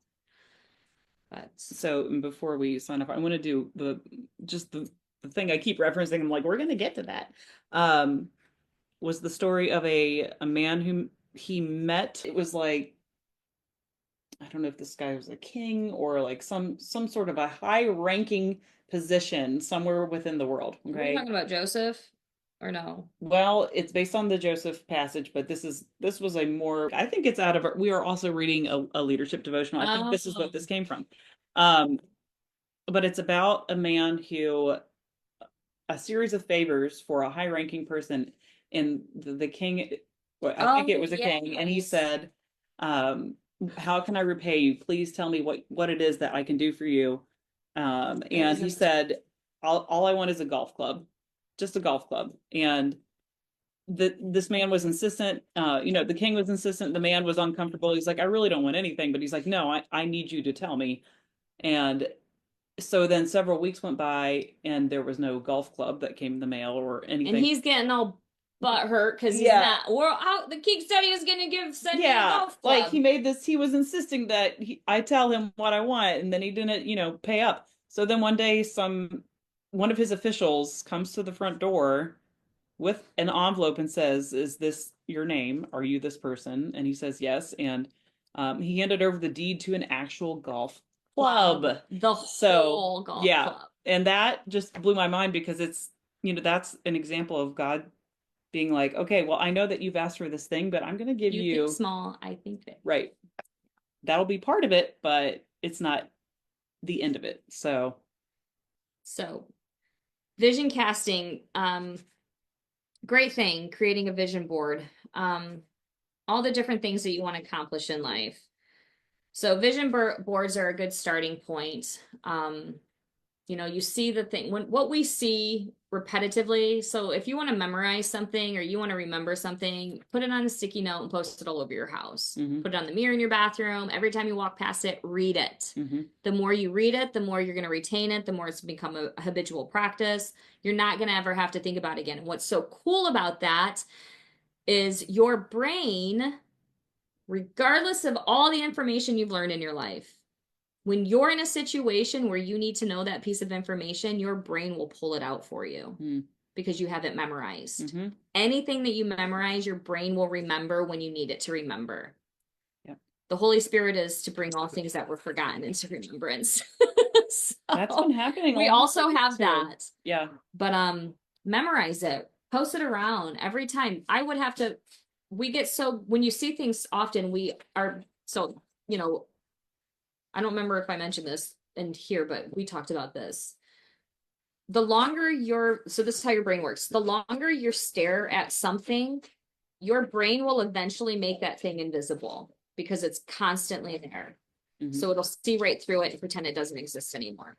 But so before we sign off, I want to do the thing I keep referencing. I'm like, we're gonna get to that. Was the story of a man who he met. It was like, I don't know if this guy was a king or like some sort of a high ranking position somewhere within the world. Okay. Are we talking about Joseph or no? Well, it's based on the Joseph passage, but this was a more, I think it's out of, we are also reading a leadership devotional. I think this is what this came from. But it's about a man who, a series of favors for a high ranking person, and the king, well, I think it was a king, and he said, how can I repay you? Please tell me what it is that I can do for you. And he Isn't said, all I want is a golf club, just a golf club. And this man was insistent. The king was insistent. The man was uncomfortable. He's like, I really don't want anything, but he's like, no, I need you to tell me. And so then several weeks went by, and there was no golf club that came in the mail or and anything. he's getting all butt hurt because he's Yeah, not. We're out. The king said he was gonna send me a yeah, golf like club. he was insisting that I tell him what I want, and then he didn't, pay up. So then one day, one of his officials comes to the front door with an envelope and says, "Is this your name? Are you this person?" And he says, "Yes." And he handed over the deed to an actual golf club. The So, whole golf yeah, club. and that just blew my mind because that's an example of God being like, okay, well, I know that you've asked for this thing, but I'm going to give You think you, small, I think big. right. That'll be part of it, but it's not the end of it. So vision casting, great thing, creating a vision board. All the different things that you want to accomplish in life. So vision boards are a good starting point. You see the thing what we see repetitively. So if you want to memorize something or you want to remember something, put it on a sticky note and post it all over your house. Mhm. Put it on the mirror in your bathroom. Every time you walk past it, read it. Mhm. The more you read it, the more you're going to retain it, the more it's become a habitual practice. You're not going to ever have to think about it again. And what's so cool about that is your brain, regardless of all the information you've learned in your life, when you're in a situation where you need to know that piece of information, your brain will pull it out for you Mm. because you have it memorized. Mhm. Anything that you memorize, your brain will remember when you need it to remember. Yep. The Holy Spirit is to bring all things that were forgotten into remembrance. That's been happening We almost also have too. that. Yeah. But memorize it. Post it around every time. We get so when you see things often, we are so, I don't remember if I mentioned this in here, but we talked about this. So this is how your brain works. The longer you stare at something, your brain will eventually make that thing invisible because it's constantly there. Mhm. So it'll see right through it and pretend it doesn't exist anymore.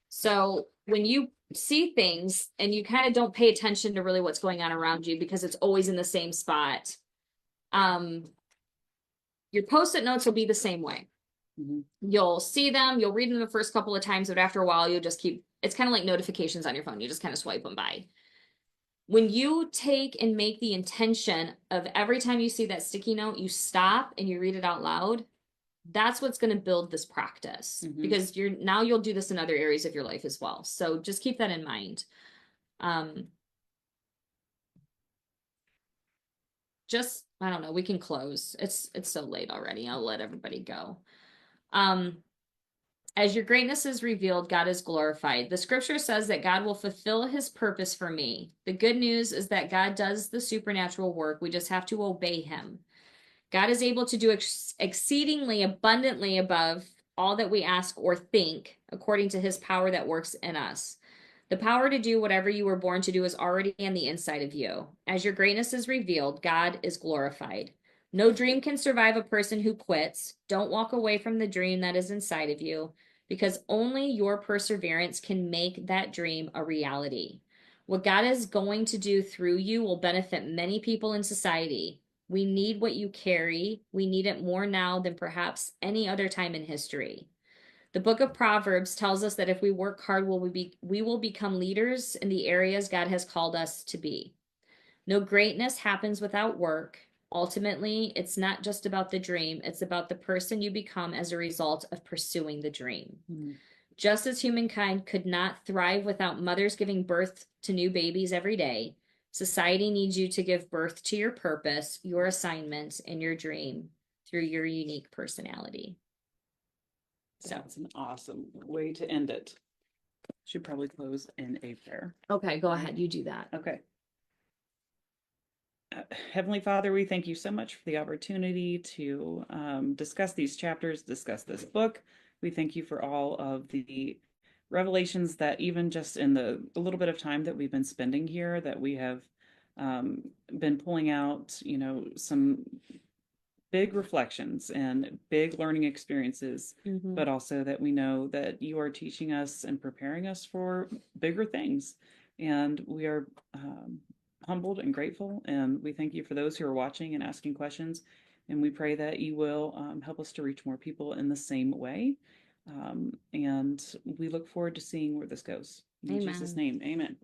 So when you see things and you kind of don't pay attention to really what's going on around you because it's always in the same spot, your post-it notes will be the same way. Mhm. You'll see them, you'll read them the first couple of times, but after a while, you'll just it's kind of like notifications on your phone. You just kind of swipe them by. When you take and make the intention of every time you see that sticky note, you stop and you read it out loud, that's what's going to build this practice because you'll do this in other areas of your life as well. So just keep that in mind. I don't know, we can close. It's so late already. I'll let everybody go. As your greatness is revealed, God is glorified. The scripture says that God will fulfill his purpose for me. The good news is that God does the supernatural work. We just have to obey him. God is able to do exceedingly abundantly above all that we ask or think, according to his power that works in us. The power to do whatever you were born to do is already on the inside of you. As your greatness is revealed, God is glorified. No dream can survive a person who quits. Don't walk away from the dream that is inside of you, because only your perseverance can make that dream a reality. What God is going to do through you will benefit many people in society. We need what you carry. We need it more now than perhaps any other time in history. The book of Proverbs tells us that if we work hard, we will become leaders in the areas God has called us to be. No greatness happens without work. Ultimately, it's not just about the dream, it's about the person you become as a result of pursuing the dream. Mm-hmm. Just as humankind could not thrive without mothers giving birth to new babies every day, society needs you to give birth to your purpose, your assignment, and your dream through your unique personality. So that's an awesome way to end it. Should probably close in a prayer. Okay, go ahead. You do that. Okay. Heavenly Father, we thank you so much for the opportunity to discuss these chapters, discuss this book. We thank you for all of the revelations that even just in the a little bit of time that we've been spending here, that we have been pulling out, some big reflections and big learning experiences, Hmm. but also that we know that you are teaching us and preparing us for bigger things. And we are humbled and grateful. And we thank you for those who are watching and asking questions. And we pray that you will help us to reach more people in the same way. And we look forward to seeing where this goes. In Jesus' Amen. name, amen.